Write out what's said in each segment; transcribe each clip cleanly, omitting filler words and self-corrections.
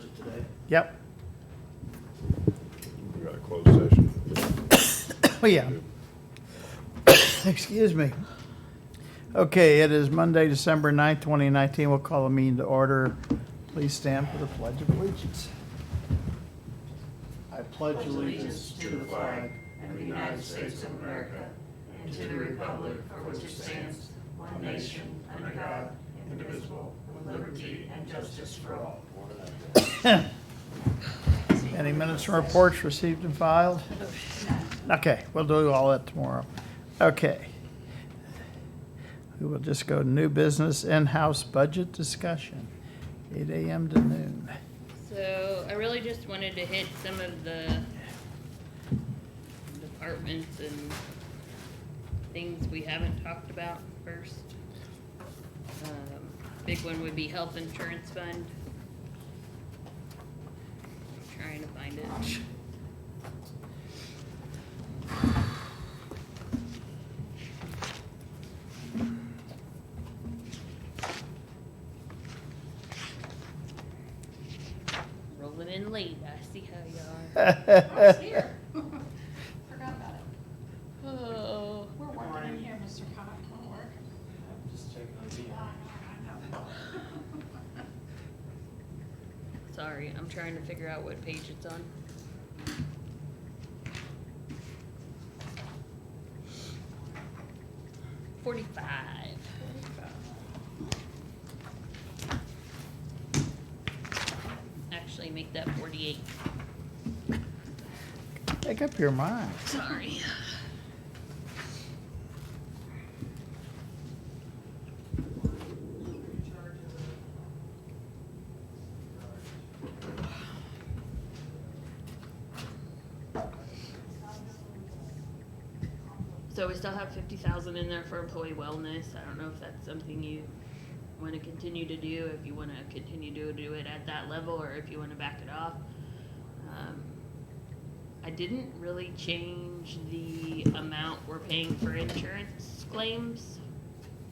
budget today? Yep. We got a closed session. Oh, yeah. Excuse me. Okay, it is Monday, December 9th, 2019. We'll call the meeting to order. Please stand for the Pledge of Allegiance. I pledge allegiance to the flag of the United States of America and to the republic for which it stands, one nation, under God, indivisible, with liberty and justice for all. Any minutes and reports received and filed? Okay, we'll do all that tomorrow. Okay. We will just go to new business, in-house budget discussion, 8 a.m. to noon. So I really just wanted to hit some of the departments and things we haven't talked about first. Big one would be health insurance fund. I'm trying to find it. Rolling in late, I see how you are. I was here. Forgot about it. Oh, We're working in here, Mr. Cox, we're working. Just checking on the. I know. sorry, I'm trying to figure out what page it's on. $45. Actually, make that 48. Make up your mind. Sorry. So we still have 50,000 in there for employee wellness. I don't know if that's something you want to continue to do, if you want to continue to do it at that level, or if you want to back it off. I didn't really change the amount we're paying for insurance claims.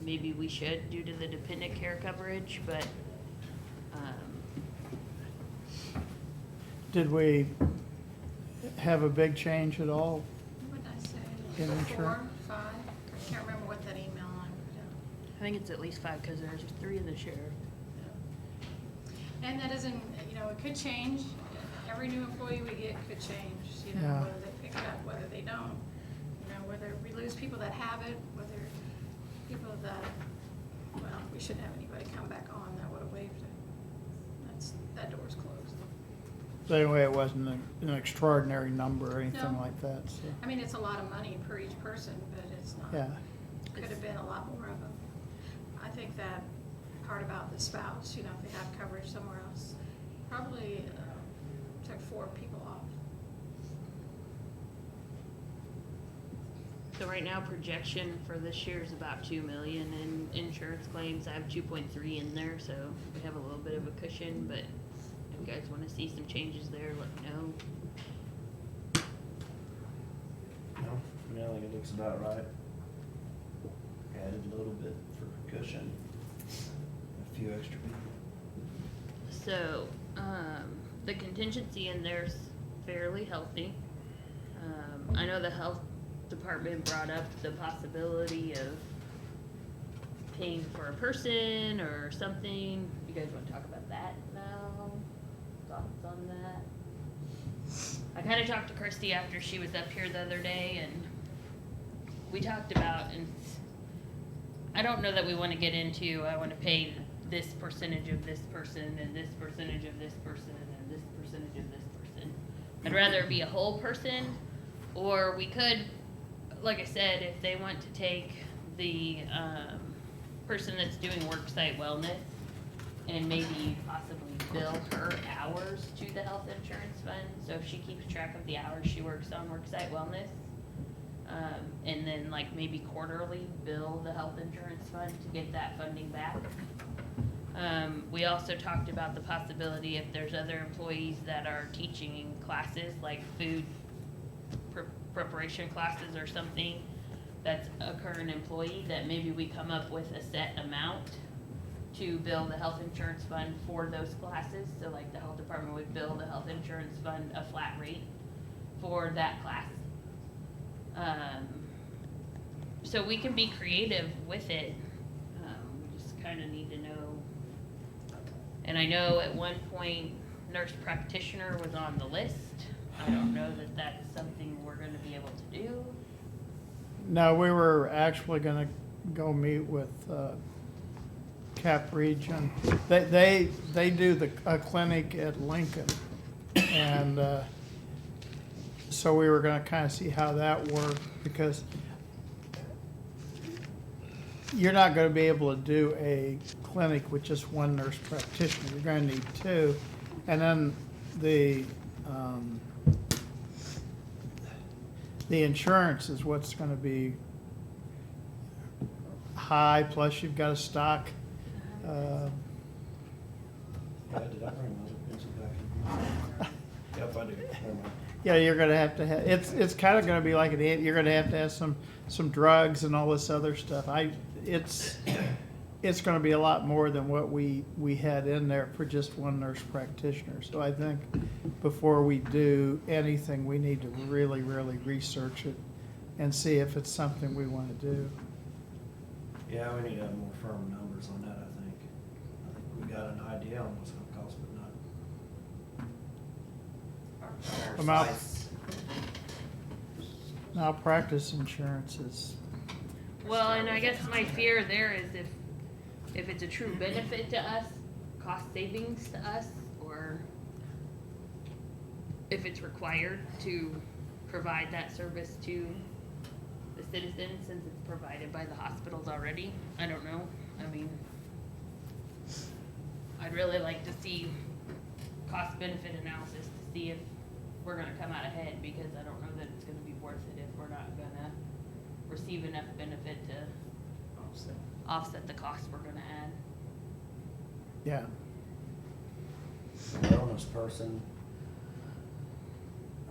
Maybe we should due to the dependent care coverage, but Did we have a big change at all? What did I say? In 4, insurance? 5? I can't remember what that email I put I think it's at least 5 because there's 3 in the sheriff. out. And that isn't, it could change. Every new employee we get could change, Yeah. whether they pick it up, whether they don't. Whether we lose people that have it, whether people that, well, we shouldn't have anybody come back on that would have waived it. That door's closed. So anyway, it wasn't an extraordinary number or anything No. like that, so, I mean, it's a lot of money per each person, but it's not. yeah. Could have been a lot more of them. I think that part about the spouse, if they have coverage somewhere else, probably took 4 people off. So right now, projection for this year is about 2 million in insurance claims. I have 2.3 in there, so we have a little bit of a cushion, but if you guys wanna see some changes there, let me know. No, I think it looks about right. Added a little bit for cushion. A few extra people. So, the contingency in there's fairly healthy. I know the health department brought up the possibility of paying for a person or something. You guys wanna talk about that now? Thoughts on that? I kinda talked to Christy after she was up here the other day, and we talked about, and I don't know that we wanna get into, I wanna pay this percentage of this person, and this percentage of this person, and this percentage of this person. I'd rather it be a whole person, or we could, like I said, if they want to take the, person that's doing worksite wellness and maybe possibly bill her hours to the health insurance fund, so if she keeps track of the hours she works on worksite wellness, and then like maybe quarterly bill the health insurance fund to get that funding back. We also talked about the possibility if there's other employees that are teaching in classes, like food preparation classes or something, that's a current employee, that maybe we come up with a set amount to bill the health insurance fund for those classes. So like the health department would bill the health insurance fund a flat rate for that class. So we can be creative with it. We just kind of need to know. And I know at one point nurse practitioner was on the list. I don't know that that's something we're gonna be able to do. No, we were actually gonna go meet with, Cap Region. They do a clinic at Lincoln. And, so we were gonna kinda see how that worked, because you're not gonna be able to do a clinic with just one nurse practitioner. You're gonna need two. And then the insurance is what's gonna be high, plus you've gotta stock, Yeah, did I bring those pencils back in? Yep, I do. Never mind. yeah, you're gonna have, it's kinda gonna be like you're gonna have some drugs and all this other stuff. It's gonna be a lot more than what we had in there for just one nurse practitioner. So I think before we do anything, we need to really, really research it and see if it's something we wanna do. Yeah, we need to have more firm numbers on that, I think. I think we got an idea on what's it gonna cost, but not. Malpractice insurance is, Well, and I guess my fear there is if it's a true benefit to us, cost savings to us, or if it's required to provide that service to the citizens since it's provided by the hospitals already. I don't know. I mean, I'd really like to see cost benefit analysis to see if we're gonna come out ahead, because I don't know that it's gonna be worth it if we're not gonna receive enough benefit to offset the costs we're gonna add. yeah. A wellness person,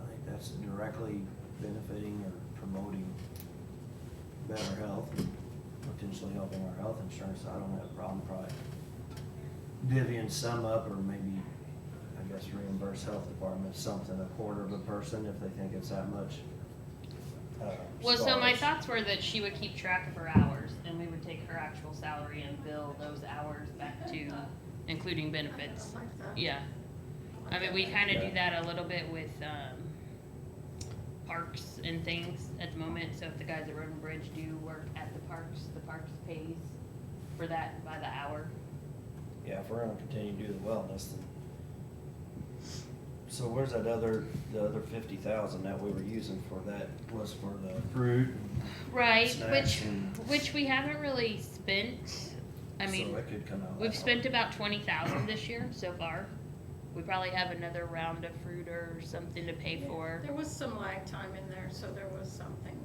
I think that's directly benefiting or promoting better health, and potentially helping our health insurance. I don't have a problem probably divvying some up, or maybe, I guess, reimburse health department something, a quarter of a person if they think it's that much. Well, so my stars. thoughts were that she would keep track of her hours, and we would take her actual salary and bill those hours back to, including benefits. Like that. Yeah. I mean, we kinda do that a little bit with, parks and things at the moment, so if the guys at Road and Bridge do work at the parks pays for that by the hour. Yeah, if we're gonna continue to do the wellness, then. So where's the other 50,000 that we were using for that, was for the fruit? and Right, snacks and- which we haven't really spent. I mean, So it could come out. we've that spent way. about 20,000 this year so far. We probably have another round of fruit or something to pay for. There was some lag time in there, so there was something,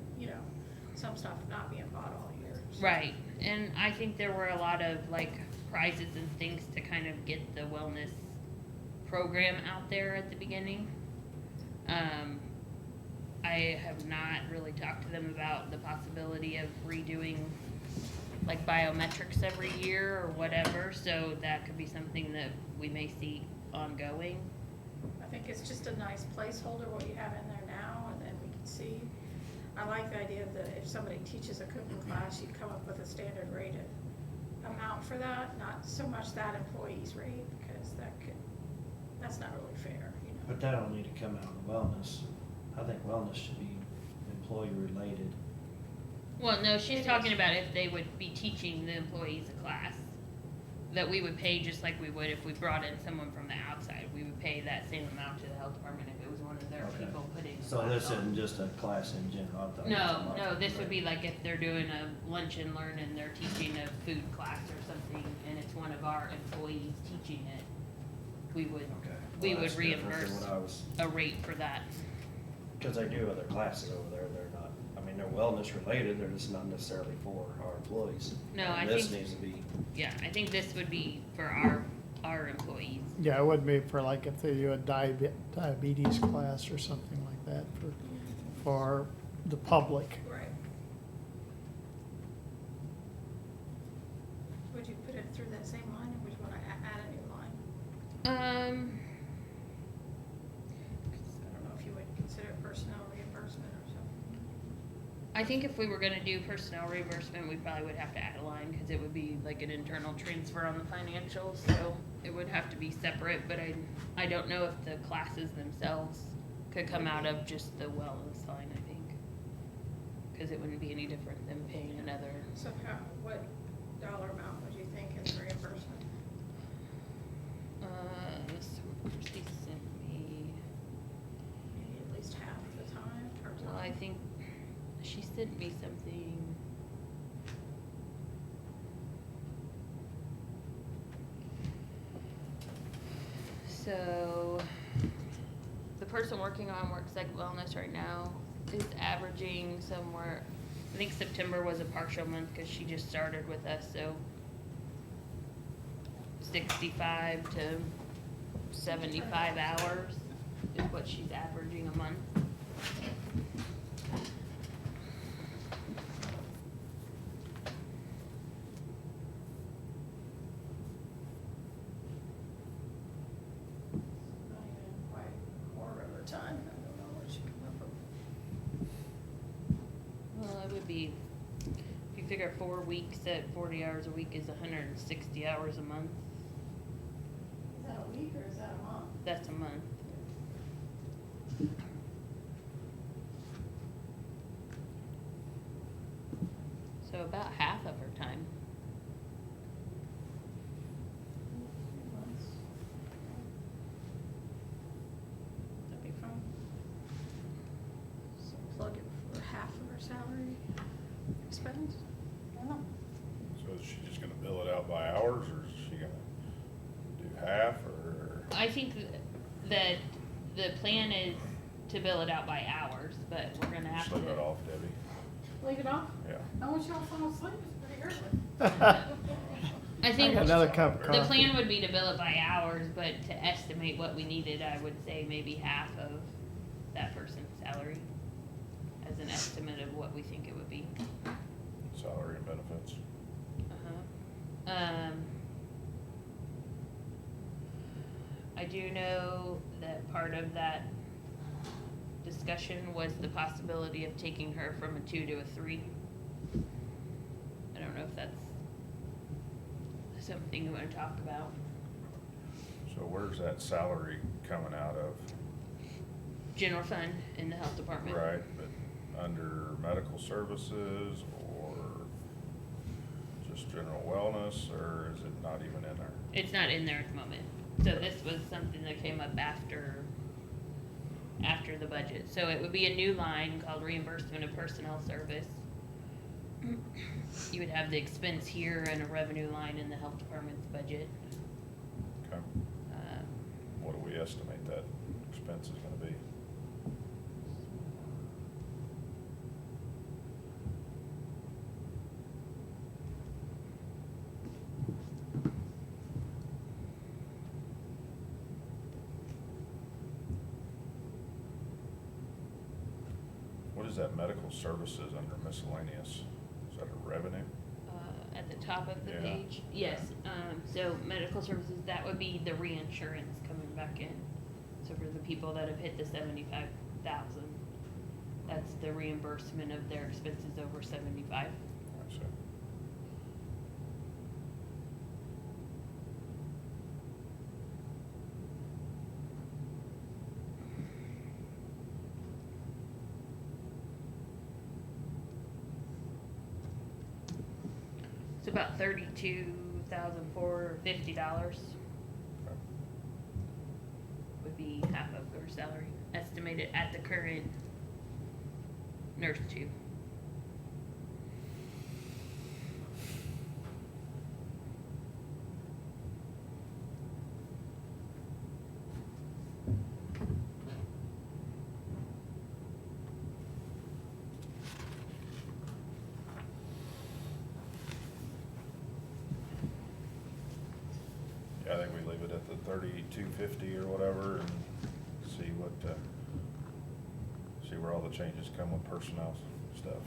some stuff not being bought all year. so. Right, and I think there were a lot of like prizes and things to kind of get the wellness program out there at the beginning. I have not really talked to them about the possibility of redoing like biometrics every year or whatever, so that could be something that we may see ongoing. I think it's just a nice placeholder, what you have in there now, and then we can see. I like the idea that if somebody teaches a cooking class, you'd come up with a standard rated amount for that, not so much that employee's rate, because that's not really fair, But that don't need to come out of wellness. I think wellness should be employee related. Well, no, she's It talking is. about if they would be teaching the employees a class, that we would pay just like we would if we brought in someone from the outside. We would pay that same amount to the health department if it was one of their Okay. people putting. the So class this on. isn't just a class in general. I thought it was No, a no, this would right. be like if they're doing a lunch and learn and they're teaching a food class or something, and it's one of our employees teaching it, we would, Okay. we Well, would that's different than reimburse what I was, a rate for that. because they do other classes over there. They're not, I mean, they're wellness related. They're just not necessarily for our employees. No, And I this think- needs to be, Yeah, I think this would be for our employees. Yeah, it would be for like if they do a diabetes class or something like that for the public. Right. would you put it through that same line, or would you wanna add a new line? 'Cause I don't know if you would consider it personnel reimbursement or something. I think if we were gonna do personnel reimbursement, we probably would have to add a line, cause it would be like an internal transfer on the financials, so it would have to be separate, but I don't know if the classes themselves could come out of just the wellness line, I think. Cause it wouldn't be any different than paying another. So what dollar amount would you think in the reimbursement? So Christie sent me, Maybe at least half the time, or well, I think she sent me something. So, the person working on Worksite Wellness right now is averaging somewhere, I think September was a partial month because she just started with us, so 65 to 75 hours is what she's averaging a month. not even quite a quarter of her time, I don't know what she come up with. Well, it would be, if you figure 4 weeks at 40 hours a week is 160 hours a month. Is that a week or is that a month? That's a month. So about half of her time. 3 months. That'd be fine. So plug it for half of her salary expense? I don't know. So is she just gonna bill it out by hours, or is she gonna do half, or? I think that the plan is to bill it out by hours, but we're gonna have Just leave it to. off, Debbie? Leave it off? Yeah. I want y'all to fall asleep, it's pretty early. I think Another cup of the coffee. plan would be to bill it by hours, but to estimate what we needed, I would say maybe half of that person's salary as an estimate of what we think it would be. Salary and benefits. I do know that part of that discussion was the possibility of taking her from a 2 to a 3. I don't know if that's something you wanna talk about. So where's that salary coming out of? General fund in the health department. Right, but under medical services or just general wellness, or is it not even in there? It's not in there at the moment. So this was something that came up after the budget. So it would be a new line called reimbursement of personnel service. You would have the expense here and a revenue line in the health department's budget. Okay, what do we estimate that expense is gonna be? What is that medical services under miscellaneous? Is that a revenue? At the top of the Yeah. page, yes, so medical services, that would be the reinsurance coming back in. So for the people that have hit the 75,000, that's the reimbursement of their expenses over 75. I see. It's about $32,450 Okay. would be half of her salary, estimated at the current nurse 2. Yeah, I think we leave it at the 3250 or whatever and see what, see where all the changes come with personnel stuff.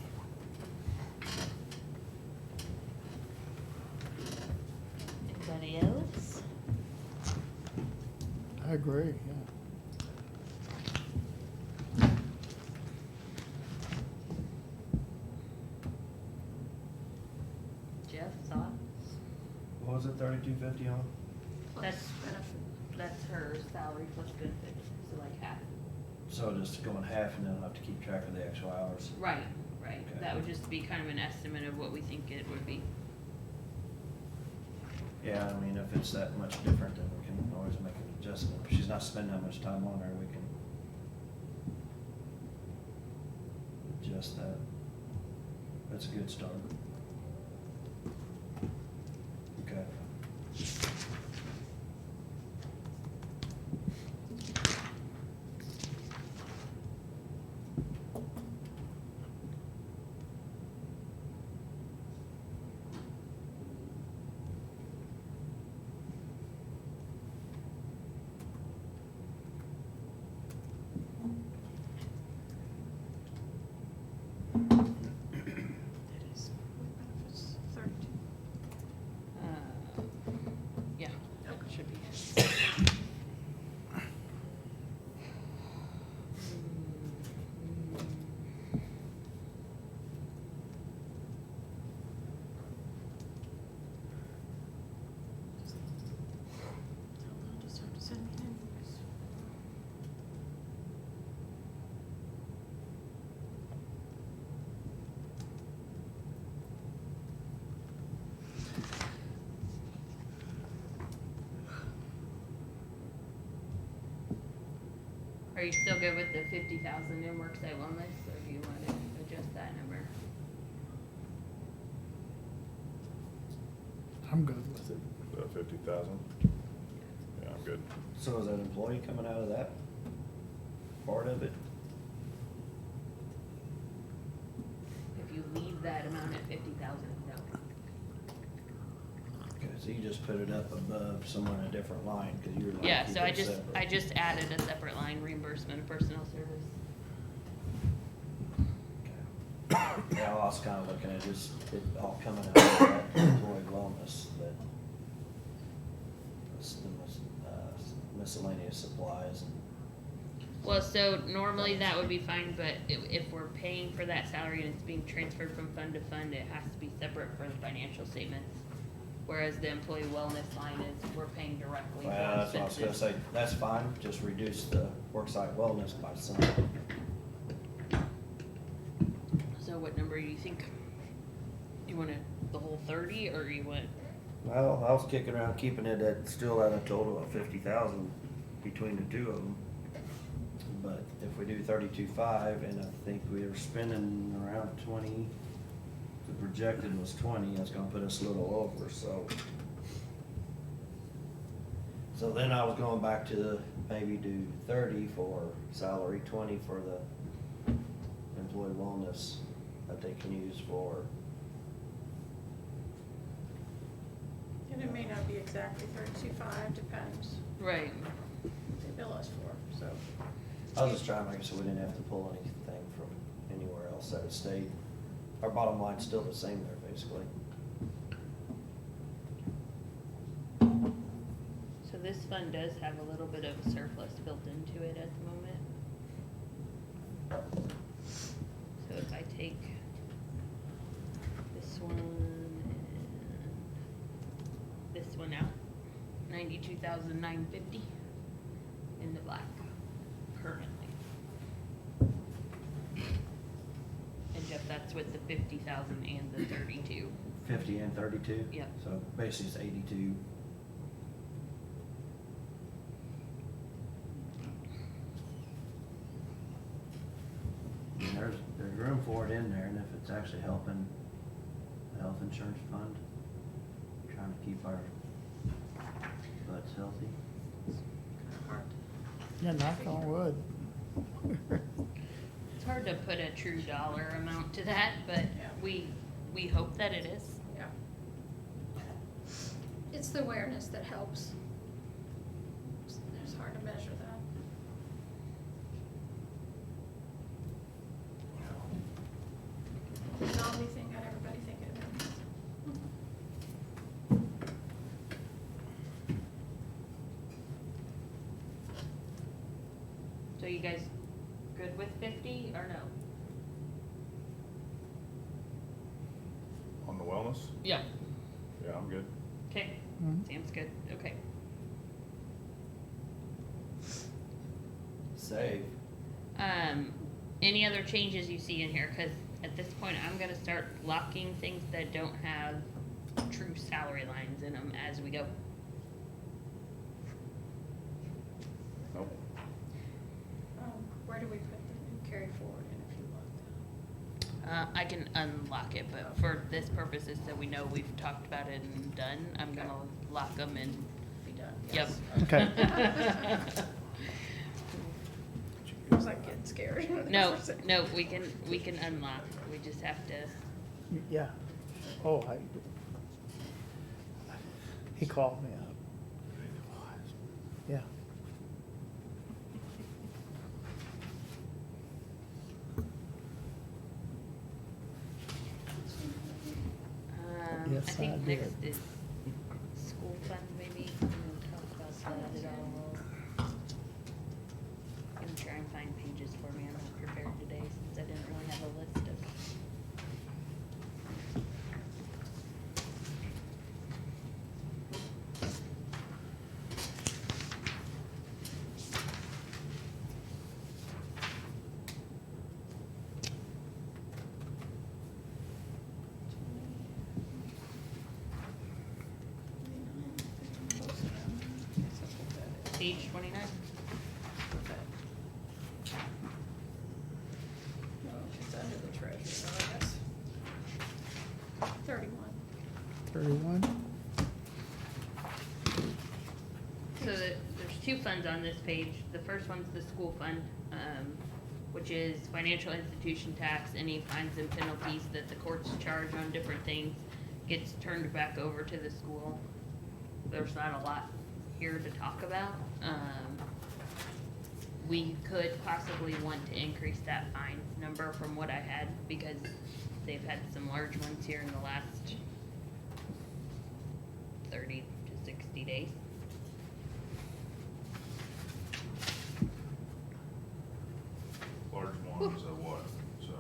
I agree, yeah. Jeff, thoughts? What was it, 3250 on? Plus That's- benefit. That's her salary plus benefits, so like half. So just going half and then I'll have to keep track of the actual hours. Right. Okay. That would just be kind of an estimate of what we think it would be. Yeah, I mean, if it's that much different, then we can always make an adjustment. If she's not spending that much time on her, we can adjust that. That's a good start. Okay. It is with benefits, 32. Yeah, that Okay. should be. I'll just have to send me an invoice. Are you still good with the 50,000 in worksite wellness, or do you want to adjust that number? I'm good with it. 50,000? Yeah, I'm good. So is that employee coming out of that part of it? If you leave that amount at 50,000, no. Okay, so you just put it up above somewhere in a different line, cause you're like. Yeah, so I keep it just, separate. I just added a separate line, reimbursement of personnel service. Okay. Yeah, I was kinda looking at just it all coming out of that employee wellness, that miscellaneous supplies and. Well, so normally that would be fine, but if we're paying for that salary and it's being transferred from fund to fund, it has to be separate for the financial statements. Whereas the employee wellness line is, we're paying directly for Well, that's what I was gonna expenses. say, that's fine, just reduce the worksite wellness by some. So what number do you think? You want it the whole 30, or you want, Well, I was kicking around keeping it at, still at a total of 50,000 between the two of them. But if we do 32.5, and I think we were spending around 20, the projected was 20, that's gonna put us a little over, so. So then I was going back to maybe do 30 for salary, 20 for the employee wellness that they can use for. And it may not be exactly 32.5, depends right, what they bill us for, so. I was just trying to make it so we didn't have to pull anything from anywhere else, that it stayed, our bottom line's still the same there, basically. so this fund does have a little bit of a surplus built into it at the moment. So if I take this one and this one out, 92,950 in the black currently. And Jeff, that's with the 50,000 and the 32. 50 and 32? Yep. So basically it's 82. And there's room for it in there, and if it's actually helping the health insurance fund, trying to keep our butts healthy. Kind of hard. Yeah, knock on wood. It's hard to put a true dollar amount to that, but Yeah. we hope that it is. Yeah. It's the awareness that helps. It's hard to measure that. The zombie thing got everybody thinking about it. you guys good with 50 or no? On the wellness? Yeah. Yeah, I'm good. Okay, Mhm. Sam's good, okay. Save. Any other changes you see in here? Cause at this point, I'm gonna start locking things that don't have true salary lines in them as we go. Nope. Where do we put the carry forward in if you want I can unlock it, but for this purposes, so we know we've talked about it and done, I'm gonna lock them and, that? Be done. yep. Okay. I was like getting scared. when they No, were saying- no, we can unlock, we just have to, Yeah. Oh, he called me up. Yeah. I Yes, I think did. next is school fund maybe, and then talk about that at all. Gonna try and find pages for me, I'm not prepared today since I didn't really have a list of. Page 29? No, it's under the treasurer, I guess. 31. 31? So there's two funds on this page. The first one's the school fund, which is financial institution tax. Any fines and penalties that the courts charge on different things gets turned back over to the school. There's not a lot here to talk about. We could possibly want to increase that fines number from what I had because they've had some large ones here in the last 30 to 60 days. Large ones of what, so.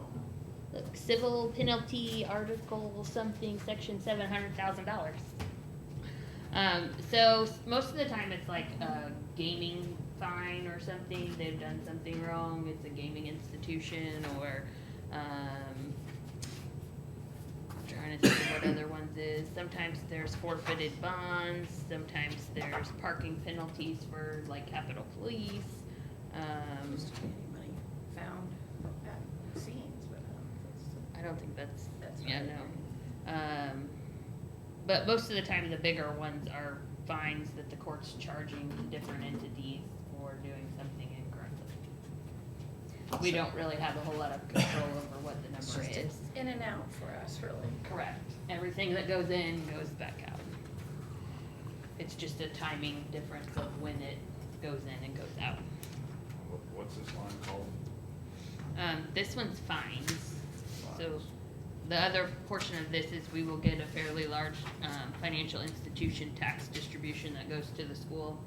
Look, civil penalty article something, section $700,000. So most of the time it's like a gaming fine or something, they've done something wrong, it's a gaming institution or, I'm trying to think what other ones is. Sometimes there's forfeited bonds, sometimes there's parking penalties for like Capitol Police. Used to be any money found at scenes, but I don't think that's, That's yeah, not no. But most of the time, the bigger ones are fines that the court's charging different entities for doing something incorrectly. We don't really have a whole lot of control over what the it's number just is. in and out for us, really. Correct. Everything that goes in goes back out. It's just a timing difference of when it goes in and goes out. What's this line called? This one's fines. So the other portion of this is we will get a fairly large financial institution tax distribution that goes to the school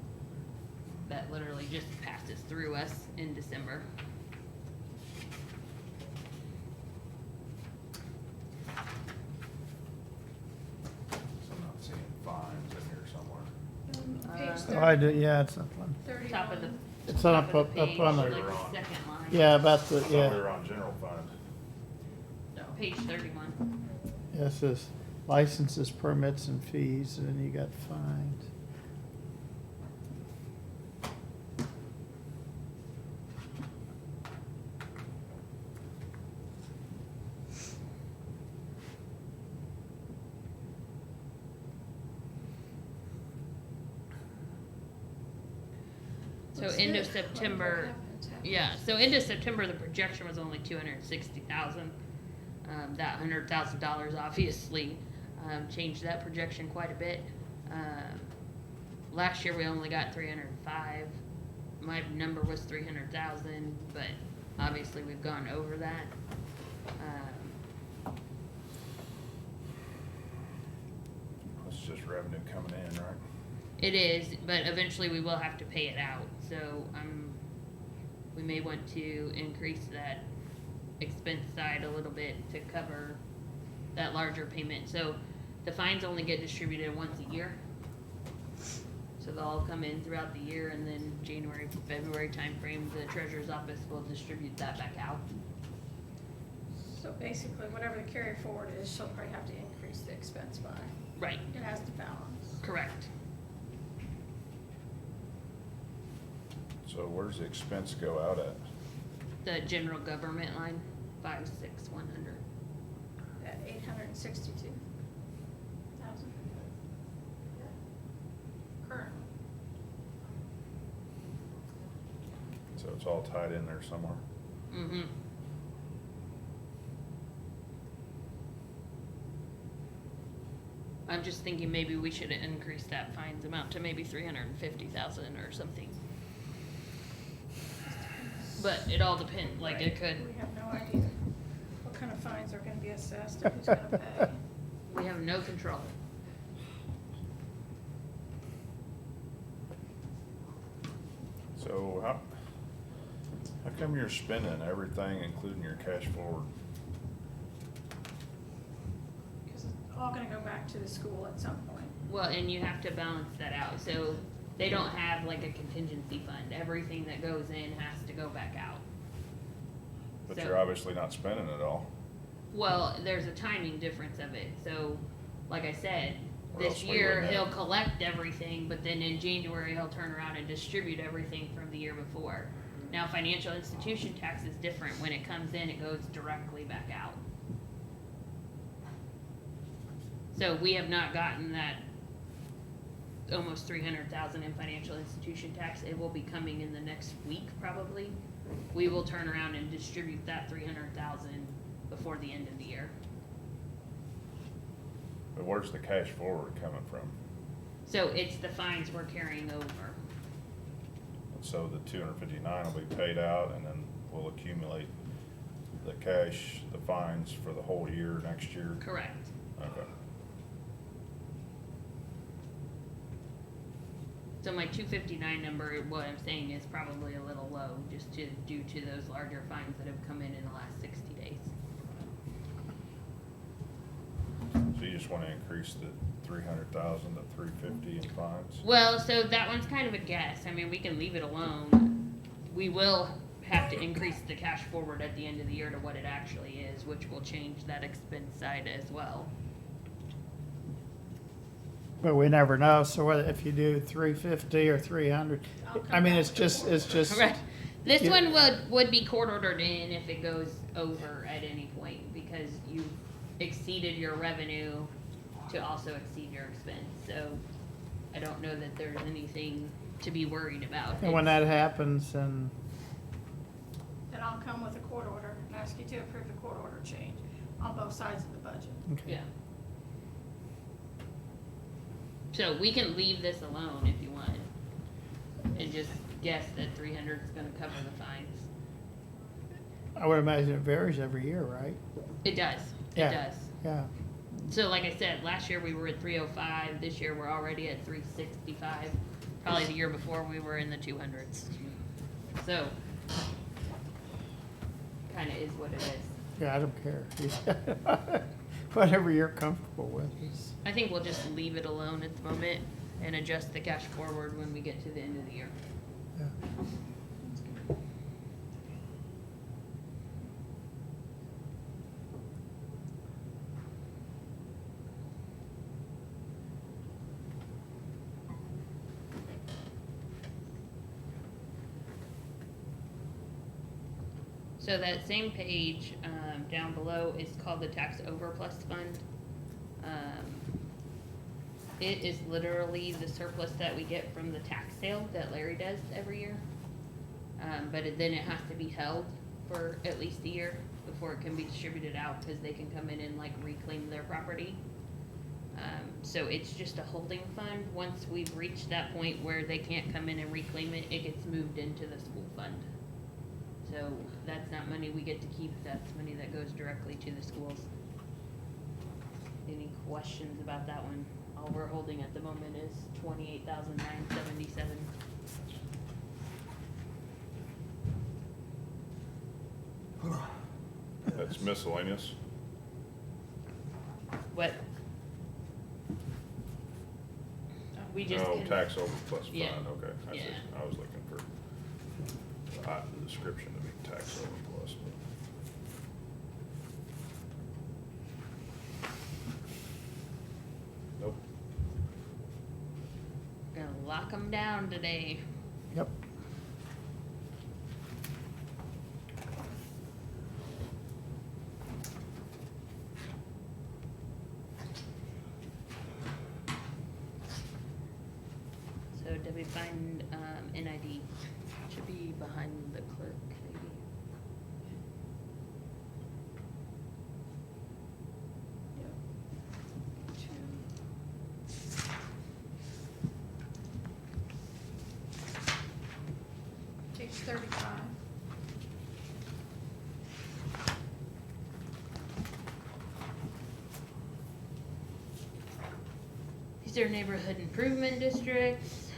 that literally just passes through us in December. So I'm not seeing fines in here somewhere. Page Oh, I do, yeah, it's up on, 31. Top of the, it's top up, of the up page, on like the, the second line. yeah, about the, I thought we yeah. were on general fund. No. Page 31. Yeah, it says licenses, permits, and fees, and then you got fines. So Looks end of good. September, Whatever happens, happens. yeah, so end of September, the projection was only 260,000. That $100,000 obviously, changed that projection quite a bit. Last year we only got 305. My number was 300,000, but obviously we've gone over that. It's just revenue coming in, right? It is, but eventually we will have to pay it out, so I'm we may want to increase that expense side a little bit to cover that larger payment. So the fines only get distributed once a year. So they'll all come in throughout the year, and then January, February timeframe, the treasurer's office will distribute that back out. So basically, whatever the carry forward is, she'll probably have to increase the expense by. Right, It has to balance. correct. So where's the expense go out at? The general government line, 56100. At 862,000. Currently. So it's all tied in there somewhere? Mm-hmm. I'm just thinking maybe we should increase that fines amount to maybe 350,000 or something. But it all depends, like it could, We have no idea what kind of fines are gonna be assessed and who's gonna pay. we have no control. So how come you're spending everything, including your cash forward? Because it's all gonna go back to the school at some point. Well, and you have to balance that out, so they don't have like a contingency fund, everything that goes in has to go back out. But So- you're obviously not spending it all. Well, there's a timing difference of it, so, like I said, Or this else we year, wouldn't have- he'll collect everything, but then in January, he'll turn around and distribute everything from the year before. Now, financial institution tax is different, when it comes in, it goes directly back out. So we have not gotten that almost 300,000 in financial institution tax, it will be coming in the next week, probably. We will turn around and distribute that 300,000 before the end of the year. But where's the cash forward coming from? So it's the fines we're carrying over. And so the 259 will be paid out, and then we'll accumulate the cash, the fines for the whole year next year? Correct. Okay. So my 259 number, what I'm saying is probably a little low, just due to those larger fines that have come in the last 60 days. So you just wanna increase the 300,000 to 350 in fines? Well, so that one's kind of a guess. I mean, we can leave it alone. We will have to increase the cash forward at the end of the year to what it actually is, which will change that expense side as well. But we never know, so whether, if you do 350 or 300, I mean, it's just, Correct. This You- one would be court ordered in if it goes over at any point, because you've exceeded your revenue to also exceed your expense, so I don't know that there's anything to be worried about. and when that happens, and Then I'll come with a court order and ask you to approve the court order change on both sides of the budget. okay. Yeah. So we can leave this alone if you want, and just guess that 300 is gonna cover the fines. I would imagine it varies every year, right? It does, it Yeah. does. Yeah, So like I said, last year we were at 305, this year we're already at 365. Probably the year before we were in the 200s. So, kinda is what it is. yeah, I don't care. Whatever you're comfortable with is, I think we'll just leave it alone at the moment and adjust the cash forward when we get to the end of the year. yeah. So that same page, down below is called the tax overplus fund. It is literally the surplus that we get from the tax sale that Larry does every year. Then it has to be held for at least a year before it can be distributed out, cause they can come in and like reclaim their property. So it's just a holding fund. Once we've reached that point where they can't come in and reclaim it, it gets moved into the school fund. So that's not money we get to keep, that's money that goes directly to the schools. Any questions about that one? All we're holding at the moment is 28,977. That's miscellaneous. What? We just. No, can- tax overplus fund, Yeah. okay. I see. Yeah. I was looking for the description to be tax overplus. Nope. Gonna lock them down today. Yep. So did we find, NID? Should be behind the clerk, maybe. Page 35. These are neighborhood improvement districts.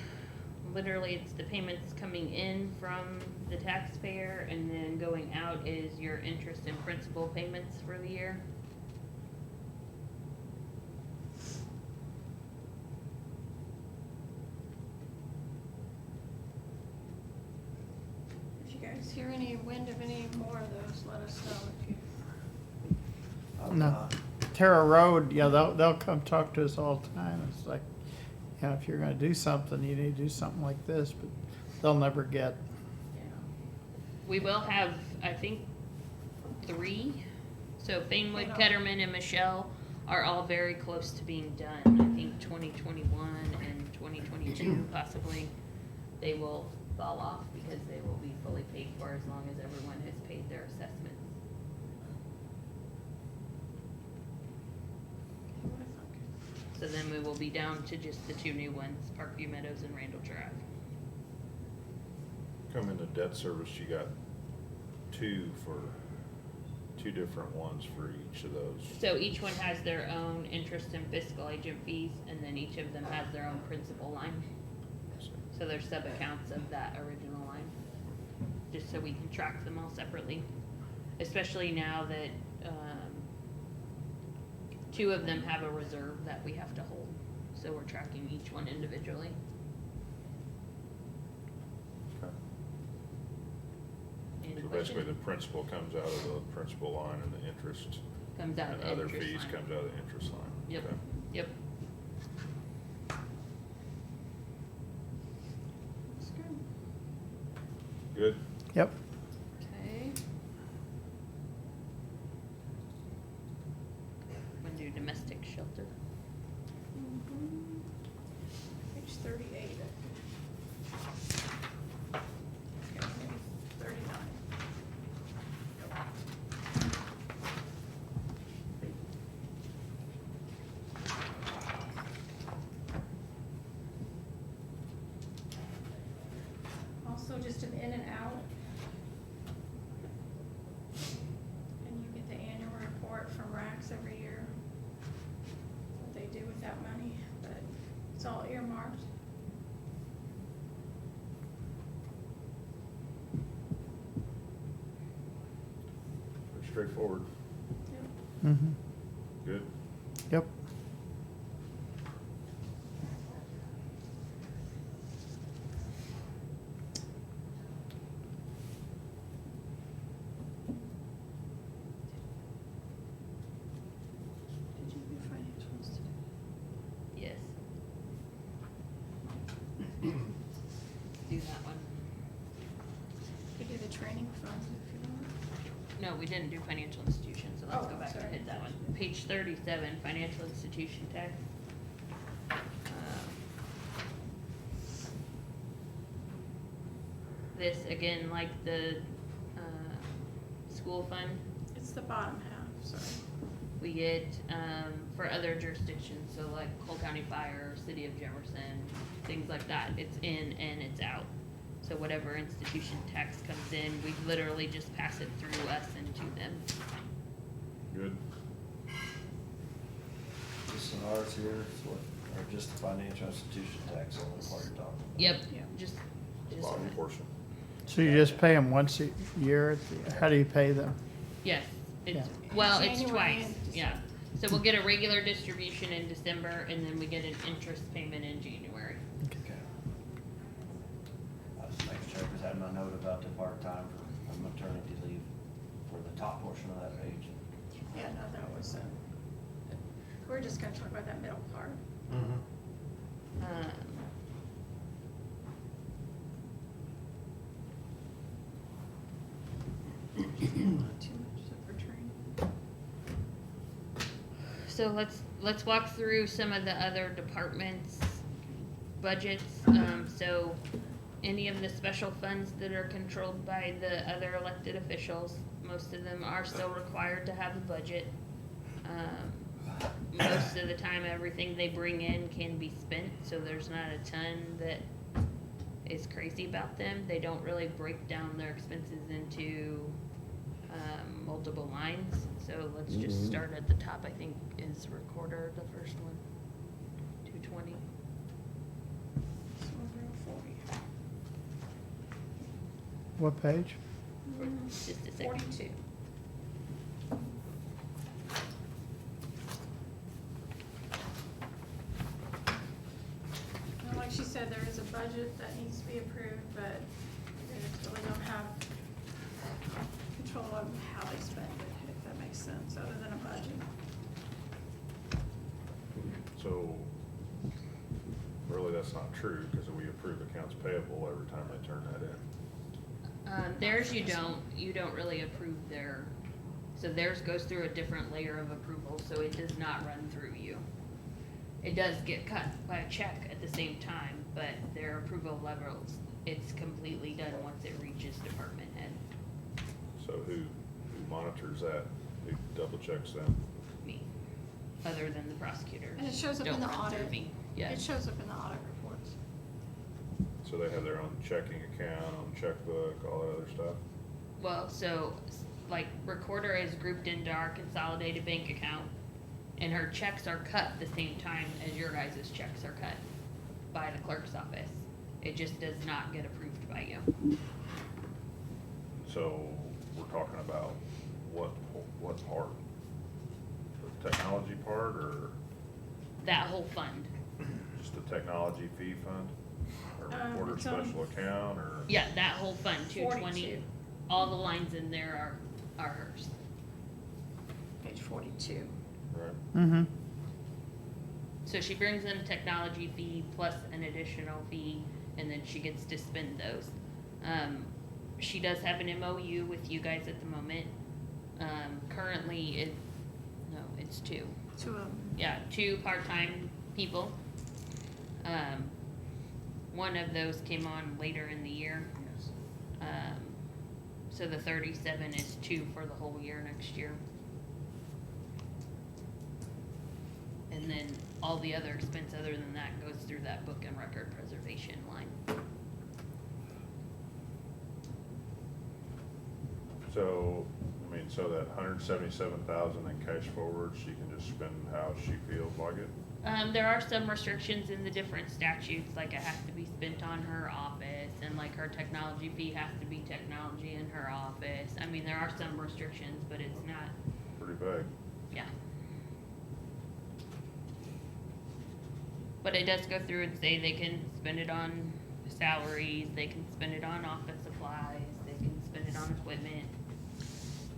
Literally, it's the payments coming in from the taxpayer, and then going out is your interest and principal payments for the year. If you guys hear any wind of any more of those, let us know if you. I'm No. not. Terra Road, yeah, they'll come talk to us all the time. It's like, you know, if you're gonna do something, you need to do something like this, but they'll never get, We will have, I think, 3. So Fainwood, Ketterman, and Michelle are all very close to being done. I think 2021 and 2022 possibly, they will fall off because they will be fully paid for as long as everyone has paid their assessments. So then we will be down to just the 2 new ones, Parkview Meadows and Randall Drive. Come into debt service, you got 2 different ones for each of those. So each one has their own interest and fiscal agent fees, and then each of them has their own principal line. So they're sub-accounts of that original line, just so we can track them all separately. Especially now that, 2 of them have a reserve that we have to hold, so we're tracking each one individually. Okay. Any So basically, questions? the principal comes out of the principal line and the interest, Comes out of and the other interest fees line. comes out of the interest line. Yep, Okay. yep. That's good. Good? yep. Okay. I'm gonna do domestic shelter. Page 38. I think. Okay, maybe 39. Also, just an in and out. And you get the annual report from RACS every year. What they do with that money, but it's all earmarked. Pretty straightforward. Yep. Mm-hmm. Good? Yep. Did you do financials today? Yes. Do that one. Could do the training fund if you want. No, we didn't do financial institution, so let's Oh, go back and sorry. hit that one. Page 37, financial institution tax. This, again, like the, school fund, It's the bottom half, sorry. we get, for other jurisdictions, so like Cole County Fire, City of Jefferson, things like that, it's in and it's out. So whatever institution tax comes in, we literally just pass it through us and to them. Good? This is ours here, is what, or just the financial institution tax only part you're talking about? Yep, Yeah. just, The just, bottom portion. So you just pay them once a year? How do you pay them? Yes, it's, Yeah. well, it's January twice, and yeah. So we'll get a regular distribution in December, and then we get an interest payment in January. Okay. I was just making sure, cause I had my note about the part-time for maternity leave for the top portion of that page. Yeah, no, that was, we're just gonna talk about that middle part. Mm-hmm. Um, Not too much for training. So let's walk through some of the other departments' budgets. So any of the special funds that are controlled by the other elected officials, most of them are still required to have a budget. Most of the time, everything they bring in can be spent, so there's not a ton that is crazy about them. They don't really break down their expenses into multiple lines. So let's just start at the top. I think is recorder the first one, 220. So we're on 40. What page? Just a second. 42. Well, like she said, there is a budget that needs to be approved, but they just really don't have control of how they spend it, if that makes sense, other than a budget. So, really, that's not true, because we approve accounts payable every time they turn that in. Theirs you don't really approve their, so theirs goes through a different layer of approval, so it does not run through you. It does get cut by a check at the same time, but their approval levels, it's completely done once it reaches department head. So who monitors that? Who double checks them? Me, other than the prosecutors. And it shows up in Don't the run through audit. me. It Yes. shows up in the audit reports. So they have their own checking account, own checkbook, all that other stuff? Well, so, like, recorder is grouped into our consolidated bank account, and her checks are cut the same time as your guys' checks are cut by the clerk's office. It just does not get approved by you. So we're talking about what part? The technology part, or That whole fund. just the technology fee fund? Or recorder it's on- special account, or? Yeah, that whole fund, 220, 42. all the lines in there are hers. Page 42. Right. Mm-hmm. So she brings in a technology fee plus an additional fee, and then she gets to spend those. She does have an MOU with you guys at the moment. Currently, it's two. Two of them. Yeah, two part-time people. One of those came on later in the year. So the 37 is two for the whole year next year. And then all the other expense other than that goes through that book and record preservation line. So, I mean, so that 177,000 in cash forward, she can just spend how she feels like it? There are some restrictions in the different statutes, like it has to be spent on her office, and like her technology fee has to be technology in her office. I mean, there are some restrictions, but it's not, Pretty vague. yeah. But it does go through and say they can spend it on salaries, they can spend it on office supplies, they can spend it on equipment.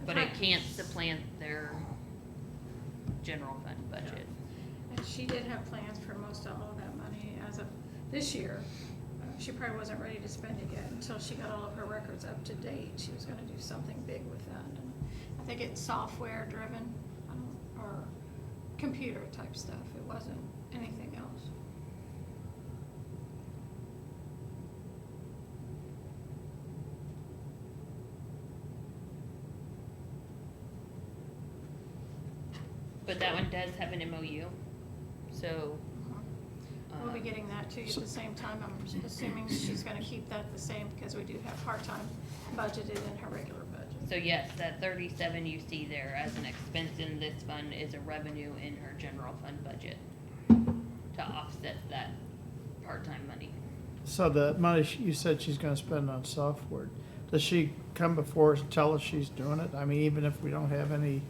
But it can't supplant their general fund budget. And she did have plans for most of all of that money as of this year. She probably wasn't ready to spend it yet until she got all of her records up to date. She was gonna do something big with that. And I think it's software driven, or computer type stuff. It wasn't anything else. But that one does have an MOU, so. We'll be getting that to you at the same time. I'm assuming she's gonna keep that the same because we do have part-time budgeted in her regular budget. So yes, that 37 you see there as an expense in this fund is a revenue in her general fund budget to offset that part-time money. So the money you said she's gonna spend on software, does she come before us and tell us she's doing it? I mean, even if we don't have any,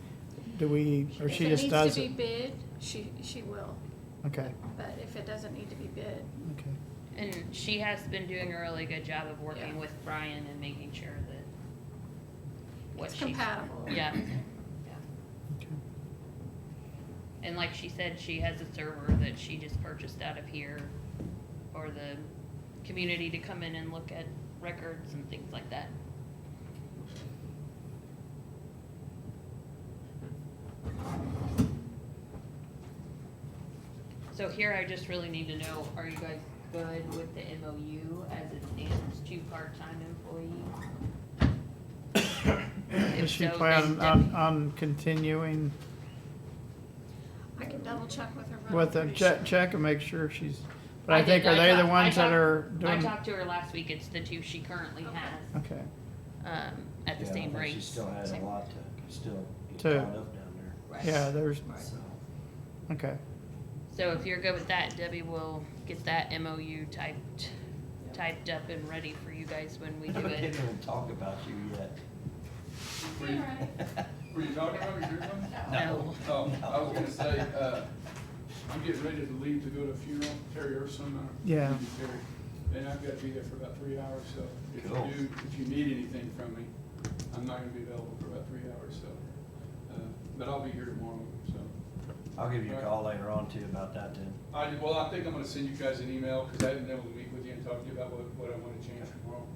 do we, or she just does If it it? needs to be bid, she will, Okay, but if it doesn't need to be bid, okay. And she has been doing a really good job of working Yeah. with Brian and making sure that what it's she's. compatible. Yeah, Okay. and like she said, she has a server that she just purchased out of here for the community to come in and look at records and things like that. So here I just really need to know, are you guys good with the MOU as it stands, 2 part-time employees? Does If she so, plan then on continuing I can double check with her. but I'm with them? pretty Check, sure. check and make sure she's, but I did- think, are they the talked- ones that are I doing? talked to her last week, it's the 2 she currently has, Okay, at the Yeah, I same think rate. She still has a Same- lot to still get To- caught up down there, Right. yeah, there's, so. okay, So if you're good with that, Debbie will get that MOU typed up and ready for you guys when we do We it. didn't even talk about you yet. Were you, were you talking about me, Susan? No. Oh, I was gonna say, I'm getting ready to leave to go to a funeral, Terry Urson. Yeah. And I've got to be there for about 3 hours, so Cool. if you need anything from me, I'm not gonna be available for about 3 hours, so. But I'll be here tomorrow, so. I'll give you a call later on too about that then. I think I'm gonna send you guys an email, because I haven't been able to meet with you and talk to you about what I wanna change tomorrow.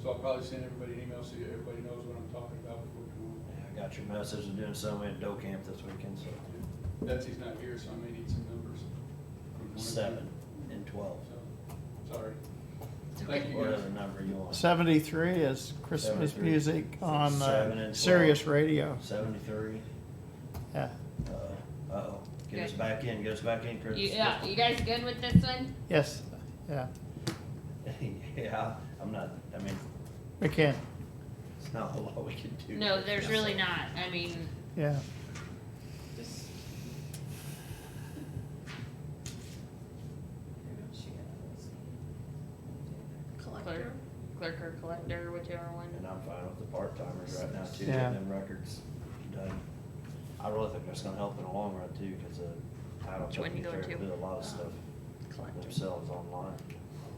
So I'll probably send everybody an email so everybody knows what I'm talking about before tomorrow. Yeah, I got your message of doing something at Doe Camp this weekend, so Betsy's not here, so I may need some numbers. from one of you. 7 and 12, So, sorry. It's Thank okay. you, whatever guys. number you want. 73 is Christmas 73. music on 7 and 12. Sirius Radio. 73. Yeah, Uh-oh. Get us Okay. back in, Chris. Yeah, you guys good with this one? yes, yeah, Yeah, I'm not, I mean, we can, it's not a lot we can do. No, there's really not, I mean, yeah. Just- Collector. clerk or collector, whichever one. And I'm fine with the part-timers right now too, Yeah. getting them records done. I really think that's gonna help in the long run too, cause title Which one you companies going are to? do a lot of stuff Collector. themselves online.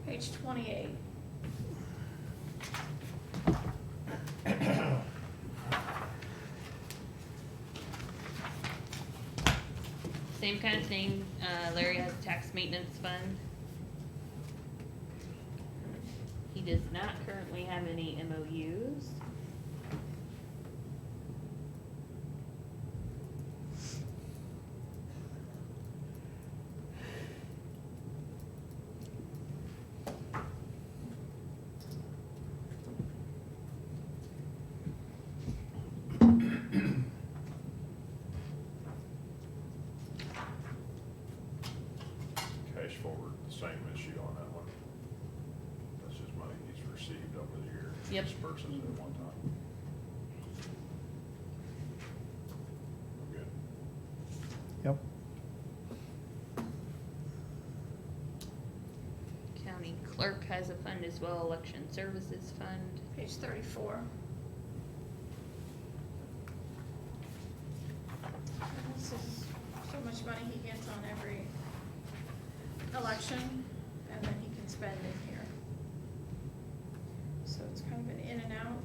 Page 28. Same kind of thing, Larry has a tax maintenance fund. He does not currently have any MOUs. Cash forward, the same issue on that one. That's just money he's received over the year. Yep. Disperses it at one time. We're good. Yep. County clerk has a fund as well, election services fund. Page 34. And this is so much money he gets on every election, and then he can spend in here. So it's kind of an in and out.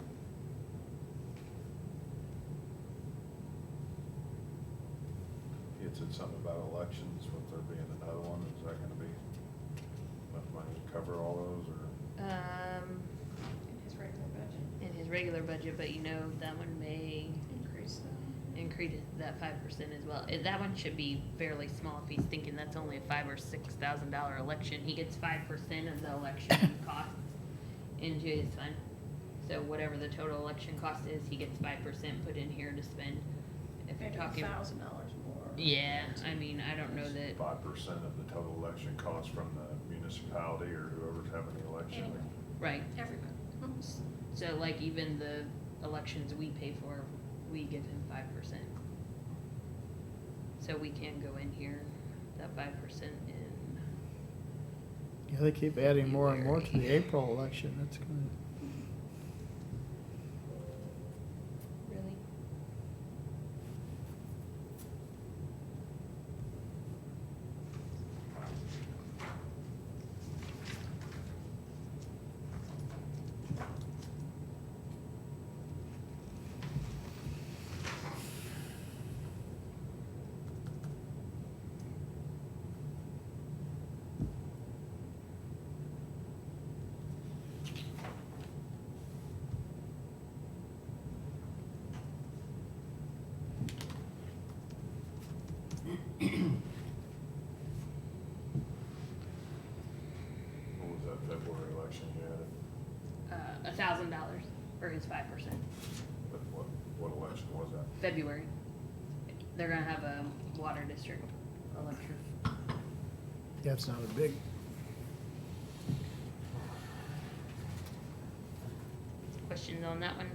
He had said something about elections, with there being another one, is that gonna be enough money to cover all those, or? In his regular budget. In his regular budget, but you know, that one may Increase increase that 5% as well. That one should be fairly small if he's thinking that's only a $5,000 or $6,000 election. He gets 5% of the election cost into his fund. So whatever the total election cost is, he gets 5% put in here to spend. If you're maybe talking, $1,000 more. yeah, I mean, I don't know that. 5% of the total election cost from the municipality or whoever's having the election. Anyway, Right. everybody. So like even the elections we pay for, we give him 5%. So we can go in here, that 5% in. Yeah, they keep adding more and more to the April election. That's gonna, Really? What was that February election you had? $1,000 for his 5%. But what election was that? February. They're gonna have a water district election. yeah, it's not a big, Questions on that one?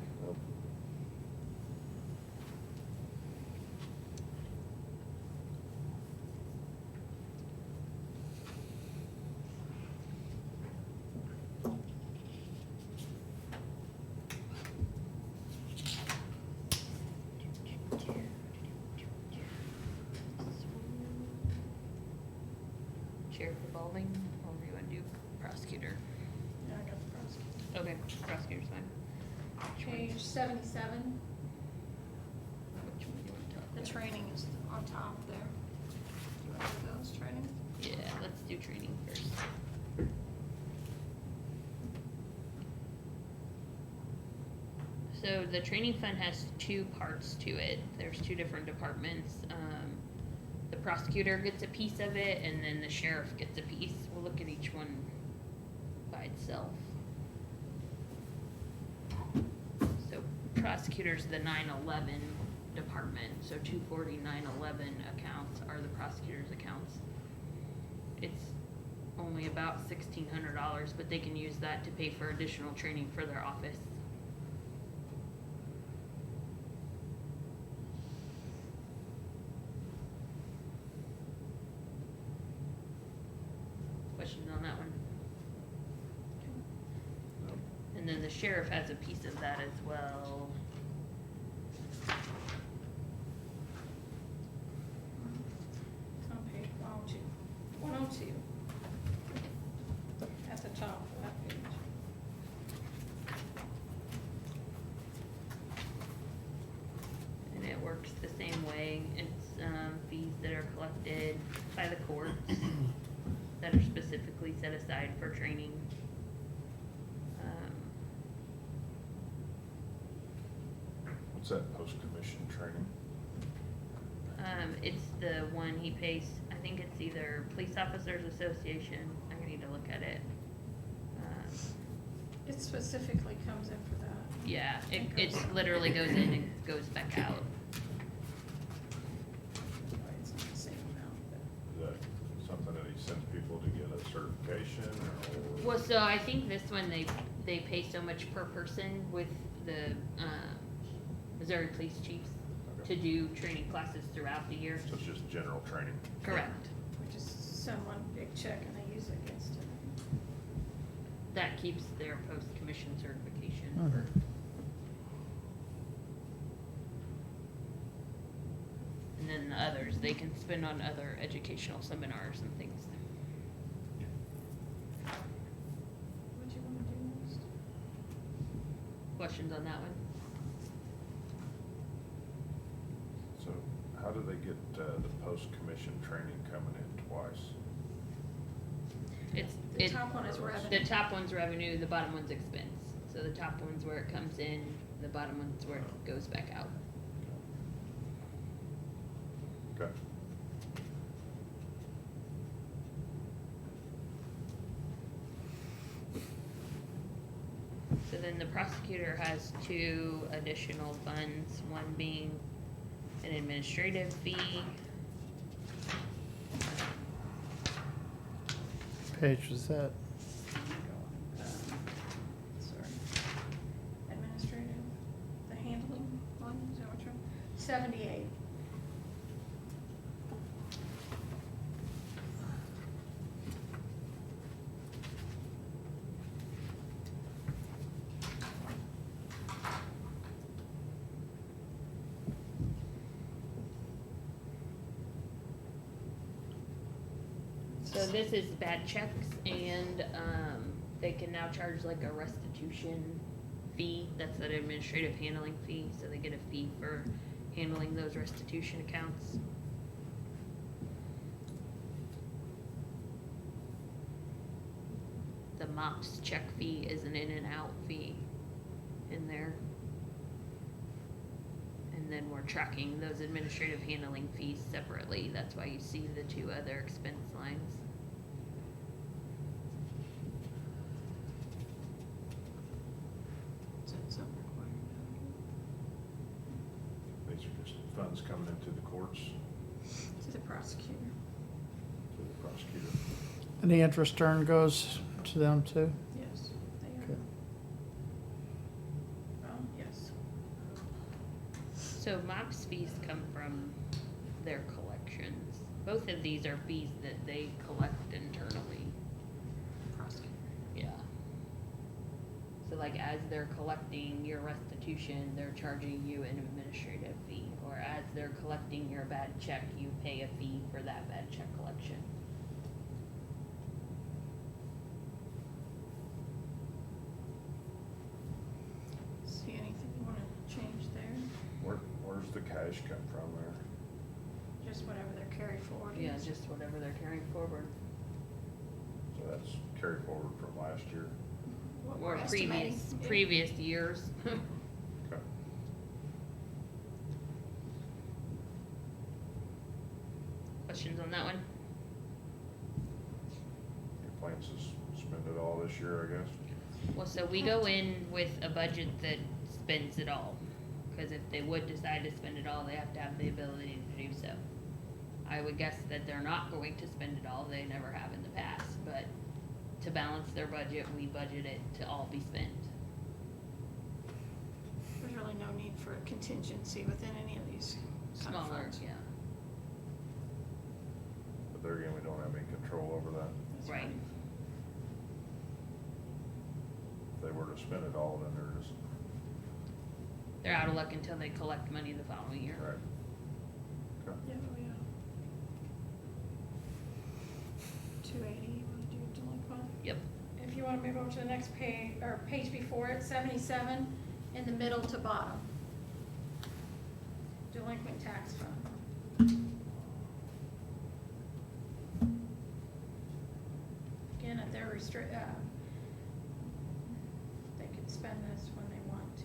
Sheriff revolving, or do you wanna do prosecutor? Yeah, I got the prosecutor. Okay, prosecutor's fine. Which one? Page 77, Which one do you wanna talk the about? training is on top there. Do you want to do those training? Yeah, let's do training first. So the training fund has two parts to it. There's two different departments. The prosecutor gets a piece of it, and then the sheriff gets a piece. We'll look at each one by itself. So prosecutor's the 911 department, so 240-911 accounts are the prosecutor's accounts. It's only about $1,600, but they can use that to pay for additional training for their office. Questions on that one? No. And then the sheriff has a piece of that as well. It's on page 102. 102. At the top of that page. And it works the same way. It's fees that are collected by the courts that are specifically set aside for training. What's that post-commission training? It's the one he pays, I think it's either Police Officers Association, I need to look at it. It specifically comes in for that. Yeah, it literally goes in and goes back out. It's not the same amount, but. Is that something that he sends people to get a certification or? Well, so I think this one, they pay so much per person with the, Missouri Police Chiefs to do training classes throughout the year. So it's just general training? Correct. We just send one big check and they use it against it. That keeps their post-commission certification. Mhm. And then the others, they can spend on other educational seminars and things. What do you want to do next? Questions on that one? So how do they get the post-commission training coming in twice? The top one is revenue. The top one's revenue, the bottom one's expense. So the top one's where it comes in, the bottom one's where it goes back out. Okay. So then the prosecutor has two additional funds, one being an administrative fee. page was that? Sorry. Administrative, the handling one, is that what you're, 78. So this is bad checks and, they can now charge like a restitution fee, that's an administrative handling fee, so they get a fee for handling those restitution accounts. The MOPS check fee is an in and out fee in there. And then we're tracking those administrative handling fees separately, that's why you see the two other expense lines. Is that something required? These are just funds coming into the courts, To the prosecutor. to the prosecutor. And the interest earned goes to them too? Yes, they Okay. are. Well, yes. So MOPS fees come from their collections. Both of these are fees that they collect internally. Prosecutor. Yeah. So like as they're collecting your restitution, they're charging you an administrative fee. Or as they're collecting your bad check, you pay a fee for that bad check collection. See anything you wanna change there? Where's the cash come from there? Just whatever they're carried forward. Yeah, is. just whatever they're carrying forward. So that's carried forward from last year. What Or we're estimating. previous years. Okay. Questions on that one? Your plans to spend it all this year, I guess? Well, so we go in with a budget that spends it all, cause if they would decide to spend it all, they have to have the ability to do so. I would guess that they're not going to spend it all, they never have in the past, but to balance their budget, we budget it to all be spent. There's really no need for a contingency within any of these kind of Smaller, funds. yeah, But there again, we don't have any control over that. That's right. If they were to spend it all, then they're just, They're out of luck until they collect money the following year. right. Okay. Yeah, oh yeah. 280, you wanna do delinquent? Yep, If you wanna move over to the next page, or page before it, 77, in the middle to bottom. Delinquent tax fund. Again, at their they could spend this when they want to.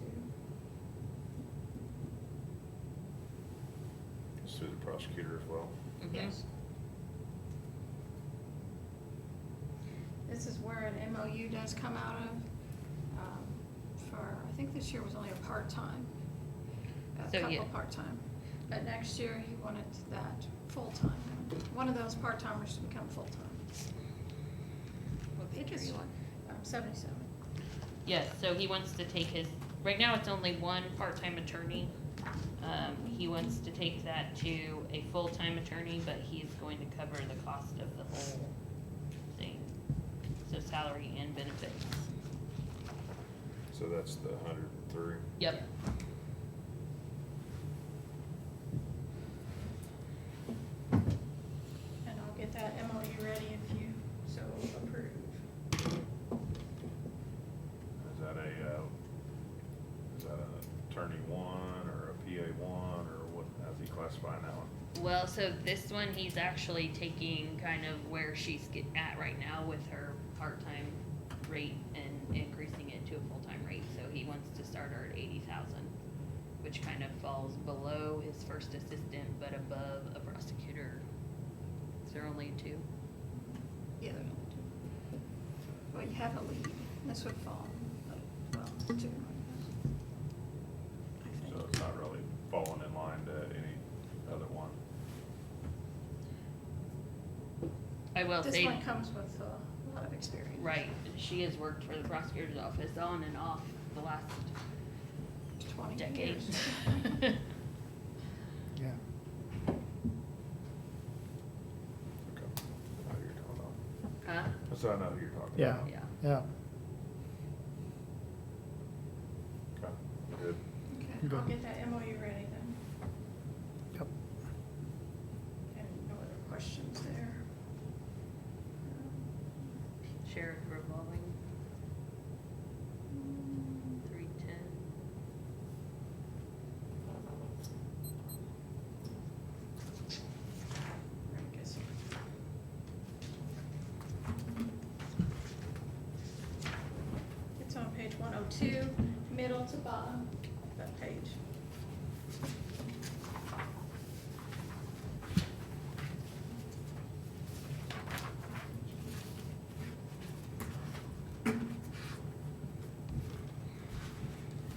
It's through the prosecutor as well. mhm. Yes. This is where an MOU does come out of, I think this year was only a part-time, a So, yeah. couple part-time. But next year, he wanted that full-time, one of those part-timers to become full-time. What page are It's, you on? 77. Yes, so he wants to take his, right now it's only one part-time attorney. He wants to take that to a full-time attorney, but he's going to cover the cost of the whole thing. So salary and benefits. So that's the 103. Yep. And I'll get that MOU ready if you so approve. Is that an attorney one or a PA one, or what, how's he classifying that one? Well, so this one, he's actually taking kind of where she's at right now with her part-time rate and increasing it to a full-time rate. So he wants to start her at 80,000, which kind of falls below his first assistant, but above a prosecutor. Is there only two? Yeah, there's only two. Well, you have a lead, this would fall, well, two. I So think. it's not really falling in line to any other one. I will This say, one comes with a lot of experience. right, she has worked for the prosecutor's office on and off the last 20 decade. years. Yeah. Okay. I know who you're talking about. Huh? So I know who you're talking Yeah. about. Yeah. Yeah. Okay, good. Okay, Good. I'll get that MOU ready then, Yep. and no other questions there. sheriff revolving. 310. I guess. It's on page 102, middle to bottom, that page.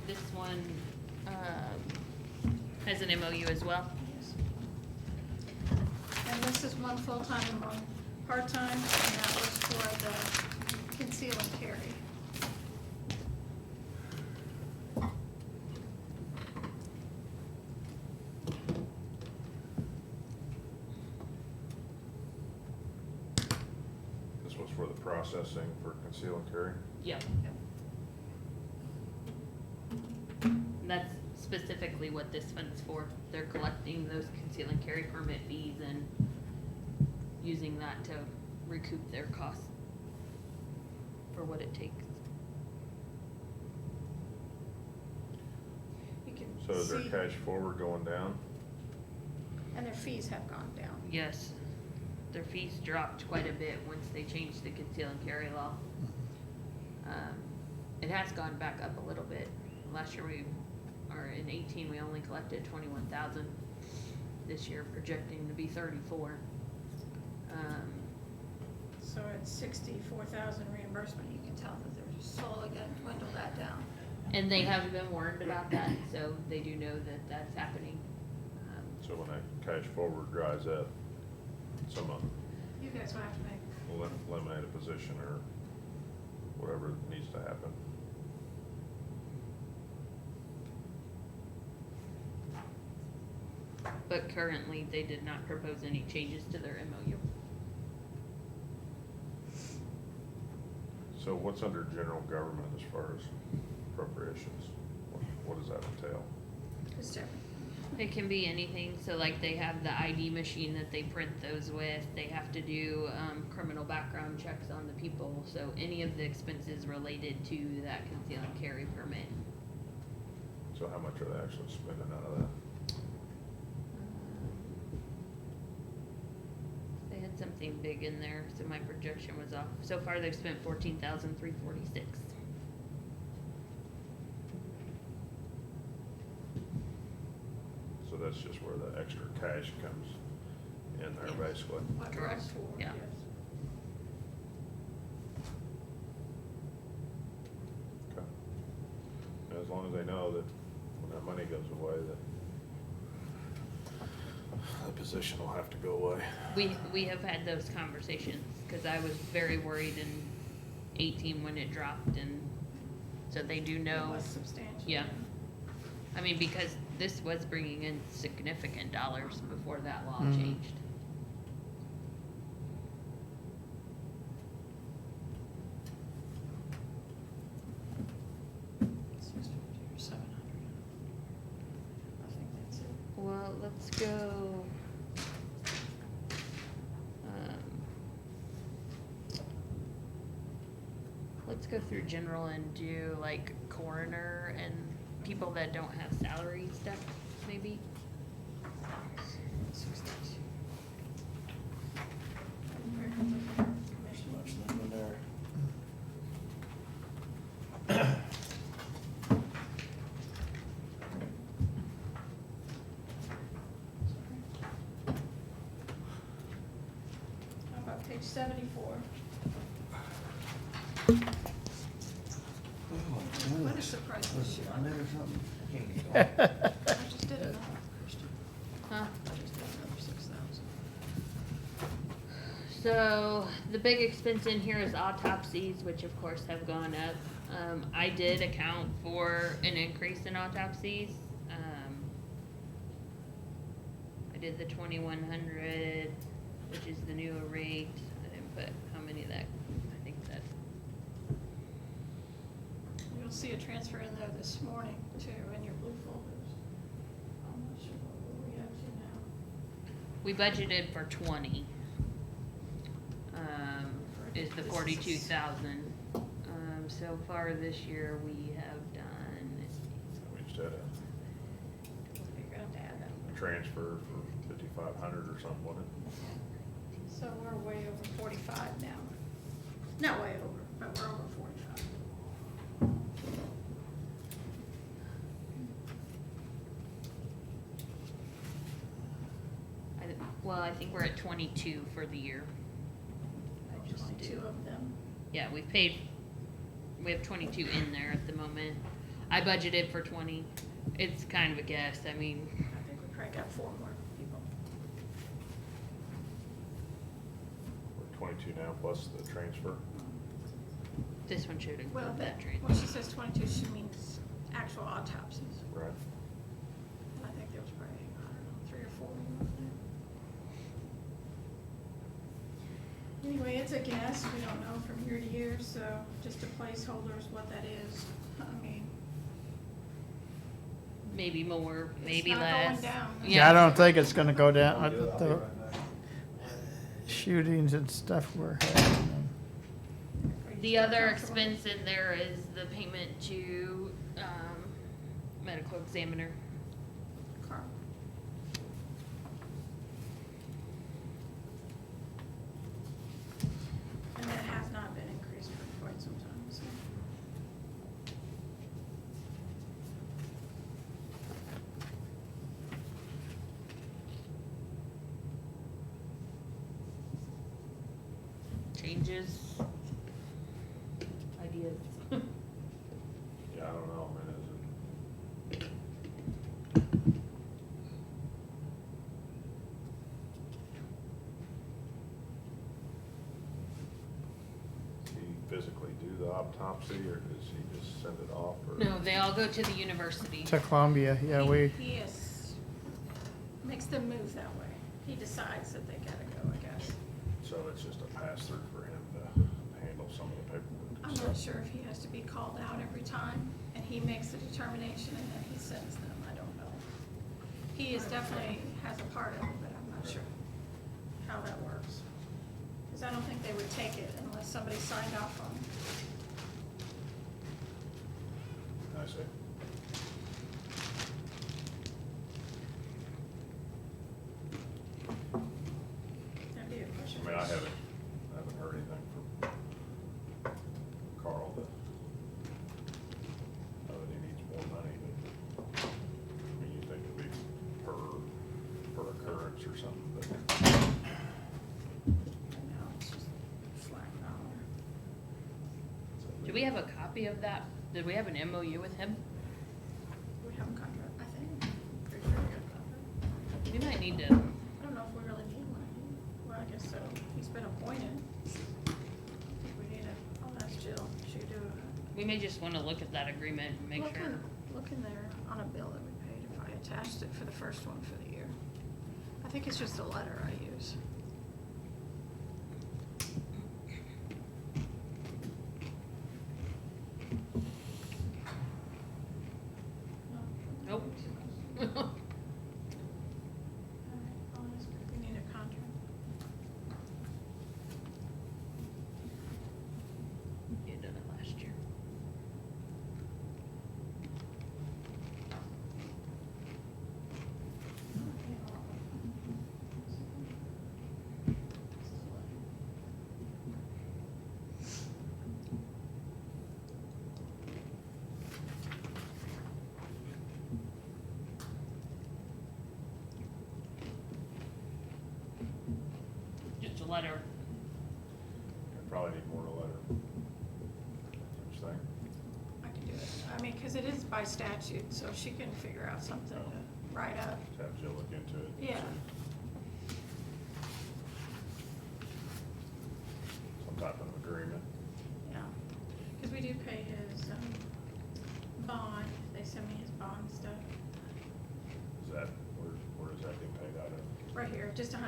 This one, has an MOU as well. Yes. And this is one full-time and one part-time, and that was for the conceal and carry. This was for the processing for conceal and carry. Yep. And that's specifically what this fund's for. They're collecting those conceal and carry permit fees and using that to recoup their costs for what it takes. You can So is their see, cash forward going down? and their fees have gone down. Yes, their fees dropped quite a bit once they changed the conceal and carry law. It has gone back up a little bit. Last year in 18, we only collected 21,000. This year projecting to be 34. So at 64,000 reimbursement, you can tell that they're slowly gonna dwindle that down. And they have been warned about that, so they do know that that's happening. So when that cash forward dries up, someone You guys will have to make, will eliminate a position or whatever needs to happen. But currently, they did not propose any changes to their MOU. So what's under general government as far as appropriations? What does that entail? it's different. It can be anything, so like they have the ID machine that they print those with, they have to do, criminal background checks on the people, so any of the expenses related to that conceal and carry permit. So how much are they actually spending out of that? They had something big in there, so my projection was off. So far, they've spent 14,346. So that's just where the extra cash comes in there, Yeah. basically. What Correct, goes forward, yeah. yes. Okay. And as long as they know that when that money goes away, that position will have to go away. We have had those conversations, cause I was very worried in 18 when it dropped, and so they do It know. was substantial. Yeah. I mean, because this was bringing in significant dollars before that law Mhm. changed. $650 or $700. I think that's it. Well, let's go. Let's go through general and do like coroner and people that don't have salary stuff, maybe. 62. Much limit there. How about page 74? What a surprise this year. I never something. I can't get going. I just did another, Christian. Huh? I just did another 6,000. So the big expense in here is autopsies, which of course have gone up. I did account for an increase in autopsies. I did the 2,100, which is the newer rate. I didn't put how many that, I think that, You'll see a transfer in there this morning too, in your blue folders. I'm not sure what we have to now. we budgeted for 20. Is the the 42,000. So far this year, we have done, We just had a You're gonna have to add that. transfer for 5,500 or something, wasn't it? So we're way over 45 now. Not way over, but we're over 45. I think we're at 22 for the year. I just Only two do. of them. Yeah, we have 22 in there at the moment. I budgeted for 20. It's kind of a guess. I mean, I think we probably got 4 more people. We're 22 now plus the transfer. this one should Well, include that when transfer. she says 22, she means actual autopsies. Right. And I think there was probably, I don't know, 3 or 4 more there. Anyway, it's a guess. We don't know from year to year, so just a placeholder is what that is. I mean, Maybe more, It's maybe not less. going down. Yeah, I don't think it's gonna go down. I'll do it. I'll be The right back. shootings and stuff we're having. are you The still other comfortable? expense in there is the payment to, medical examiner. Carl? And that has not been increased for quite some time, so. Changes, ideas. Yeah, I don't know, man, is it? Does he physically do the autopsy, or does he just send it off, or? No, they all go to the university. To Columbia, yeah, He is, makes them move that way. He decides that they gotta go, I guess. So it's just a pass-through for him to handle some of the paperwork I'm and not stuff? sure if he has to be called out every time, and he makes the determination and then he sends them, I don't know. He is definitely has a part of it, but I'm not sure how that works. Cause I don't think they would take it unless somebody signed off on it. I see. That'd be a question. I mean, I haven't heard anything from Carl that, that he needs more money, but, I mean, you think it'd be per occurrence or something, but, No, it's just flat dollar. Do we have a copy of that? Did we have an MOU with him? We have a contract, I think. Pretty sure we got a contract. We might need to, I don't know if we really need one. Well, I guess so. He's been appointed. I think we need a, I'll ask Jill. She do we may just wanna look at that agreement and make sure. Look in there on a bill that we paid if I attached it for the first one for the year. I think it's just a letter I use. Nope. Alright, I'll ask her if we need a contract. You did it last year. Just a letter. I probably need more to letter. What you think? I can do it. I mean, cause it is by statute, so she can figure out something to write up. Just have Jill look into it. and Yeah. see. Some type of agreement. Yeah, because we do pay his, bond, they send me his bond stuff, Is that, where does that get paid out of? right here, just $100.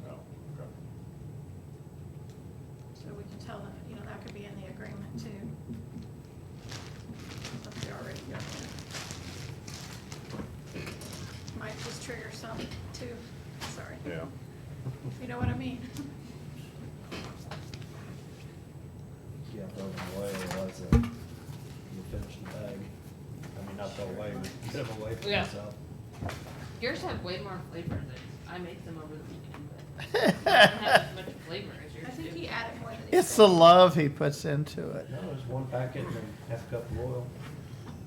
Oh, okay. So we can tell them, you know, that could be in the agreement too. If they already got that. Might just trigger some too, sorry. Yeah. You know what I mean? throw them away, otherwise you finish the bag. I mean, not throw away, but get them away from Yeah. yourself. Yours have way more flavor than, I made some over the weekend, but they don't have as much flavor as yours I think do. he added more than he It's said. the love he puts into it. No, it's one packet and then half a cup of oil.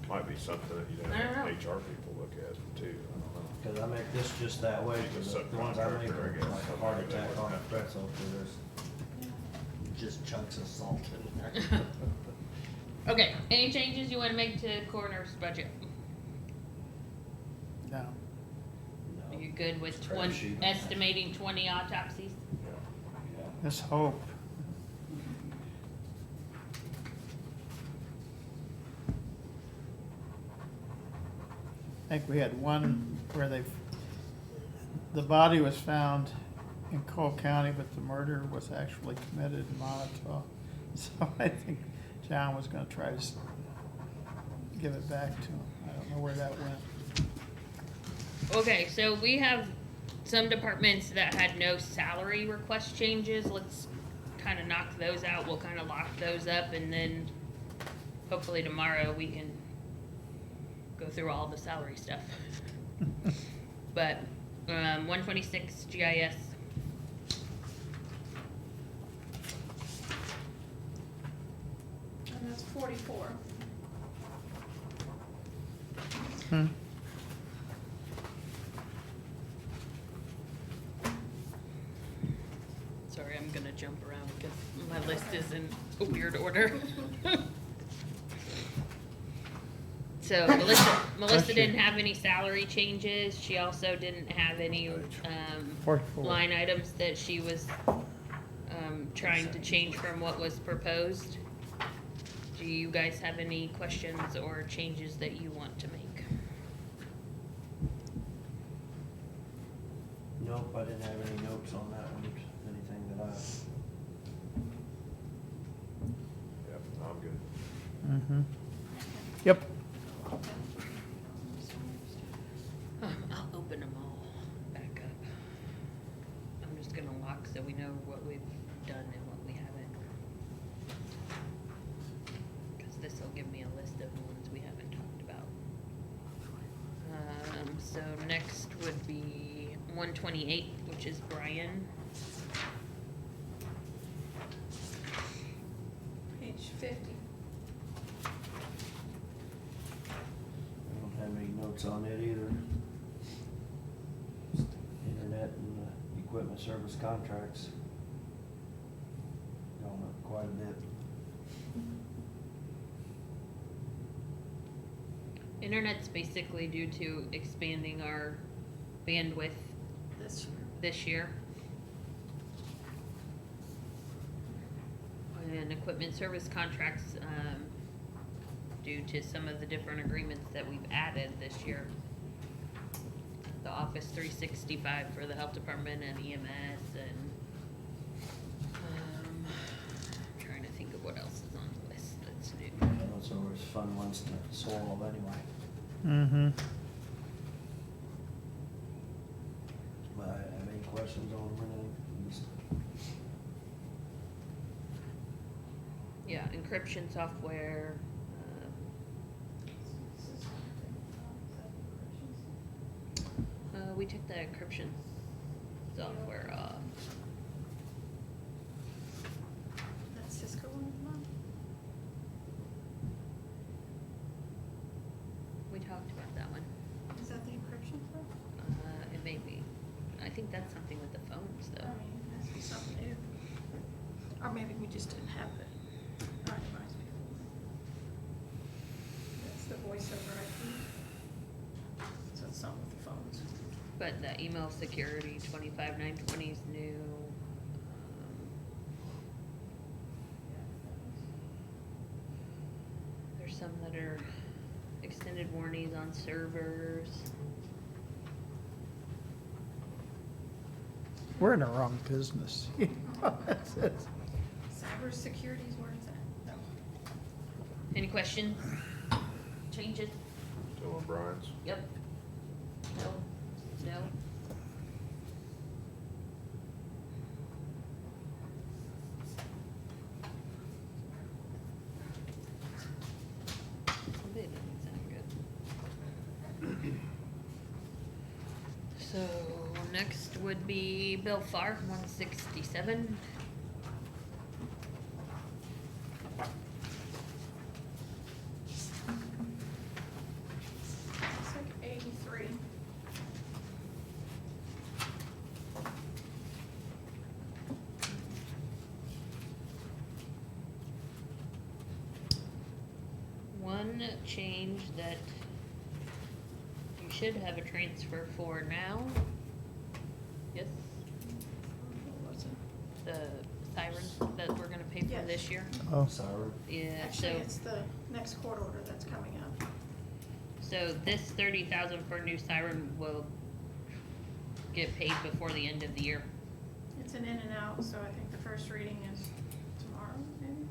Might be something that you'd I don't have know. HR people look at too, I don't know. Cause I make this just that way, cause the ones I make are Subcontractor, I like guess. a heart attack on a pretzel, cause there's just chunks of salt in there. Okay, any changes you wanna make to coroner's budget? No. Are No. you good with Crap one, sheet. estimating 20 autopsies? Yeah. Let's hope. I think we had one where the body was found in Cole County, but the murder was actually committed in Montauk. So I think John was gonna try to give it back to him. I don't know where that went. Okay, so we have some departments that had no salary request changes. Let's kind of knock those out. We'll kind of lock those up, and then hopefully tomorrow we can go through all the salary stuff. But 126 GIS. And that's 44. Hmm. Sorry, I'm gonna jump around because my list is in a weird order. So Melissa didn't have any salary changes. She also didn't have any 44. line items that she was trying to change from what was proposed. Do you guys have any questions or changes that you want to make? Nope, I didn't have any notes on that one, anything that Yep, I'm good. Mm-hmm. Yep. I'll open them all back up. I'm just gonna lock so we know what we've done and what we haven't. Cause this'll give me a list of the ones we haven't talked about. So next would be 128, which is Brian. Page 50. I don't have any notes on it either. Just Internet and equipment service contracts. Going up quite a bit. Internet's basically due to expanding our bandwidth This year. this year. And equipment service contracts, due to some of the different agreements that we've added this year. The Office 365 for the health department and EMS and, trying to think of what else is on the list that's new. Yeah, those are always fun ones to swallow anyway. Mm-hmm. But I have any questions on them or anything? Just- Yeah, encryption software, we took the encryption software off. That's Cisco one, Mom? We talked about that one. Is that the encryption for? It may be. I think that's something with the phones I though. mean, it has to be something new. Or maybe we just didn't have it optimized before. That's the voice over IP. So it's something with the phones. But the email security 25920 is new. There's some that are extended warranties on servers. We're in the wrong business. That's it. Cybersecurity is where it's at. No. Any questions? Changes? Still on Brian's? Yep. No? No? So next would be Bill Farr, 167. It's like 83. One change that you should have a transfer for now. Yes, What was it? the sirens that we're gonna pay for Yes. this year. Oh, Siren, Yeah, Actually, so, it's the next court order that's coming up. so this 30,000 for a new siren will get paid before the end of the year. It's an in and out, so I think the first reading is tomorrow, maybe?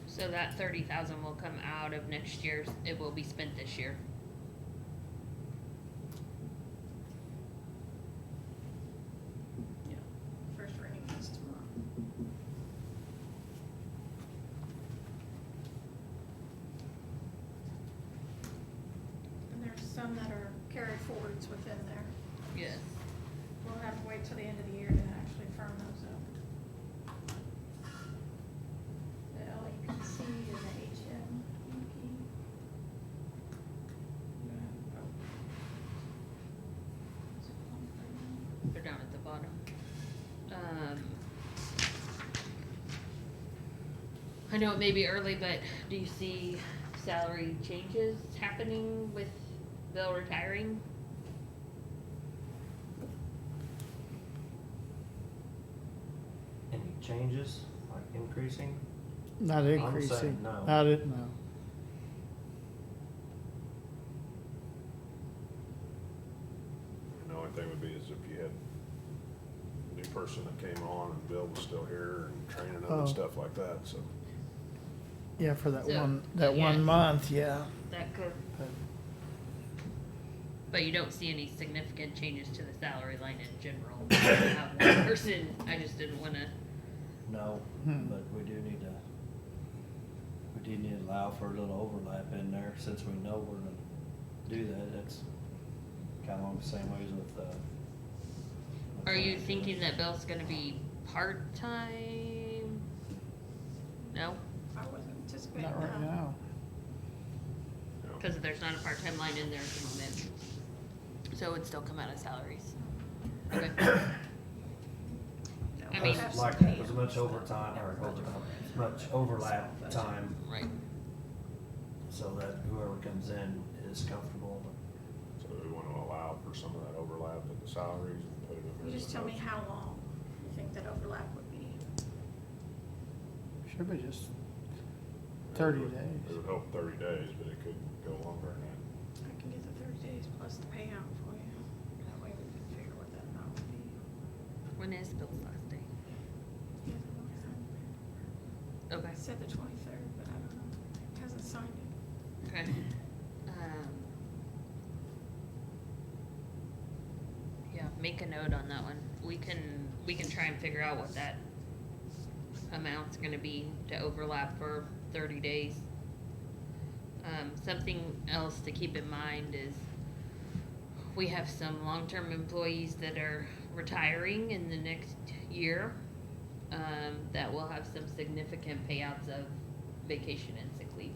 So that 30,000 will come out of next year's, it will be spent this year. Yeah, first reading is tomorrow. And there's some that are carried forwards within there. Yes. We'll have to wait till the end of the year to actually firm those up. The LEPC and the HMEP. They're down at the bottom. I know it may be early, but do you see salary changes happening with Bill retiring? any changes, like increasing? not saying increasing. no. Not it, no. The only thing would be is if you had a new person that came on and Bill was still here and training them Oh. and stuff like that, so. Yeah, for that So, that yeah. 1 month, yeah. That could. But you don't see any significant changes to the salary line in general. You have one person, I just didn't wanna, No, Hmm. but we do need to allow for a little overlap in there, since we know we're gonna do that, that's kinda along the same ways with, are you thinking that Bill's gonna be part-time? No? I wasn't anticipating Not right that. now. Cause there's not a part-time line in there at the moment. So it would still come out of salaries. Okay. No, I we'll mean- have some like, pay as much ups. overtime, or overtime, as much overlap time, Right. so that whoever comes in is comfortable. So we want to allow for some of that overlap in the salaries and put it in. You just tell me how long you think that overlap would be. Should be just 30 It days. would help 30 days, but it could go longer than that. I can get the 30 days plus the payout for you. That way we can figure what that amount would be. When is Bill's last day? Yeah, the 23rd. Okay. I said the 23rd, but I don't know. He hasn't signed it. Okay. Yeah, make a note on that one. We can try and figure out what that amount's gonna be to overlap for 30 days. Something else to keep in mind is we have some long-term employees that are retiring in the next year, that will have some significant payouts of vacation and sick leave.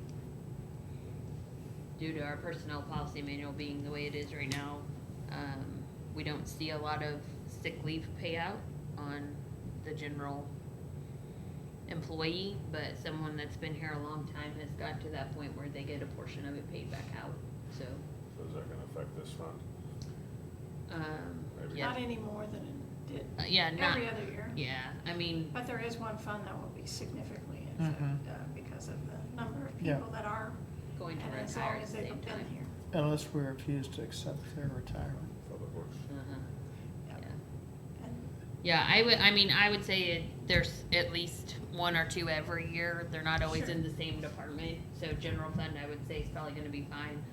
Due to our personnel policy manual being the way it is right now, we don't see a lot of sick leave payout on the general employee, but someone that's been here a long time has got to that point where they get a portion of it paid back out, so, So is that going to affect this fund? Maybe. yeah. Not any more than it did Yeah, not, every other year. yeah, I mean, But there is one fund that will be significantly Mhm. affected because of the number of Yeah. people that are, going to and as long retire at as the they've same been time. here. Unless we refuse to accept their retirement. Public Works. Uh-huh, Yep. yeah. And Yeah, I would say there's at least one or two every year. They're not always Sure. in the same department. So general fund, I would say, is probably gonna be fine.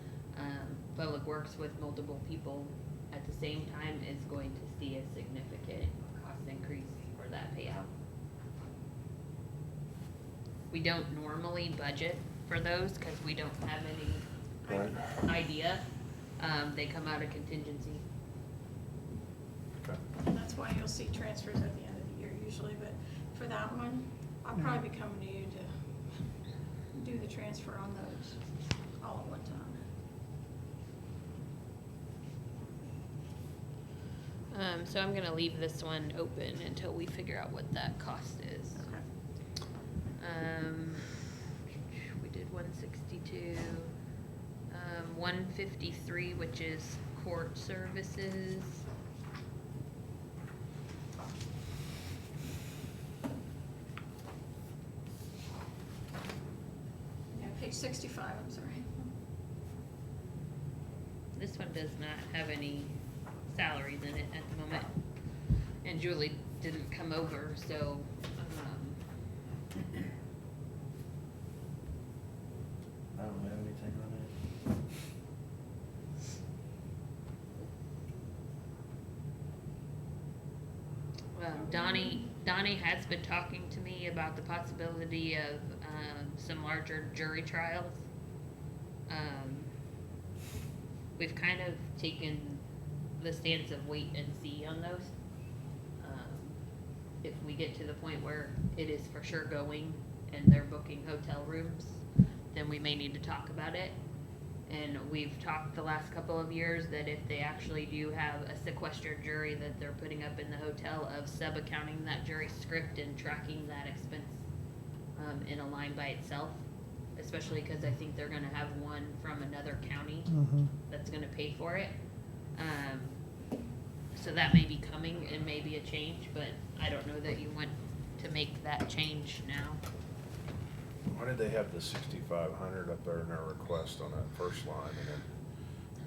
Public Works with multiple people at the same time is going to see a significant cost increase for that payout. We don't normally budget for those, cause we don't have any Right. idea. they come out of contingency. Okay. That's why you'll see transfers at the end of the year usually, but for that one, I'll probably be coming to you to do the transfer on those all at one time. So I'm gonna leave this one open until we figure out what that cost is. Okay. We did 162, 153, which is court services. Yeah, page 65, I'm sorry. This one does not have any salaries in it at the moment. And Julie didn't come over, so, I don't have anything on Donnie has been talking to me about the possibility of, some larger jury trials. We've kind of taken the stance of wait and see on those. If we get to the point where it is for sure going and they're booking hotel rooms, then we may need to talk about it. And we've talked the last couple of years that if they actually do have a sequestered jury that they're putting up in the hotel, of sub-accounting that jury script and tracking that expense in a line by itself, especially because I think they're gonna have one from another county that's gonna pay for it. So that may be coming and may be a change, but I don't know that you want to make that change now. Why did they have the 6,500 up there in their request on that first line and then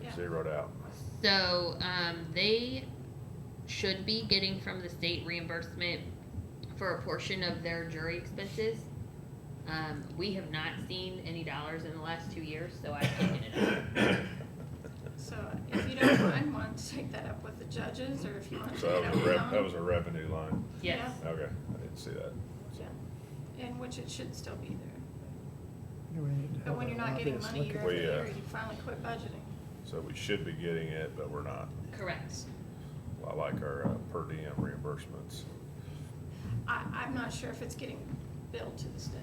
Yeah. zeroed out? So, they should be getting from the state reimbursement for a portion of their jury expenses. We have not seen any dollars in the last 2 years, so I've taken it out. So if you don't mind, want to take that up with the judges, or if you want to So take it that up was with a that was them? a revenue line. Yes. Okay, I didn't see that. Yeah, and which it should still be there. We need to But have when a you're not getting obvious money look year at after We, year, you finally quit budgeting. So we should be getting it, but we're not. Correct. I like our per diem reimbursements. I'm not sure if it's getting billed to the state.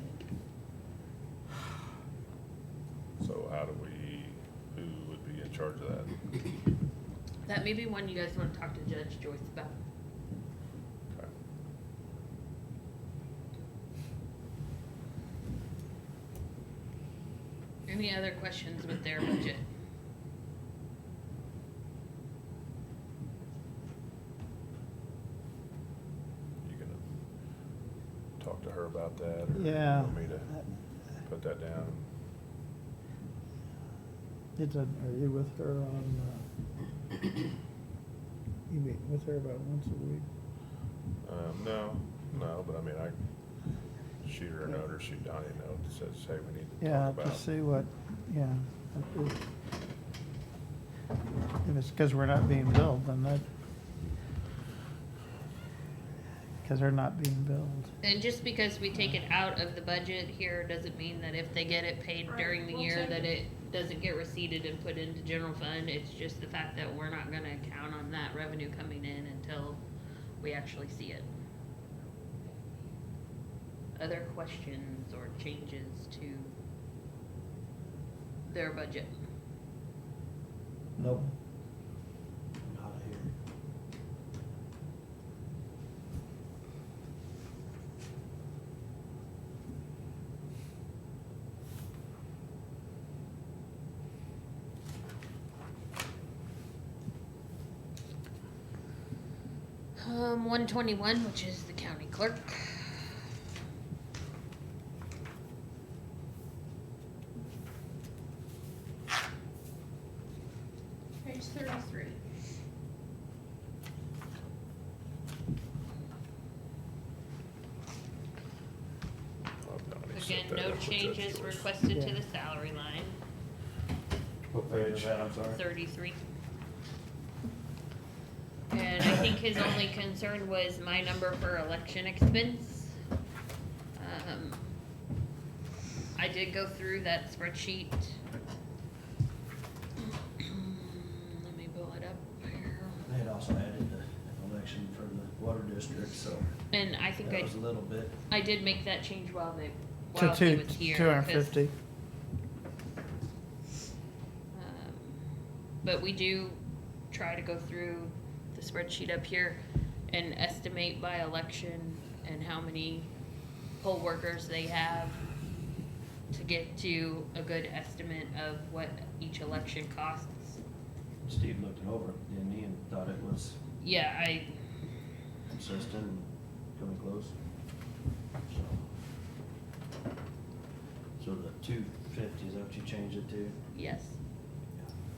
So how do who would be in charge of that? That may be one you guys want to talk to Judge Joyce about. Okay. Any other questions with their budget? You gonna talk to her about that? Or Yeah. Want me to put that down? Are you with her on, you meet with her about once a week? No, but I mean, I shoot her a note or shoot Donnie a note that says, hey, we need to Yeah, talk to about. see what, yeah. If it's because we're not being billed, then that, because they're not being billed. And just because we take it out of the budget here doesn't mean that if they get it paid Right, during the we'll year, take that it. it doesn't get receipted and put into general fund. It's just the fact that we're not gonna count on that revenue coming in until we actually see it. Other questions or changes to their budget? Nope. Not here. Um, 121, which is the county clerk. Page 33. Oh, Donnie set Again, that no up with Judge changes Joyce. requested to Yeah. the salary line, What page is that, I'm sorry? 33. And I think his only concern was my number for election expense. I did go through that spreadsheet. also added the election for the water district, so And I think that was a little bit. I did make that change while To he was here. 250. But we do try to go through the spreadsheet up here and estimate by election and how many poll workers they have to get to a good estimate of what each election costs. Steve looked it over, didn't he, and thought it was Yeah, consistent and coming close. So the 250, is that what you changed it to? yes.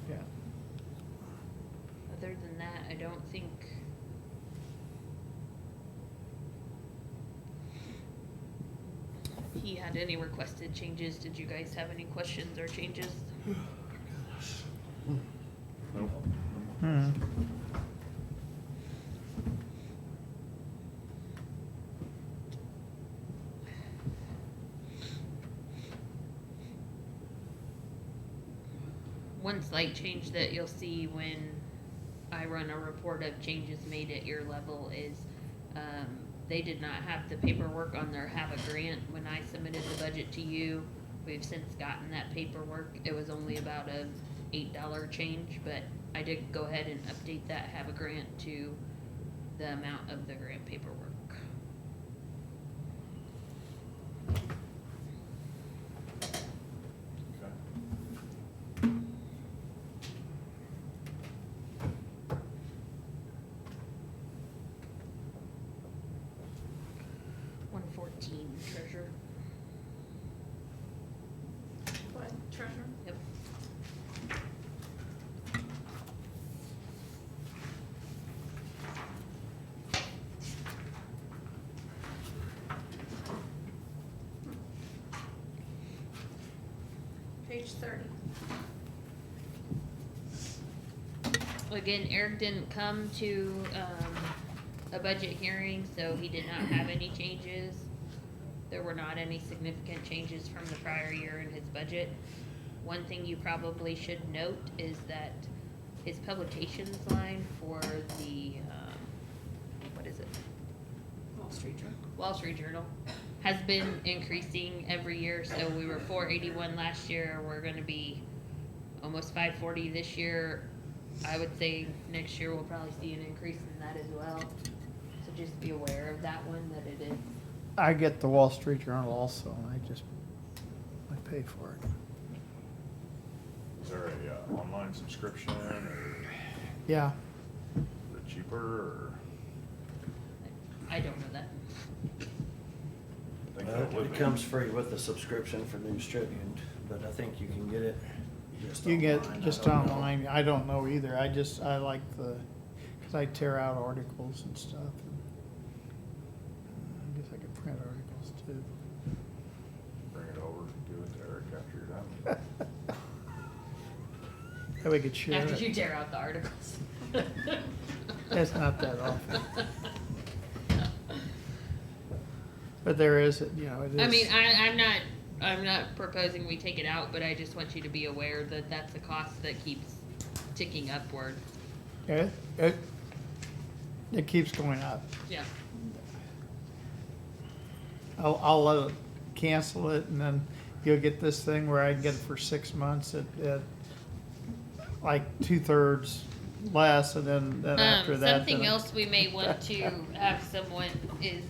Yeah. Other than that, I don't think. He had any requested changes. Did you guys have any questions or changes? Nope. Hmm. One slight change that you'll see when I run a report of changes made at your level is, they did not have the paperwork on their have a grant when I submitted the budget to you. We've since gotten that paperwork. It was only about a $8 change, but I did go ahead and update that have a grant to the amount of the grant paperwork. Okay. 114 treasure. What, treasurer? Yep. Page 30. Again, Eric didn't come to, a budget hearing, so he did not have any changes. There were not any significant changes from the prior year in his budget. One thing you probably should note is that his publications line for the, what is it? Wall Street Journal. Wall Street Journal has been increasing every year, so we were 481 last year, we're gonna be almost 540 this year. I would say next year we'll probably see an increase in that as well, so just be aware of that one, that it is. I get the Wall Street Journal also, and I pay for it. Is there a online subscription or Yeah. is it cheaper or? I don't know that. I think Well, that would Uh, it be. comes free with the subscription for News Tribune, but I think you can get it just You online. get I just don't know. online. I don't know either. I like because I tear out articles and stuff. And I guess I could print articles too. Bring it over, give it to Eric after you're done. Then we could share After it. you tear out the articles. It's not that often. But there is, it is. I mean, I'm not proposing we take it out, but I just want you to be aware that that's a cost that keeps ticking upward. It keeps going up. Yeah. I'll cancel it, and then you'll get this thing where I can get it for 6 months at like 2/3 less, and then after that. Something then else we may want to have someone is,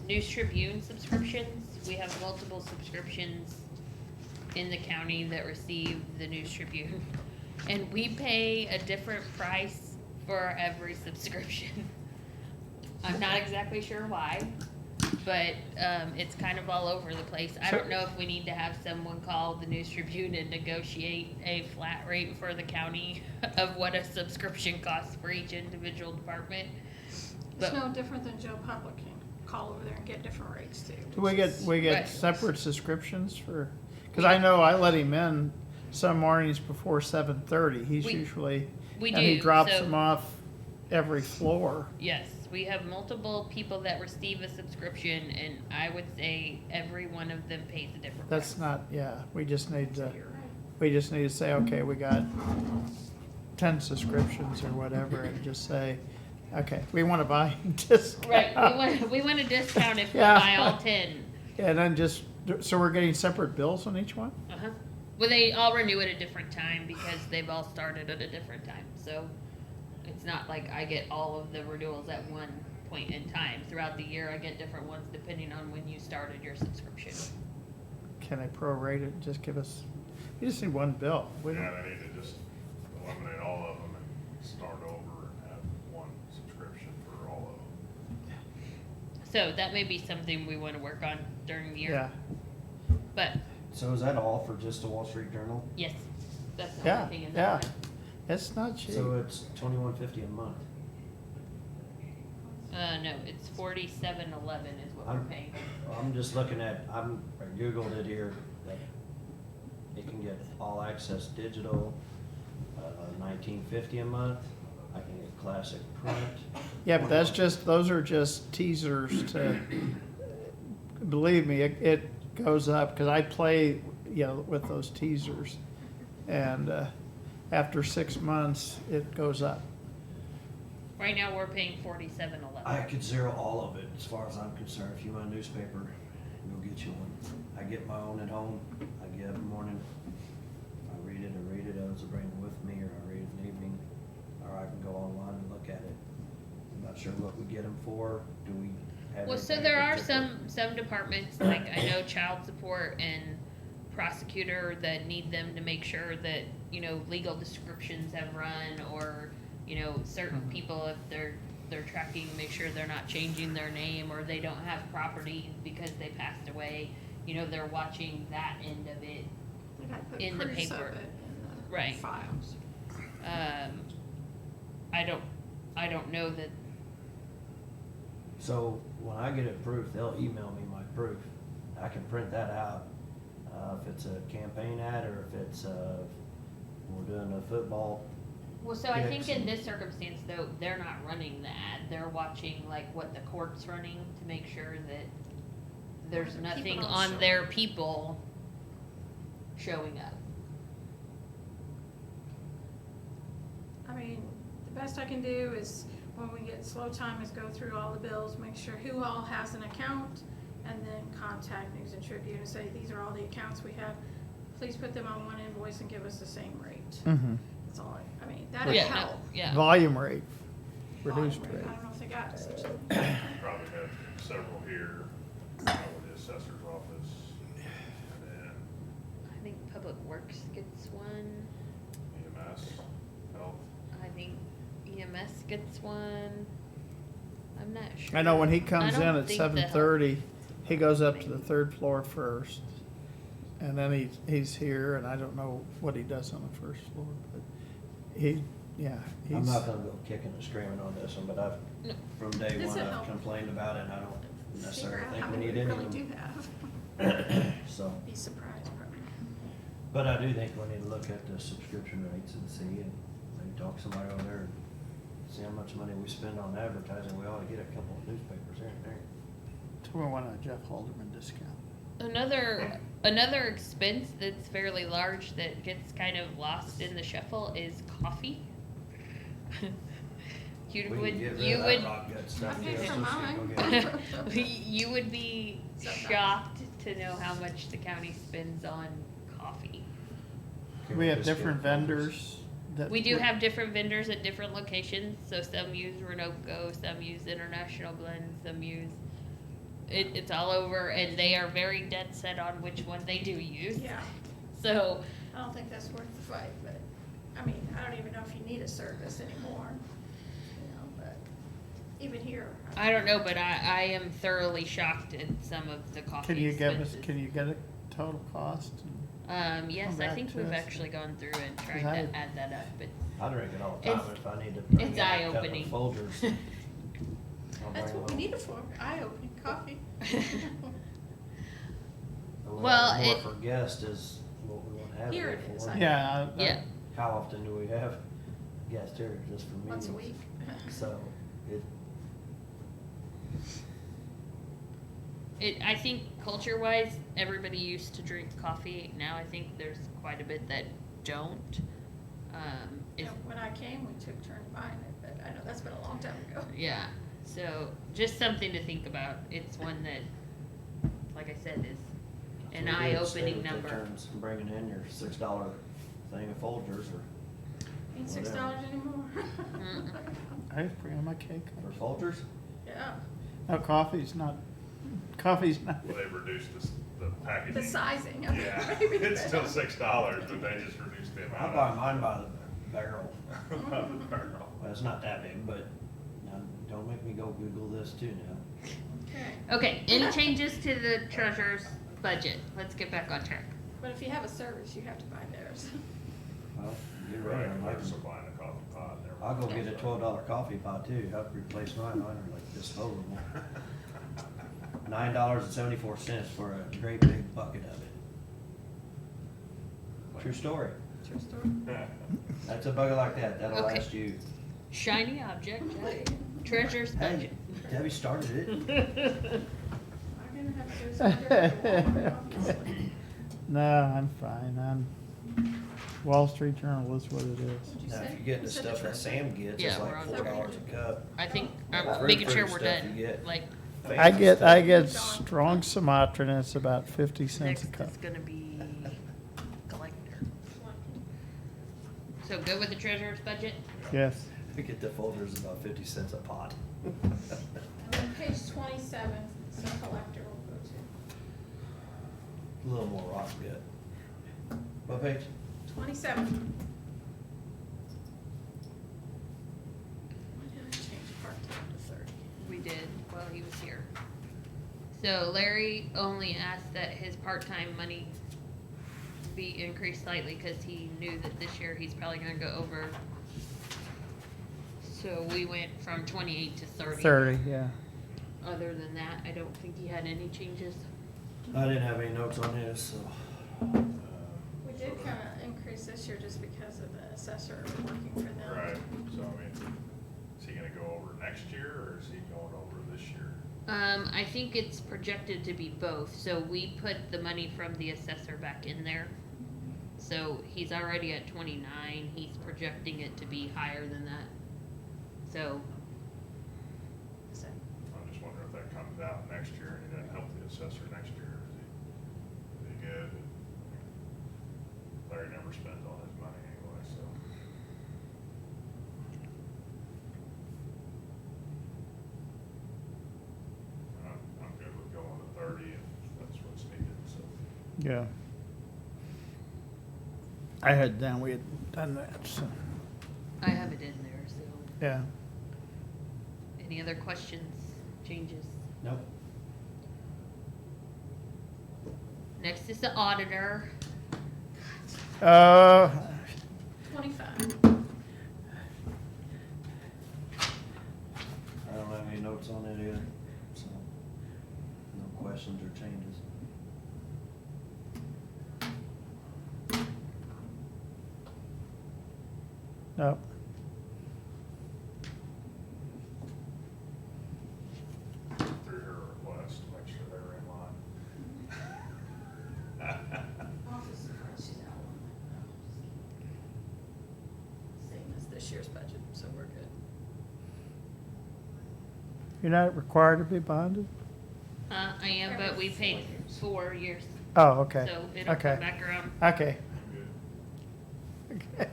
News Tribune subscriptions. We have multiple subscriptions in the county that receive the News Tribune. And we pay a different price for every subscription. I'm not exactly sure why, but, it's kind of all over the place. I don't know if we need to have someone call the News Tribune and negotiate a flat rate for the county of what a subscription costs for each individual department. It's But- no different than Joe Public can call over there and get different rates too. Do we get Right. separate subscriptions for? Because I know I let him in some mornings before 7:30. He's We- usually we and he do, drops so- them off every floor. Yes, we have multiple people that receive a subscription, and I would say every one of them pays a different price. That's not. Yeah, we just need to. You're right. We just need to say, okay, we got 10 subscriptions or whatever and just say, okay, we want to buy this. Right, we want a discount if we Yeah. buy all 10. And then just, so we're getting separate bills on each one? Uh-huh. Well, they all renew at a different time because they've all started at a different time. So it's not like I get all of the renewals at one point in time. Throughout the year, I get different ones depending on when you started your subscription. Can I prorate it, just give us, we just need one bill. We Yeah, don't, they need to just eliminate all of them and start over and have one subscription for all of them. So that may be something we want to work on during the year. yeah, But So is that all for just the Wall Street Journal? yes, that's the yeah, only thing in yeah. that one. It's not cheap. So it's $21.50 a month. No, it's $47.11 is what we're I'm- paying. I'm just looking at, I Googled it here, that it can get all access digital, $19.50 a month. I can get classic print. Yeah, but that's just, those are just teasers to, believe me, it goes up, because I play, you know, with those teasers. And, after 6 months, it goes up. Right now, we're paying $47.11. I could zero all of it as far as I'm concerned. If you want a newspaper, go get you one. I get my own at home. I get up in the morning, I read it, I was bring it with me, or I read it in the evening, or I can go online and look at it. I'm not sure what we get them for. Do we have? Well, so anything there are particular? some departments, like I know child support and prosecutor, that need them to make sure that, you know, legal descriptions have run, or, you know, certain people, if they're tracking, make sure they're not changing their name, or they don't have property because they passed away. You know, they're watching that end of it. We gotta put In the proofs of paper. it in the Right. files. I don't know that. So when I get it proof, they'll email me my proof. I can print that out. If it's a campaign ad, or if it's, we're doing a football. Well, so I think Picks in and- this circumstance, though, they're not running the ad. They're watching like what the court's running to make sure that there's People nothing don't on show their up. people showing up. I mean, the best I can do is, when we get slow time, is go through all the bills, make sure who all has an account, and then contact News and Tribune and say, these are all the accounts we have. Please put them on one invoice and give us the same rate. Mm-hmm. That's all I mean, that'd Yeah, no, help. yeah. Volume rate, reduced Volume rate. I don't know if they got such a. Probably have several here, with the assessor's office, and then I think Public Works gets one. EMS, health. I think EMS gets one. I'm not sure. I know when he I comes in don't at think the 7:30, he goes up to the 3rd floor first. And then he's here, and I don't know what he does on the 1st floor, but he's. I'm not gonna go kicking and screaming on this one, but No. from day This one, will I've help. complained about it, and I don't Figure necessarily out think how we many need we any really of do them. have. So, Be surprised, probably. but I do think we need to look at the subscription rates and see, and maybe talk to somebody over there and see how much money we spend on advertising. We ought to get a couple of newspapers here and there. We want a Jeff Halderman discount. Another expense that's fairly large that gets kind of lost in the shuffle is coffee. We You can would get rid you of that would rock gut stuff. I paid yes, for let's mine. go get it. you would be So nice. shocked to know how much the county spends on coffee. Can We have just get different folders? vendors that. We do have different vendors at different locations, so some use Renoco, some use International Blend, some use, it's all over, and they are very dead set on which one they do use. Yeah, So, I don't think that's worth the fight, but, I mean, I don't even know if you need a service anymore, you know, but even here. I don't know, but I am thoroughly shocked at some of the coffee Can you give us, expenses. can you get a total cost? Yes, come I back think to we've us? actually gone through and tried Cause I- to add that up, but I drink it all the time, It's- if I need to bring it's in a couple of eye-opening. Folgers. I'll That's bring what we one. need it for, eye-opening coffee. Well, More it- for guests is what we want to have Here it it is, for. I- Yeah. yeah. How often do we have guests here just for meetings? Once a week. So, I think culture-wise, everybody used to drink coffee. Now I think there's quite a bit that don't. if, When I came, we took turns buying it, but I know that's been a long time ago. yeah, so just something to think about. It's one that, like I said, is an So we did eye-opening say we took number. turns Bringing in your $6 thing of Folgers Ain't $6 anymore. Mm-mm. I just bring in my cake. for Folgers. Yeah, No, coffee's not. Well, they've reduced the packaging. the sizing. Yeah, Maybe it's still better. $6, but they just reduced the I amount. buy mine by the barrel. By the barrel. Well, it's not that big, but now, don't make me go Google this too now. Okay, Okay, any changes to the treasurer's budget? Let's get back on track. but if you have a service, you have to buy theirs. Well, get ready. Right, I'm they're like, supplying the coffee pot and I'll go everything. get a $12 coffee pot too. Help replace mine. Mine are like disposable. $9.74 for a great big bucket of it. True story. True story. That's a bucket like that. That'll Okay. last you. Shiny object, treasurer's budget. Hey, Debbie started it. I'm gonna have to do some different, obviously. No, I'm fine. I'm Wall Street Journal is what it is. What'd you Now, say? if you're getting the You said stuff that treasure. Sam gets, Yeah, it's we're like on $4 a cup. I think, Well, I'm making sure grapefruit we're stuff you done, get. like, I get Fancy stuff. strong Sumatra and it's about 50 cents next a cup. is gonna be collector. So good with the treasurer's budget? Yes. We get the folders about 50 cents a pot. And then page 27, so collector will go to. A little more rock good. What page? 27. Why did I change part-time to 30? We did while he was here. So Larry only asked that his part-time money be increased slightly, cause he knew that this year he's probably gonna go over. So we went from 28 to 30. 30, yeah. Other than that, I don't think he had any changes. I didn't have any notes on his, so. We did kind of increase this year just because of the assessor working for them. Right, so I mean, is he gonna go over next year, or is he going over this year? I think it's projected to be both, so we put the money from the assessor back in there. So he's already at 29, he's projecting it to be higher than that. So, So, I'm just wondering if that comes out next year and he doesn't help the assessor next year, is he good? Larry never spends all his money anyway, so. I'm good with going to 30 if that's what's needed, so. Yeah. I had down, we had done that, so, I have it in there, so. yeah. Any other questions, changes? Nope. Next is the auditor. 25. I don't have any notes on it either, so. No questions or changes. No, Through her request, to make sure they're in line. Office supplies, she's out one. Same as this year's budget, so we're good. you're not required to be bonded? I am, but we paid 4 years, Oh, okay. so it'll Okay. come back around. Okay. Good. Okay.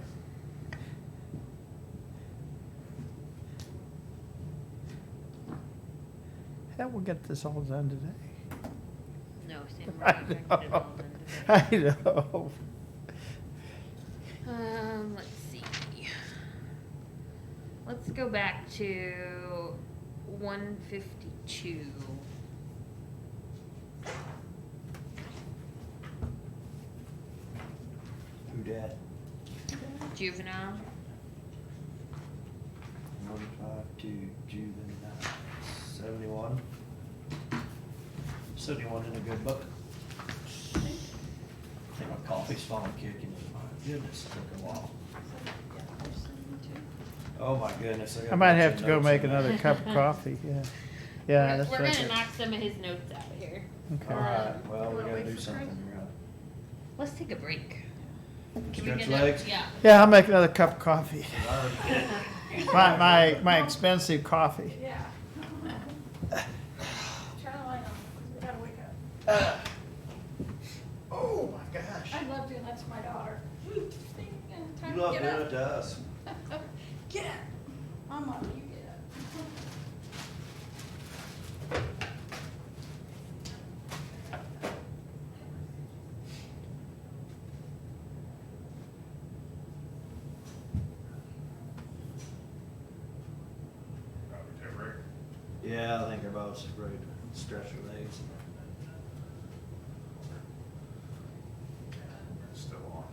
How we'll get this all done today? No, Sam, we're I not gonna get it all know. done today. I know. Let's see. Let's go back to 152. Who dat? Juvenile. 152 juvenile. 71. 71 in a good book. I think my coffee's finally kicking in. My goodness, it took a while. Oh my goodness. got I a might bunch have of to go notes make in there. another cup of coffee, yeah. Yeah, We're that's gonna right. knock some of his notes out of here. Okay. Alright, well, we Wanna gotta wait do for something Craig? here. Let's take a break. Can we Stretch get legs? Yeah. Yeah, I'll make another cup of coffee. I My expensive coffee. Yeah. Try to line up, we gotta wake up. Oh, my gosh. I love doing that to my daughter. Time You to love get doing up. it to us. Get up. Mama, you get up. Yeah, I think everybody's ready to stretch their legs. Still on.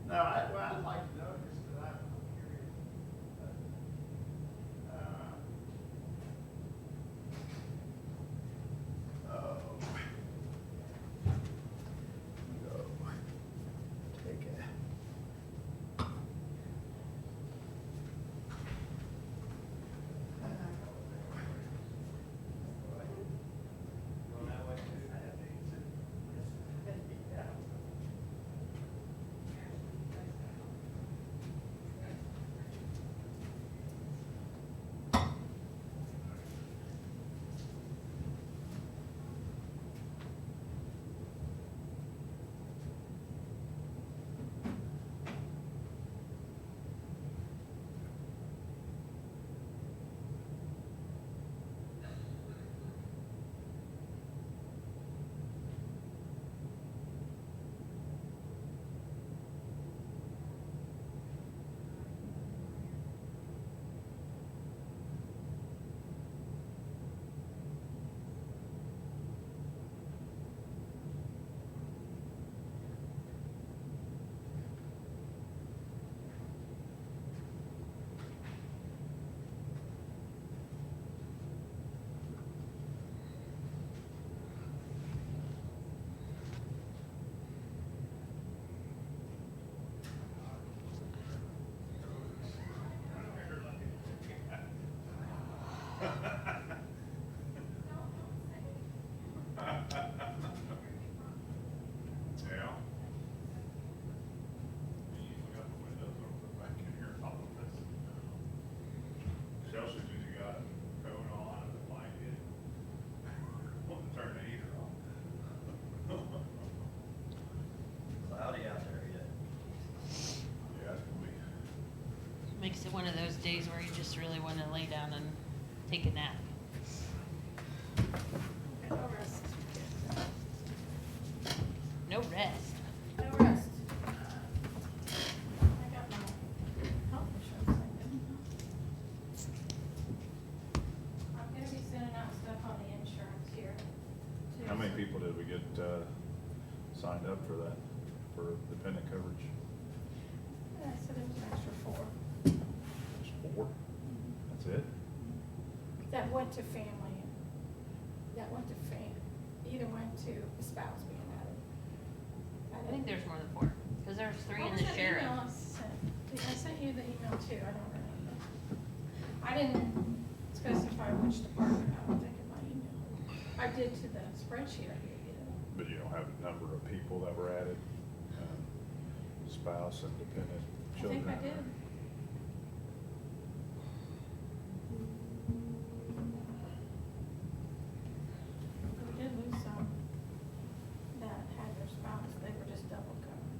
No, I'd like to know just because I'm curious. Take it. Yeah. You usually got the windows open back in here, all of this. Chelsea's usually got a coat on and the blanket. Want to turn the heater on. Cloudy out there yet. Yeah, it's gonna be. Makes it one of those days where you just really want to lay down and take a nap. No rest. No rest. No rest. signed up for that, for dependent coverage? I said it was an extra 4. Just 4? That's it? That went to family, that went to either went to a spouse being added. I think there's more than 4, because there's 3 in the What was that sheriff. email I sent? I sent you the email too, I don't remember. I didn't specify which department, I don't think, in my email. I did to the spreadsheet I gave you. But you don't have a number of people that were added? Spouse and dependent I children? think I did. We did lose some that had their spouse, they were just double covered.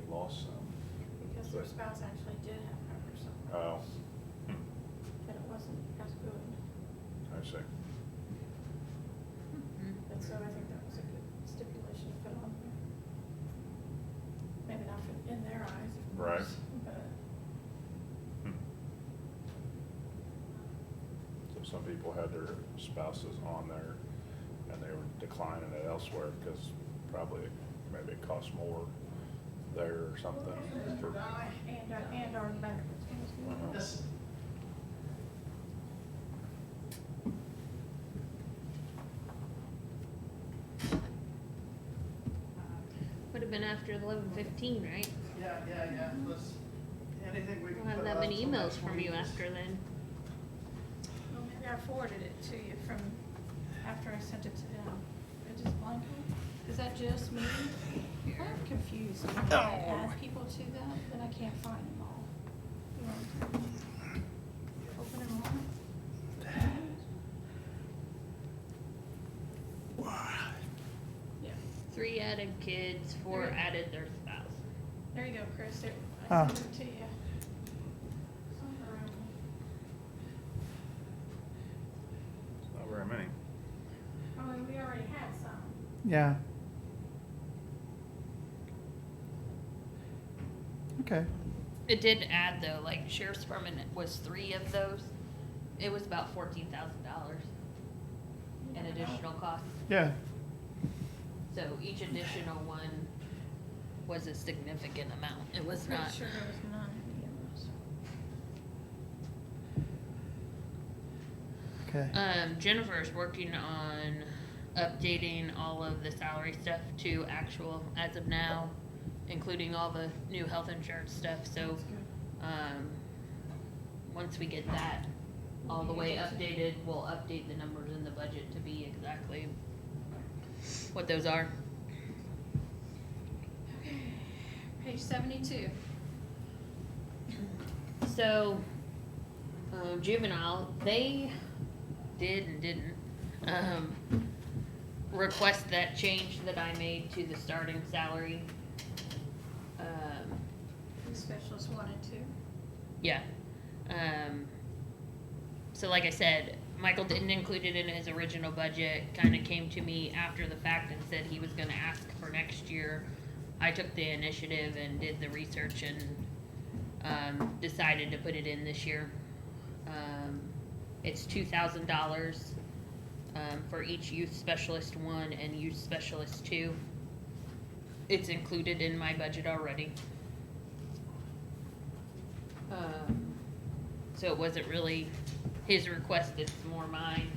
We lost some. Because their spouse actually did have coverage somewhere Oh, else, but it wasn't as good. I see. And so I think that was a good stipulation to put on there. Maybe not in their eyes, of Right. course, but So some people had their spouses on there and they were declining it elsewhere because probably maybe it costs more there or something. and our benefits was good. Would have been after 11:15, right? Yeah, anything we I don't have that many emails from you after then. Well, maybe I forwarded it to you from after I sent it to them. It just blanked out. Is that just me? I'm confused. When I add people to that, then I can't find them all. You want to open them all? Yeah. 3 added kids, 4 There. added their spouse. There you go, Chris. There, Ah. I sent it to you. Somewhere around there. Not very many. Oh, and we already had some. Yeah. Okay, It did add though, like sheriff's department was 3 of those. It was about $14,000 in additional costs. yeah, So each additional one was a significant amount. It was Pretty not. sure there was none in the others. okay. Jennifer's working on updating all of the salary stuff to actual as of now, including all the new health insurance stuff, so, That's good. once we get that all the way updated, we'll update the numbers in the budget to be exactly what those are. Okay, page 72. So, juvenile, they did and didn't, request that change that I made to the starting salary. Specialist 1 and 2. Yeah. So like I said, Michael didn't include it in his original budget, kinda came to me after the fact and said he was gonna ask for next year. I took the initiative and did the research and, decided to put it in this year. It's $2,000, for each youth specialist 1 and youth specialist 2. It's included in my budget already. So it wasn't really his request, it's more mine.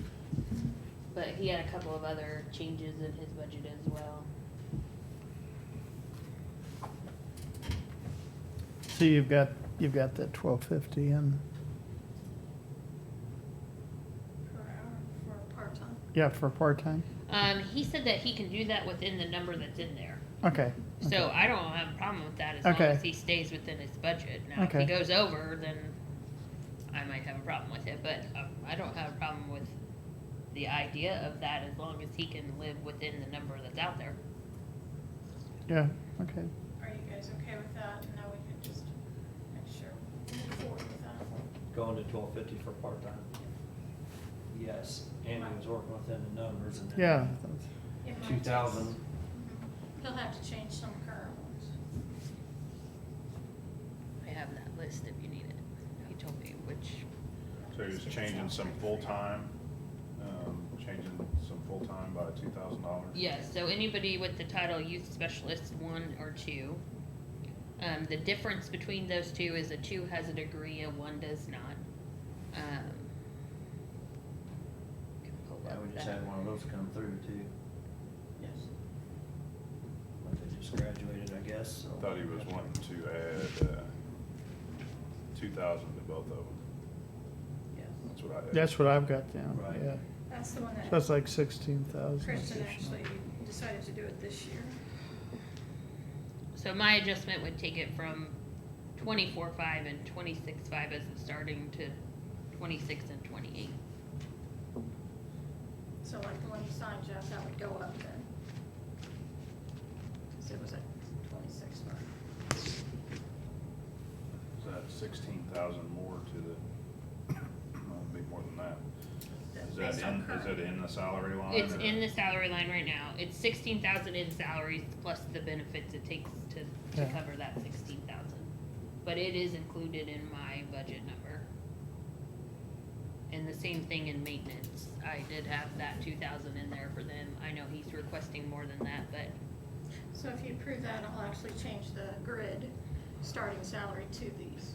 But he had a couple of other changes in his budget as well. So you've got that 1250 in, For part-time. yeah, for part-time? He said that he can do that within the number that's in there. Okay. So okay. I don't have a problem with that as long Okay. as he stays within his budget. Now, if he Okay. goes over, then I might have a problem with it, but I don't have a problem with the idea of that as long as he can live within the number that's out there. Yeah, okay. Are you guys okay with that? And now we can just make sure we move forward with that. Going to 1250 for part-time. Yes, Andy was working within the numbers and then. Yeah. It might 2,000. take- He'll have to change some current ones. I have that list if you need it. He told me which. So he was changing some full-time, changing some full-time by $2,000? Yes, so anybody with the title youth specialist 1 or 2. The difference between those two is a 2 has a degree, a 1 does not. Can pull Yeah, up we just that. had one of those come through too. Yes. But they just graduated, I guess, so. I thought he was wanting to add 2,000 to both of them. Yes. That's what I had. That's what I've got down, Right. yeah. That's the one So that's that like 16,000. Kristen actually decided to do it this year. So my adjustment would take it from 24.5 and 26.5 as the starting to 26 and 28. So like the one you signed, Jeff, that would go up then. Cause it was at 26 for. Is that 16,000 more to the, well, it'd be more than that. Is Based on that current. in the salary line? It's or- in the salary line right now. It's 16,000 in salaries plus the benefits it takes to Yeah. cover that 16,000. But it is included in my budget number. And the same thing in maintenance. I did have that 2,000 in there for them. I know he's requesting more than that, but So if you approve that, I'll actually change the grid starting salary to these.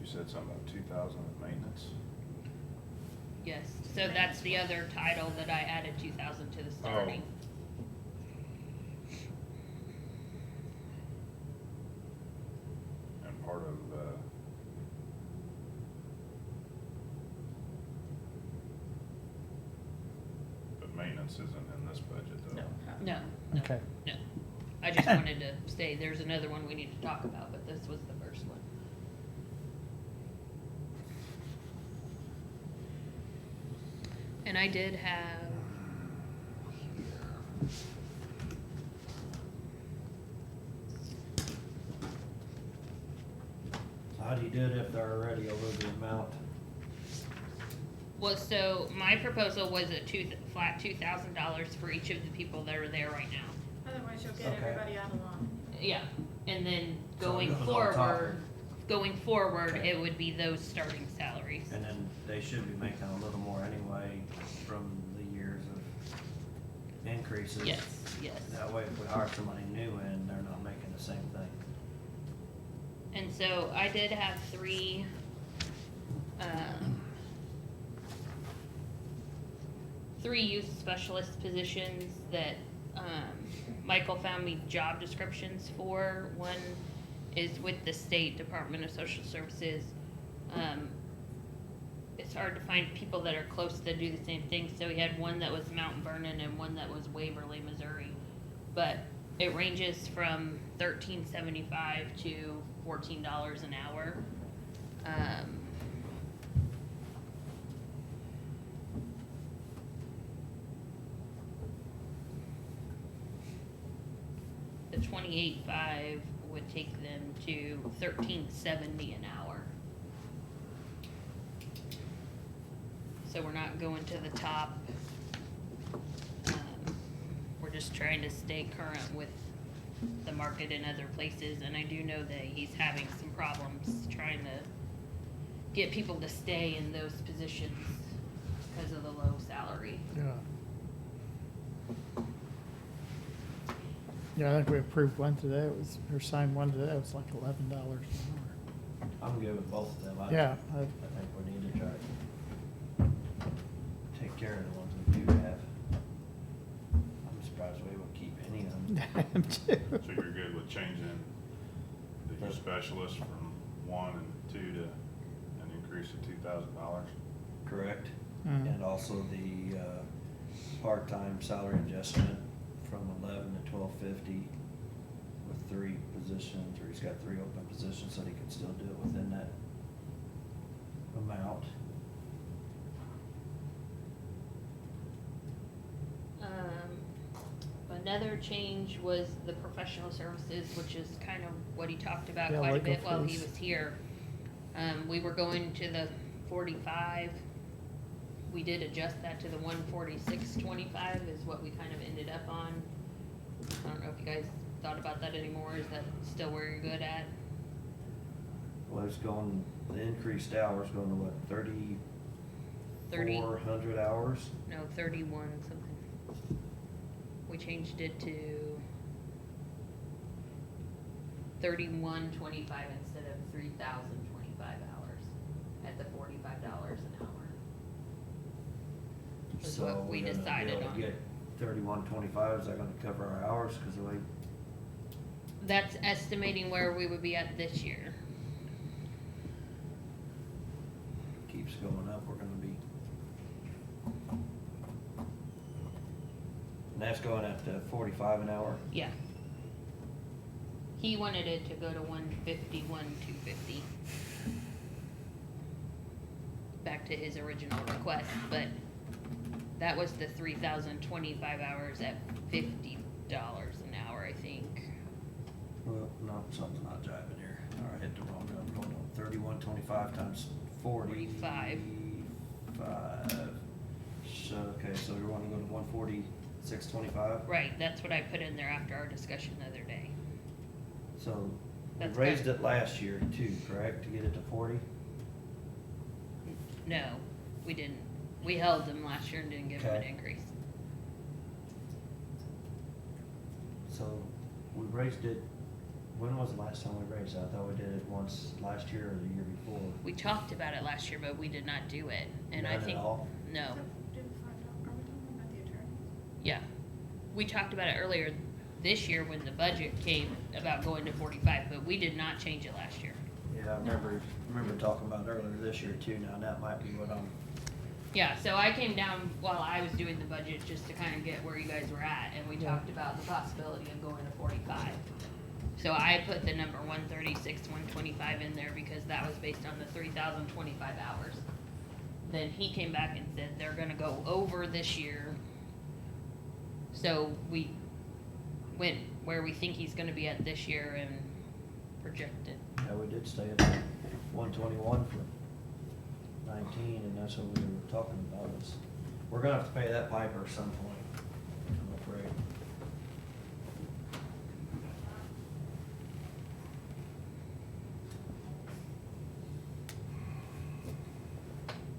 You said something about 2,000 in maintenance? yes. So that's the other title that I added 2,000 to the starting. And part of, but maintenance isn't in this budget though. No, no, Okay. no. I just wanted to say there's another one we need to talk about, but this was the first one. And I did have. So how do you do it if they're already over the amount? Well, so my proposal was a flat $2,000 for each of the people that are there right now. Otherwise, you'll get Okay. everybody out of line. Yeah, and then So it going goes on top. forward, Okay. it would be those starting salaries. And then they should be making a little more anyway from the years of increases. Yes, yes. That way, if we hire somebody new in, they're not making the same thing. And so I did have three youth specialist positions that Michael found me job descriptions for. One is with the State Department of Social Services. It's hard to find people that are close that do the same thing, so he had one that was Mount Vernon and one that was Waverly, Missouri. But it ranges from $13.75 to $14 an hour. The 28.5 would take them to $13.70 an hour. So we're not going to the top. We're just trying to stay current with the market in other places, and I do know that he's having some problems trying to get people to stay in those positions because of the low salary. Yeah. Yeah, I think we approved one today, it was, or signed one today, it was like $11 an hour. I'm good with both of them. Yeah, I think we need to try to take care of the ones we do have. I'm surprised we would keep any of them. I am too. So you're good with changing the youth specialist from 1 and 2 to an increase of $2,000? Correct. Mhm. And also the part-time salary adjustment from 11 to 12.50 with 3 positions, or he's got 3 open positions, so he can still do it within that amount. Another change was the professional services, which is kind of what he talked about Yeah, quite a legal bit while he fees. was here. We were going to the 45. We did adjust that to the 146.25 is what we kind of ended up on. I don't know if you guys thought about that anymore. Is that still where you're good at? Well, it's going, the increased hours going to what, 30. 3,400 hours? No, 31 something. We changed it to 31.25 instead of 3,025 hours at the $45 an hour. Is So what we we're gonna be decided able to on. get 31.25, is that gonna cover our hours? Cause the way, That's estimating where we would be at this year. it keeps going up, we're gonna be. And that's going at 45 an hour? Yeah. He wanted it to go to 151,250. Back to his original request, but that was the 3,025 hours at $50 an hour, I think. Well, not, something's not jiving here. Alright, hit the wrong number, hold on. 31.25 times 40. 45. 5. So, okay, so we wanna go to 146.25? Right, that's what I put in there after our discussion the other day. So, we That's raised good. it last year too, correct, to get it to 40? No, we didn't. We held them last year and didn't give them an Okay. increase. So, we raised it, when was the last time we raised it? I thought we did it once last year or the year before. We talked about it last year, but we did not do it. And I None at think, all? no, Didn't find out, are we talking about the attorney? yeah. We talked about it earlier this year when the budget came about going to 45, but we did not change it last year. Yeah, I remember talking about it earlier this year too, now that might be what I'm, Yeah, so I came down while I was doing the budget just to kind of get where you guys were at, and we talked about the possibility of going to 45. So I put the number 136, 125 in there because that was based on the 3,025 hours. Then he came back and said they're gonna go over this year. So we went where we think he's gonna be at this year and projected. yeah, we did stay at 121 for 19, and that's what we were talking about is, we're gonna have to pay that piper at some point, I'm afraid.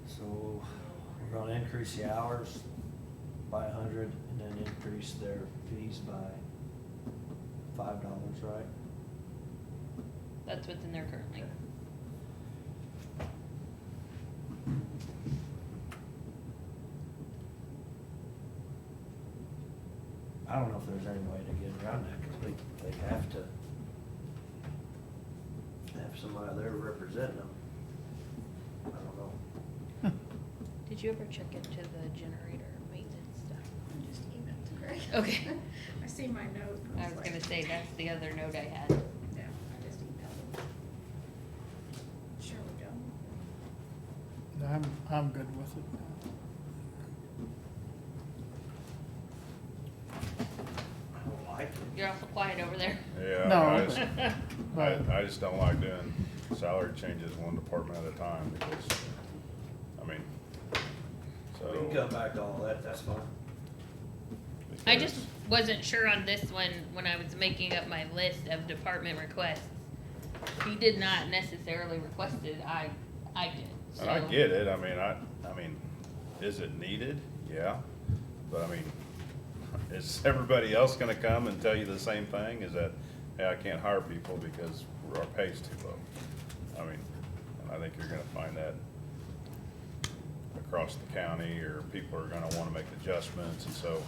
So, we're gonna increase the hours by 100 and then increase their fees by $5, right? That's what's in there currently. I don't know if there's any way to get around that, cause they have to have somebody there representing them. I don't know. Did you ever check into the generator maintenance stuff? I just emailed to Greg. Okay. I see my note. and I was like, gonna say, that's the other note I had. Yeah, I just emailed him. Sure we don't. I'm good with it. I don't like it. You're awful quiet over there. Yeah, No, I just, but- I just don't like doing salary changes one department at a time because, I mean, so. We can come back to all that, that's fine. I just wasn't sure on this one when I was making up my list of department requests. He did not necessarily request it, I did, so. And I get it, I mean, is it needed? Yeah, but I mean, is everybody else gonna come and tell you the same thing? Is that, hey, I can't hire people because our pay's too low? I mean, and I think you're gonna find that across the county, or people are gonna wanna make adjustments, and so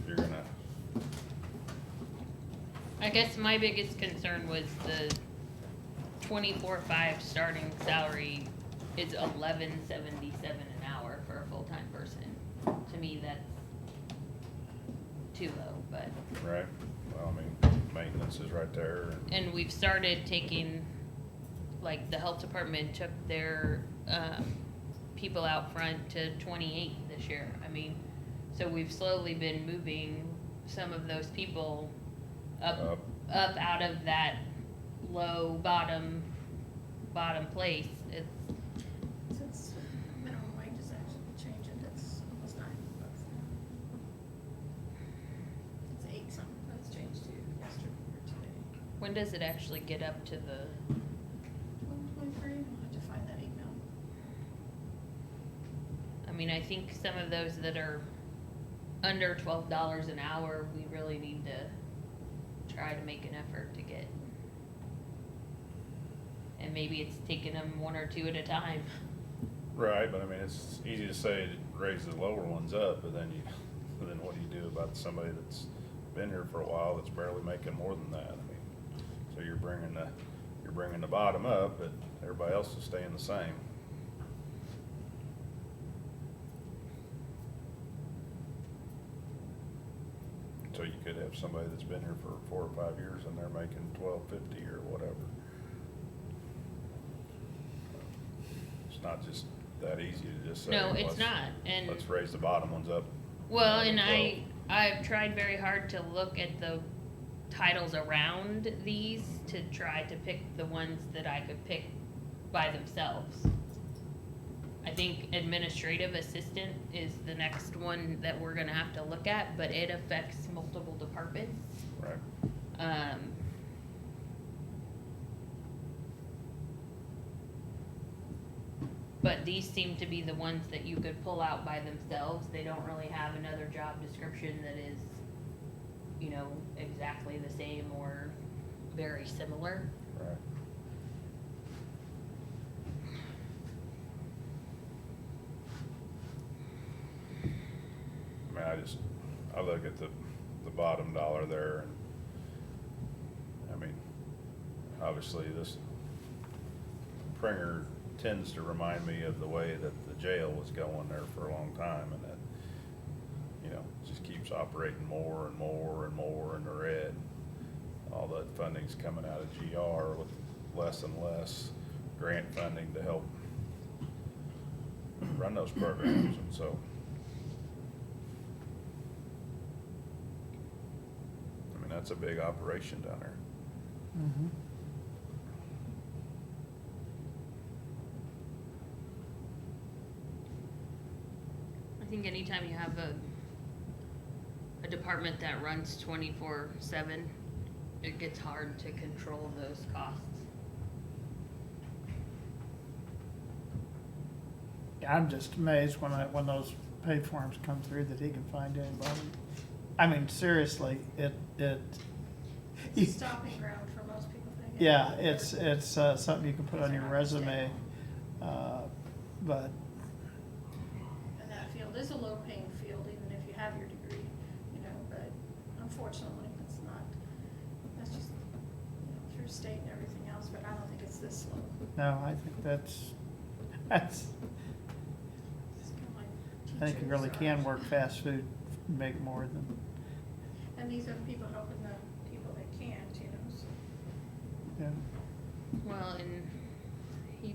you're gonna, I guess my biggest concern was the 24/5 starting salary is $11.77 an hour for a full-time person. To me, that's too low, but, right? Well, I mean, maintenance is right there, and we've started taking, like, the health department took their, people out front to 28 this year. I mean, so we've slowly been moving some of those people up out of that low bottom place. It's, Since minimum wage is actually changing, it's almost $9 now. It's 8 something, that's changed to yesterday or today. when does it actually get up to the, When mean, I think some of those that are under $12 an hour, we really need to try to make an effort to get. And maybe it's taking them one or two at a time. Right, but I mean, it's easy to say to raise the lower ones up, but then then what do you do about somebody that's been here for a while that's barely making more than that? I mean, so you're bringing the bottom up, but everybody else is staying the same. So you could have somebody that's been here for 4 or 5 years and they're making $12.50 or whatever. It's not just that easy to just say. No, it's let's- not, and. Let's raise the bottom ones up. Well, and 12. I've tried very hard to look at the titles around these to try to pick the ones that I could pick by themselves. I think administrative assistant is the next one that we're gonna have to look at, but it affects multiple departments. Right. But these seem to be the ones that you could pull out by themselves. They don't really have another job description that is, you know, exactly the same or very similar. Right. I mean, I look at the bottom dollar there and, I mean, obviously this Pringer tends to remind me of the way that the jail was going there for a long time, and that, you know, just keeps operating more and more and more in the red. All that funding's coming out of GR with less and less grant funding to help run those programs, and so. I mean, that's a big operation down there. Mhm. I think anytime you have a department that runs 24/7, it gets hard to control those costs. I'm just amazed when those pay forms come through that he can find anybody. I mean, seriously, It's a stopping ground for most people. They yeah, it's something you can put on your resume, but And that field is a low-paying field, even if you have your degree, you know, but unfortunately, it's not. That's just, you know, through state and everything else, but I don't think it's this low. no, I think that's, It's kinda like I think you really teachers can are- work fast food, and make more than, And these are the people helping the people that can't, you know, so. yeah. Well, and he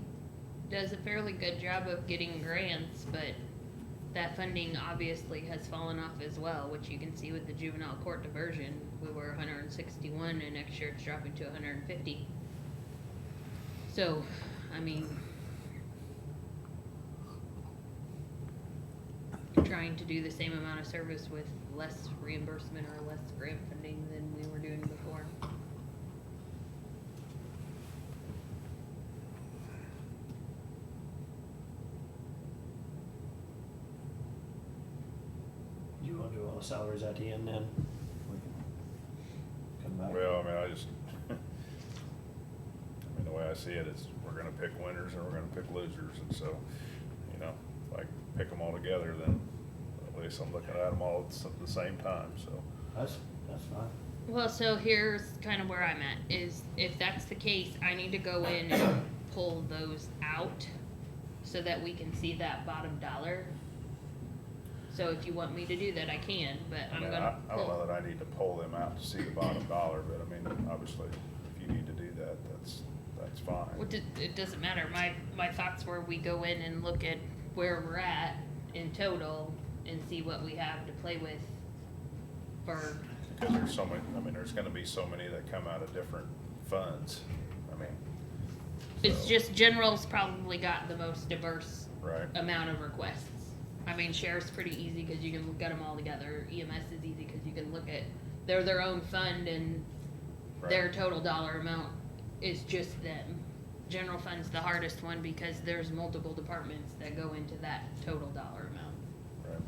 does a fairly good job of getting grants, but that funding obviously has fallen off as well, which you can see with the juvenile court diversion. We were 161 and next year it's dropping to 150. So, I mean, we're trying to do the same amount of service with less reimbursement or less grant funding than we were doing before. You wanna do all the salaries at the end then? We can come back. Well, I mean, I mean, the way I see it is we're gonna pick winners and we're gonna pick losers, and so, you know, if I pick them all together, then at least I'm looking at them all at the same time, so. That's fine. Well, so here's kind of where I'm at, is if that's the case, I need to go in and pull those out so that we can see that bottom dollar. So if you want me to do that, I can, but I I'm mean, gonna I don't know pull. that I need to pull them out to see the bottom dollar, but I mean, obviously, if you need to do that, that's fine. It doesn't matter, my thoughts were we go in and look at where we're at in total and see what we have to play with for, Because there's so many, I mean, there's gonna be so many that come out of different funds, I mean. it's so, just general's probably got the most diverse Right, amount of requests. I mean, sheriff's pretty easy because you can look at them all together. EMS is easy because you can look at, they're their own fund and their right, total dollar amount is just them. general fund's the hardest one because there's multiple departments that go into that total dollar amount. Right.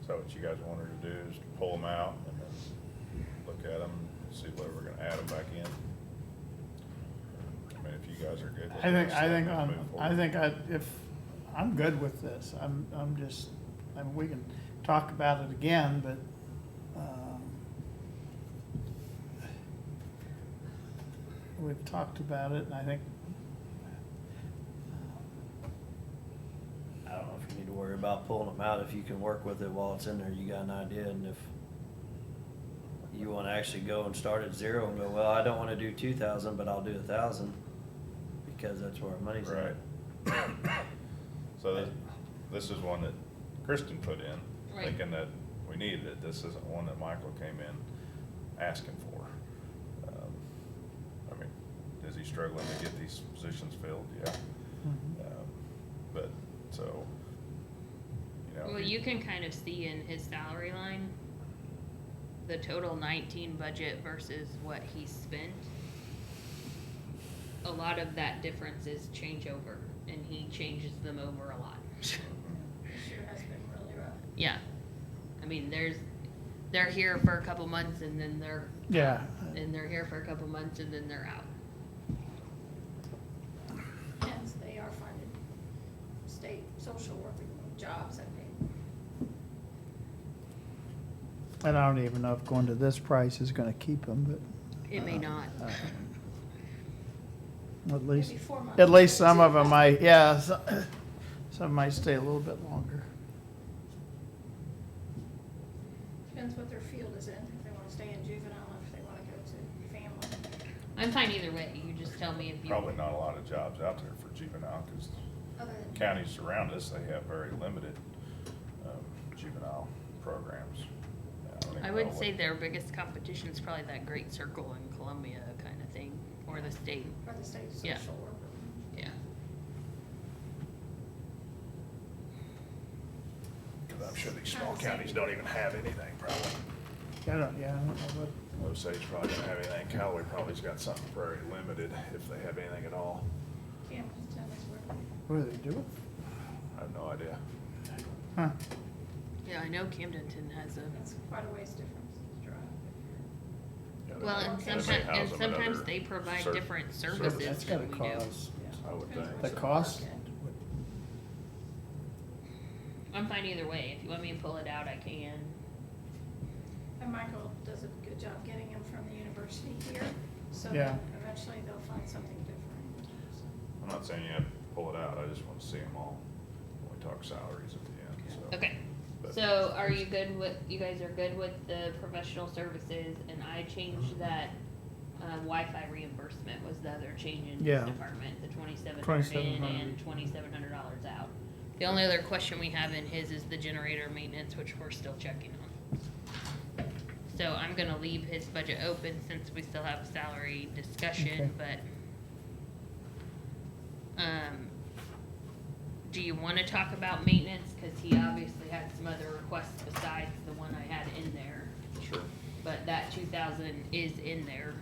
So what you guys want her to do is pull them out and then look at them, see whether we're gonna add them back in? I mean, if you guys are good with this, then move forward. if, I'm good with this, I'm just, I mean, we can talk about it again, but, we've talked about it, and I think, I don't know if you need to worry about pulling them out. If you can work with it while it's in there, you got an idea. And if you wanna actually go and start at zero and go, well, I don't wanna do 2,000, but I'll do 1,000, because that's where our money's at. Right. So this is one that Kristen put in, Right. thinking that we needed it. This isn't one that Michael came in asking for. I mean, is he struggling to get these positions filled? Yeah. But, so, you know. Well, you can kind of see in his salary line, the total 19 budget versus what he spent. A lot of that difference is changeover, and he changes them over a lot. This year has been really rough. Yeah, I mean, they're here for a couple months and then they're yeah. and they're here for a couple months and then they're out. Hence, they are funded state social worker jobs, I think. And I don't even know if going to this price is gonna keep them, but. It may not. At least, Maybe 4 months. at least some of them might, yeah, some might stay a little bit longer. Depends what their field is in, if they wanna stay in juvenile, if they wanna go to family. I'm fine either way. You just tell me if you. Probably not a lot of jobs out there for juvenile, because Other than. counties around us, they have very limited juvenile programs. don't even I know would what- say their biggest competition is probably that Great Circle in Columbia kind of thing, or the state. For the state Yeah. social worker. Yeah. Cause I'm sure these small counties don't even have anything, probably. I don't know what, Osage probably doesn't have anything. Callaway probably's got something very limited, if they have anything at all. Campbellton is where. what do they do? I have no idea. Huh, Yeah, I know Camdenton has a. That's quite a ways difference to drive. Yeah, they Well, might- and they may sometimes, house and them in sometimes other they provide cer- different services. services that's gotta than we do. cost, I would think. the cost? I'm fine either way. If you want me to pull it out, I can. And Michael does a good job getting them from the university here, so Yeah. that eventually they'll find something different. So, I'm not saying you have to pull it out, I just wanna see them all when we talk salaries at the end, so. Okay. But- So are you good with, you guys are good with the professional services, and I changed that, Wi-Fi reimbursement was the other change in Yeah. this department, the 2,700 in and $2,700 out. The only other question we have in his is the generator maintenance, which we're still checking on. So I'm gonna leave his budget open since we still have salary discussion, but, do you wanna talk about maintenance? Cause he obviously had some other requests besides the one I had in there, Sure. but that 2,000 is in there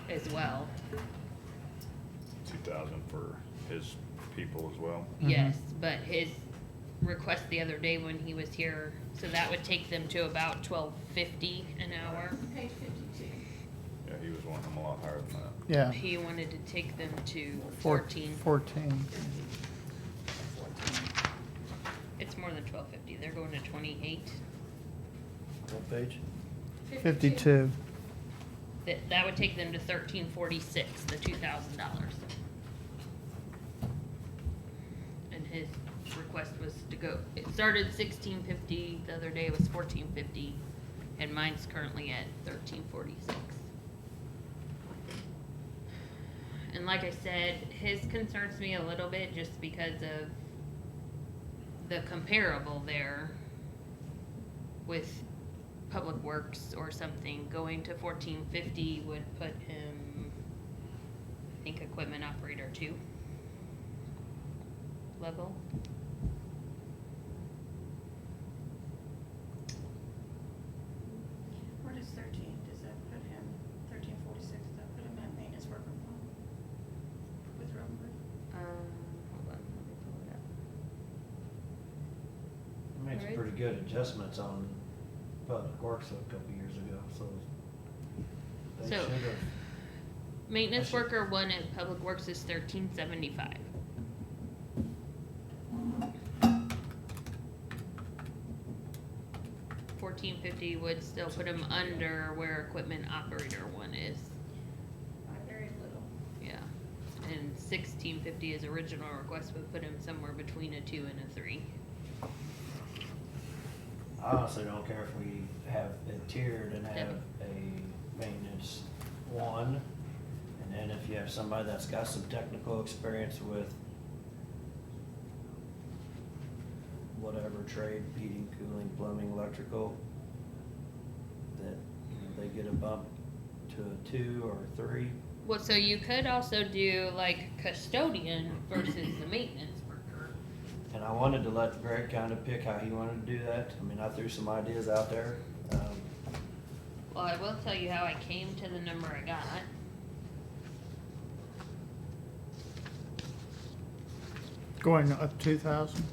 as well. 2,000 for his people as well. Yes, but his request the other day when he was here, so that would take them to about 12.50 an hour. Page 52. Yeah, he was wanting them a lot higher than that. Yeah, He wanted to take them to 14. 14. It's more than 12.50. They're going to 28. What page? 52. That would take them to 13.46, the $2,000. And his request was to go, it started 16.50, the other day was 14.50, and mine's currently at 13.46. And like I said, his concerns me a little bit just because of the comparable there with Public Works or something. Going to 14.50 would put him, I think, equipment operator 2 level. good adjustments on Public Works a couple years ago, so they So- should have. Maintenance I should- worker one at Public Works is $13.75. $14.50 would still put him under where equipment operator one is. By very little. Yeah, and $16.50 his original request would put him somewhere between a 2 and a 3. I honestly don't care if we have it tiered and have Yep. a maintenance one, and then if you have somebody that's got some technical experience with whatever trade, heating, cooling, plumbing, electrical, that, you know, they get a bump to a 2 or a 3. Well, so you could also do like custodian versus the maintenance worker. And I wanted to let Greg kind of pick how he wanted to do that. I mean, I threw some ideas out there. Well, I will tell you how I came to the number I got. Going up 2,000?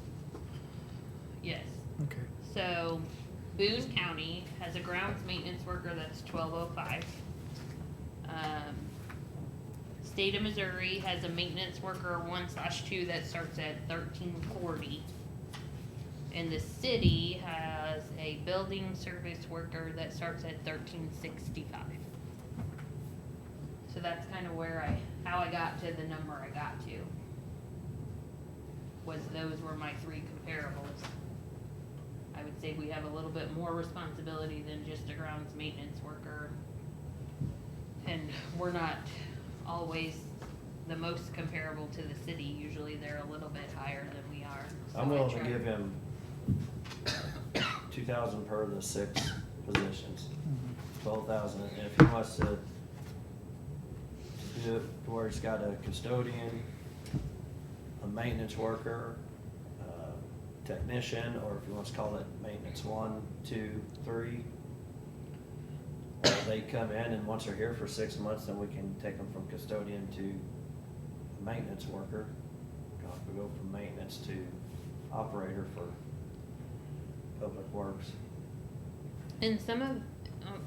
Yes. Okay. So Boone County has a grounds maintenance worker that's $12.05. State of Missouri has a maintenance worker 1/2 that starts at $13.40. And the city has a building service worker that starts at $13.65. So that's kind of where how I got to the number I got to. Those were my 3 comparables. I would say we have a little bit more responsibility than just a grounds maintenance worker. And we're not always the most comparable to the city. Usually they're a little bit higher than we are. So I'm I willing to try- give him 2,000 per the 6 positions, 12,000. And if he wants to do it where he's got a custodian, a maintenance worker, technician, or if he wants to call it maintenance 1, 2, 3. Or they come in and once they're here for 6 months, then we can take them from custodian to maintenance worker. We go from maintenance to operator for Public Works. And some of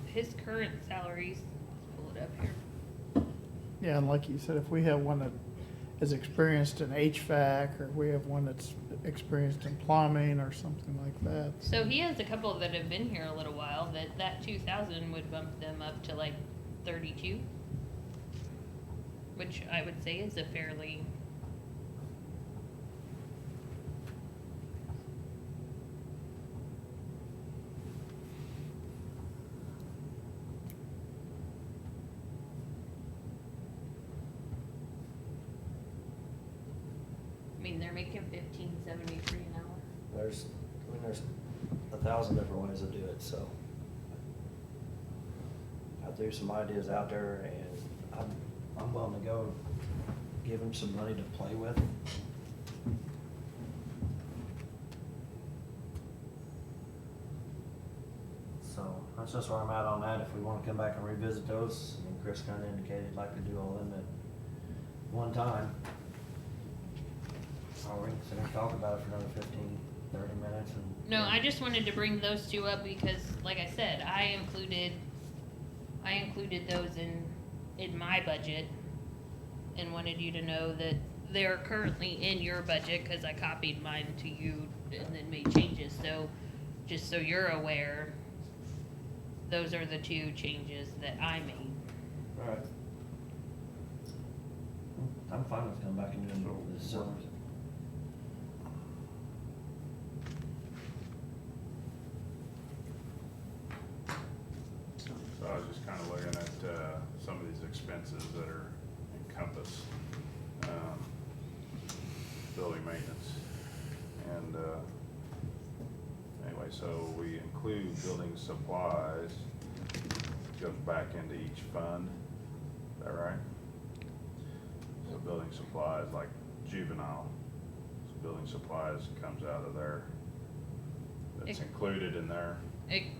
his current salaries, let's pull it up here. Yeah, and like you said, if we have one that is experienced in HVAC, or we have one that's experienced in plumbing or something like that. So he has a couple that have been here a little while, that 2,000 would bump them up to like 32. Which I would say is a fairly. I mean, they're making $15.73 an hour. There's 1,000 different ways to do it, so. I threw some ideas out there and I'm willing to go give him some money to play with. So that's just where I'm at on that. If we wanna come back and revisit those, I mean, Chris kinda indicated he'd like to do all of them at one time. Or we can sit and talk about it for another 15, 30 minutes and. No, I just wanted to bring those 2 up because, like I said, I included those in my budget and wanted you to know that they're currently in your budget, cause I copied mine to you and then made changes, so, just so you're aware, those are the 2 changes that I made. Alright. I'm fine with coming back and doing this. So I was just kind of looking at some of these expenses that are encompassed, building maintenance. And anyway, so we include building supplies, goes back into each fund, is that right? So building supplies, like juvenile, so building supplies comes out of there. It's included in there.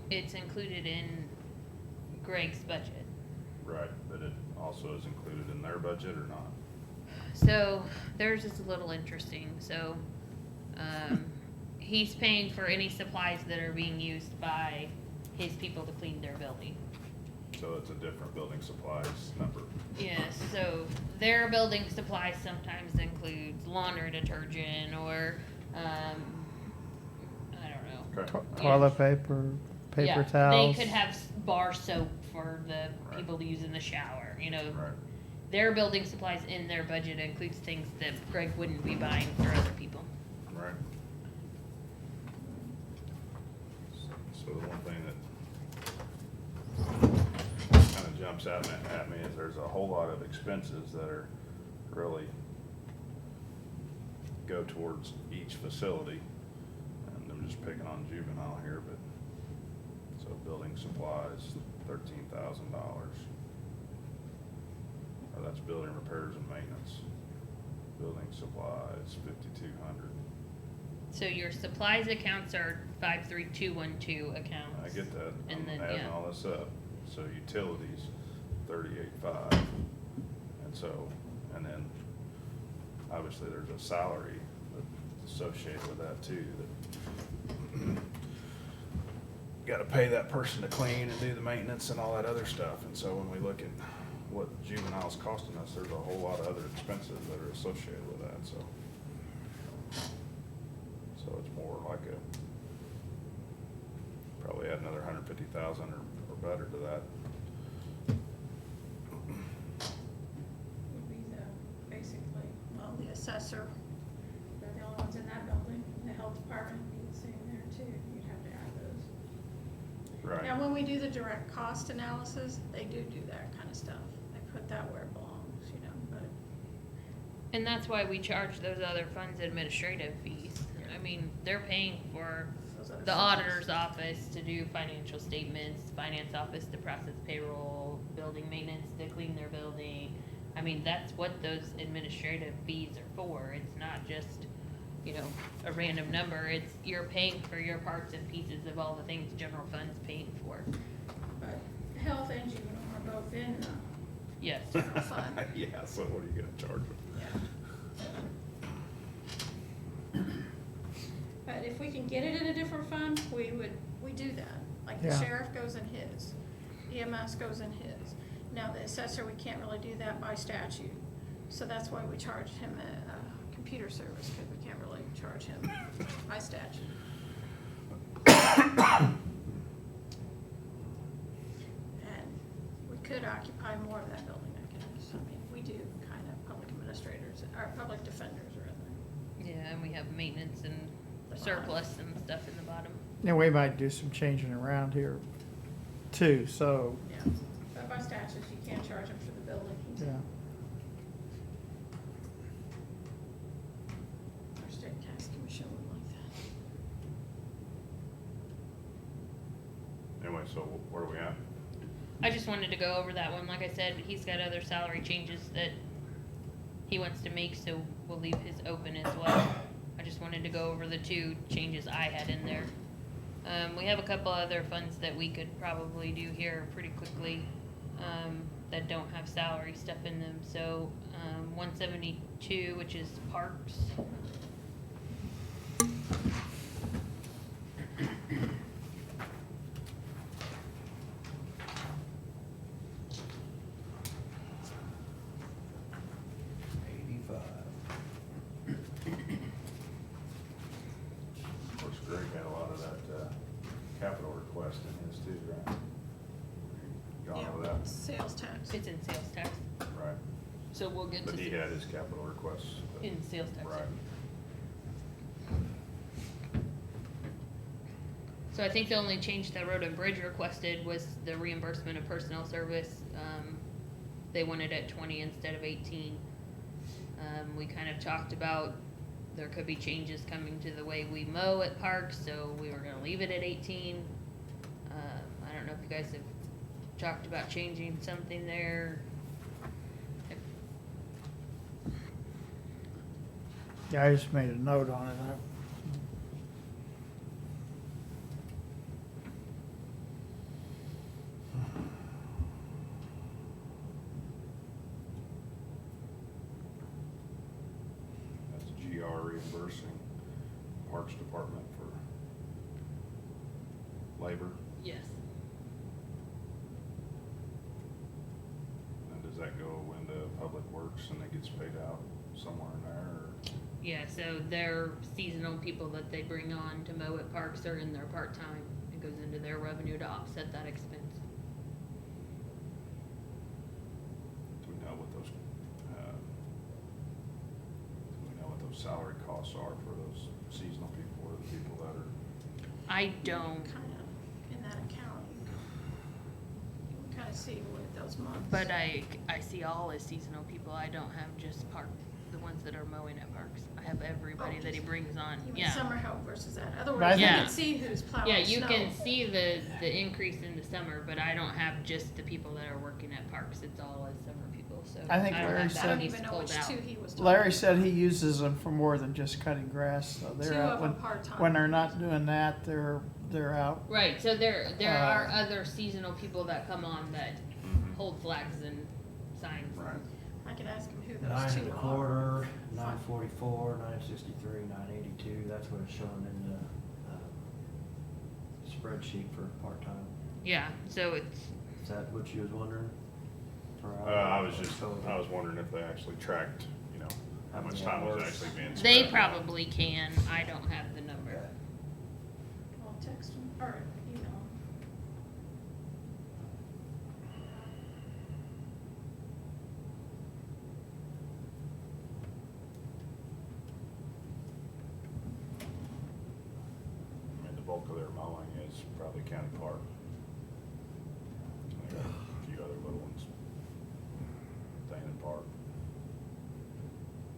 It's included in Greg's budget. Right, but it also is included in their budget or not? So theirs is a little interesting. So he's paying for any supplies that are being used by his people to clean their building. So it's a different building supplies number. Yes, so their building supplies sometimes includes laundry detergent or, I don't know. Okay. Toilet paper, paper Yeah, towels. They could have bar soap for the Right. people to use in the shower, you know. Right. Their building supplies in their budget includes things that Greg wouldn't be buying for other people. Right. So the one thing that kind of jumps at me is there's a whole lot of expenses that are really go towards each facility. And I'm just picking on juvenile here, but, so building supplies, $13,000. Or that's building repairs and maintenance. Building supplies, 5,200. So your supplies accounts are 53212 accounts. I get that. And I'm then, adding yeah. all this up. So utilities, 38.5. And so, and then obviously there's a salary that's associated with that too, that gotta pay that person to clean and do the maintenance and all that other stuff. And so when we look at what juvenile's costing us, there's a whole lot of other expenses that are associated with that, so. So it's more like probably add another 150,000 or better to that. Would be basically, well, the assessor, they're the only ones in that building. The health department would be the same there too. You'd have to add those. Right. Now, when we do the direct cost analysis, they do that kind of stuff. They put that where it belongs, you know, but. And that's why we charge those other funds administrative fees. I mean, they're paying for Those other the functions. auditor's office to do financial statements, finance office to process payroll, building maintenance to clean their building. I mean, that's what those administrative fees are for. It's not just, you know, a random number. It's, you're paying for your parts and pieces of all the things general fund's paying for. But health and juvenile are both in the Yes. general fund. Yeah, so what are you gonna charge them? Yeah. But if we can get it in a different fund, we do that. Like the Yeah. sheriff goes in his, EMS goes in his. Now, the assessor, we can't really do that by statute. So that's why we charge him a computer service, because we can't really charge him by statute. And we could occupy more of that building, I guess. I mean, we do kind of public administrators, our public defenders are in there. Yeah, and we have maintenance and surplus and stuff in the bottom. And we might do some changing around here too, so, Yeah, but by statutes, you can't charge them for the building. yeah. Our state tax commission would like that. Anyway, so where are we at? I just wanted to go over that one. Like I said, he's got other salary changes that he wants to make, so we'll leave his open as well. I just wanted to go over the two changes I had in there. We have a couple other funds that we could probably do here pretty quickly, that don't have salary stuff in them. So, 172, which is parks. Of course, Greg had a lot of that capital request in his too, right? Gone over that? Sales tax. It's in sales tax, Right. so we'll get to But he had his capital requests. in sales tax. Right. So I think the only change that Road and Bridge requested was the reimbursement of personnel service. They wanted at 20 instead of 18. We kind of talked about there could be changes coming to the way we mow at parks, so we were gonna leave it at 18. I don't know if you guys have talked about changing something there. Yeah, I just made a note on it. That's GR reimbursing Parks Department for labor? Yes. And does that go into Public Works and it gets paid out somewhere in there, or? Yeah, so their seasonal people that they bring on to mow at parks are in their part-time. It goes into their revenue to offset that expense. Do we know what those, salary costs are for those seasonal people, or the people that are? I don't, Kind of in that account, you can kind of see what those months. but I see all as seasonal people. I don't have just the ones that are mowing at parks. I have everybody Oh, that he just- brings on, You mean yeah. summer help versus that. But I Otherwise, you think- can see who's plowing Yeah, snow. you can see the increase in the summer, but I don't have just the people that are working at parks. It's all as summer people, so. I think don't Larry have that I don't piece even know pulled which out. two he was talking Larry about. said he uses them for more than just cutting grass, so Two they're out of them part-time. when they're not doing that, they're out. Right, so there Uh, are other seasonal people that come on that hold flags and signs. Right. I could ask him who those 9 two and a are. quarter, 944, 963, 982, that's what it's showing in the spreadsheet for part-time. Yeah, so it's, Is that what you was wondering? For I was wondering if they actually tracked, how much time was actually being spent. they probably can. I don't have the number. Okay. I'll text him, or email him. I mean, the bulk of their mowing is probably County Park. Maybe a few other little ones. Thanen Park.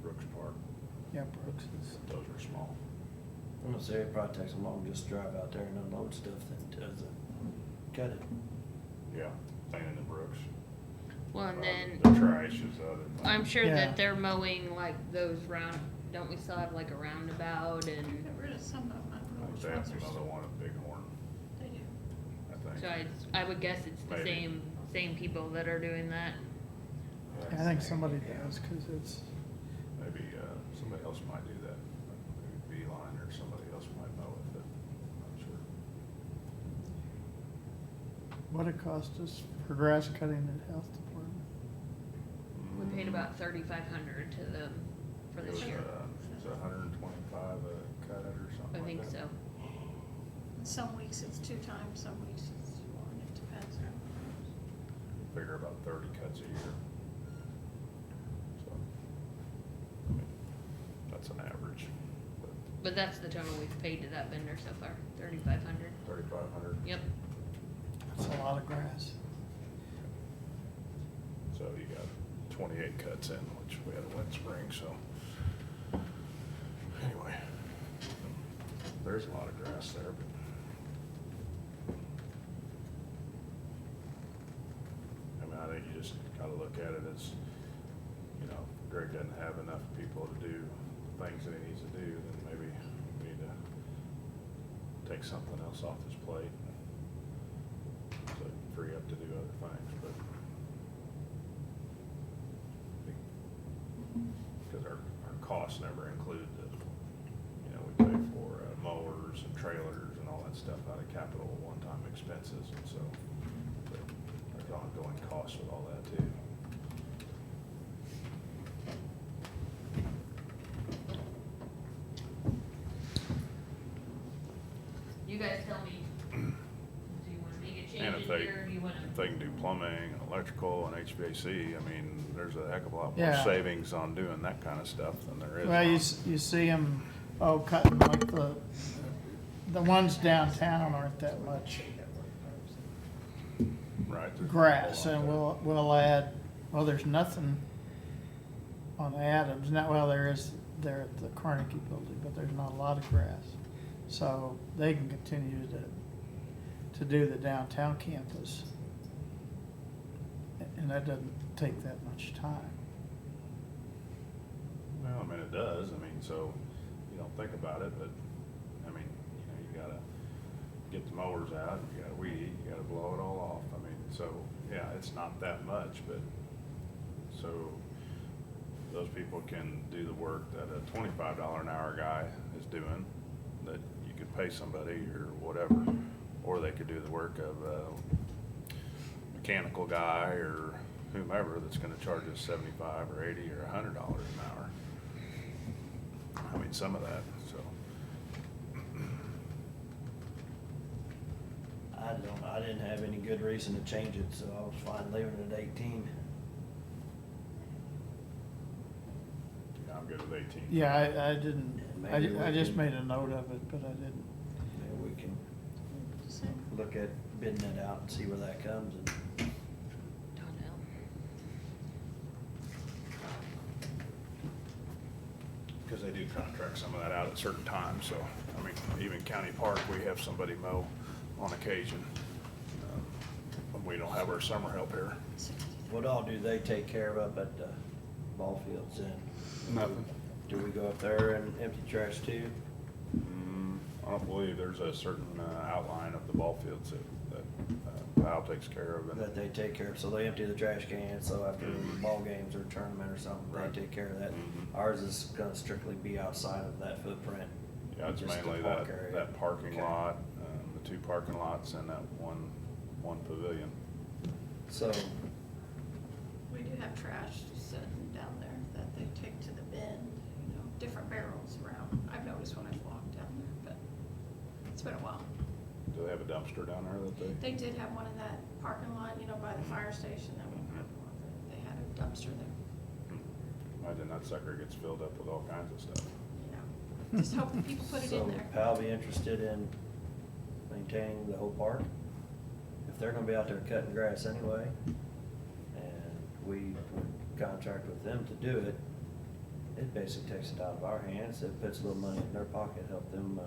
Brooks Park, Yeah, Brooks is. those are small. I'm gonna say it probably takes them long to just drive out there and unload stuff than does it cut it. Yeah, Thanen and Brooks. Well, and then The trash is the other thing. I'm sure Yeah. that they're mowing like those don't we still have like a roundabout and, Get rid of some of them, I don't know which They have ones are another still. one at Bighorn, They do. I think. so I would guess it's the Maybe. same people that are doing that. I think somebody does, cause it's, Maybe, somebody else might do that. Maybe Beeline or somebody else might know it, but I'm not sure. what it cost us for grass cutting at health department. We paid about 3,500 to them for It this was, year. It was 125 a cut or something I like think that. so. Some weeks it's 2 times, some weeks it's 1, it depends. Figure about 30 cuts a year. So, I mean, that's an average, but But that's the total we've paid to that vendor so far, 3,500. 3,500. Yep. That's a lot of grass. So you got 28 cuts in, which we had a wet spring, so. Anyway, there's a lot of grass there, but. I mean, I think you just gotta look at it as, Greg doesn't have enough people to do things that he needs to do, then maybe we need to take something else off his plate. So he can free up to do other things, but. Because our costs never include the, we pay for mowers and trailers and all that stuff out of capital one-time expenses, and so there's ongoing costs with all that too. You guys tell me, do you wanna make a And change if in they, here, or do you wanna? if they can do plumbing and electrical and HVAC, I mean, there's a heck of a lot more Yeah. savings on doing that kind of stuff than there is Well, on. you see them, cutting like the ones downtown aren't that much Right. there's a grass, whole lot and there. we'll add, well, there's nothing on Adams, not, well, there is there at the Carnegie Building, but there's not a lot of grass. So they can continue to do the downtown campus. And that doesn't take that much time. Well, I mean, it does, I mean, so, you don't think about it, but, I mean, you gotta get the mowers out, you gotta weed, you gotta blow it all off, I mean, so, yeah, it's not that much, but, so, those people can do the work that a $25 an hour guy is doing, that you could pay somebody or whatever, or they could do the work of a mechanical guy or whomever that's gonna charge us 75 or 80 or $100 an hour. I mean, some of that, so. I didn't have any good reason to change it, so I was fine leaving it at 18. Yeah, I'm good with 18. Yeah, I didn't, Maybe we I just can- made a note of it, but I didn't. Maybe we can Just say, look at bidding it out and see where that comes and. Donnell. Because they do contract some of that out at certain times, so, I mean, even County Park, we have somebody mow on occasion. When we don't have our summer help here. What all do they take care of up at the ball fields then? Nothing. Do we go up there and empty trash too? I don't believe there's a certain outline of the ball fields that Val takes care of. That they take care of, so they empty the trash cans, so after the ball games or tournament or something, Right. they take care of that. Mhm. Ours is gonna strictly be outside of that footprint. Yeah, it's Just the mainly park that, area. that parking Okay. lot, the 2 parking lots and that one pavilion. So, we do have trash sitting down there that they take to the bin, you know, different barrels around. I've noticed when I've walked down there, but it's been a while. Do they have a dumpster down there that they? They did have one in that parking lot, you know, by the fire station, that one, they had a dumpster there, Imagine that sucker gets filled up with all kinds of stuff. you know. Just hope that people put it so in there. Pal be interested in maintaining the whole park? If they're gonna be out there cutting grass anyway, and we would contract with them to do it, it basically takes it out of our hands, it puts a little money in their pocket, help them,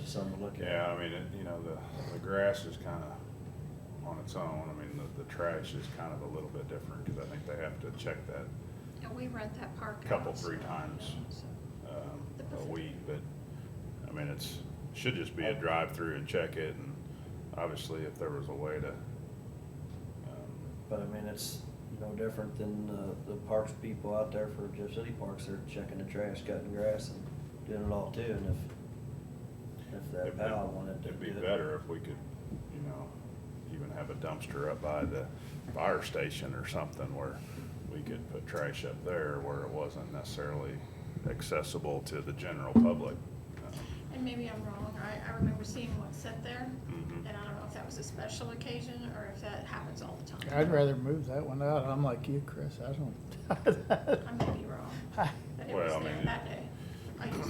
something to look at. Yeah, I mean, you know, the grass is kind of on its own. I mean, the trash is kind of a little bit different because I think they have to check that And we rent that park out. couple, so, 3 times so. a week, but, I mean, should just be a drive-through and check it, and obviously if there was a way to, But I mean, it's no different than the parks people out there for Jeff City Parks, they're checking the trash, cutting grass and doing it all too, and if that pal wanted to it'd be do it. better if we could, you know, even have a dumpster up by the fire station or something where we could put trash up there where it wasn't necessarily accessible to the general public. And maybe I'm wrong, I remember seeing one sit there, Mhm. and I don't know if that was a special occasion or if that happens all the time. I'd rather move that one out. I'm like you, Chris, I don't. I may be wrong, but it was Well, I there mean, that day. I just,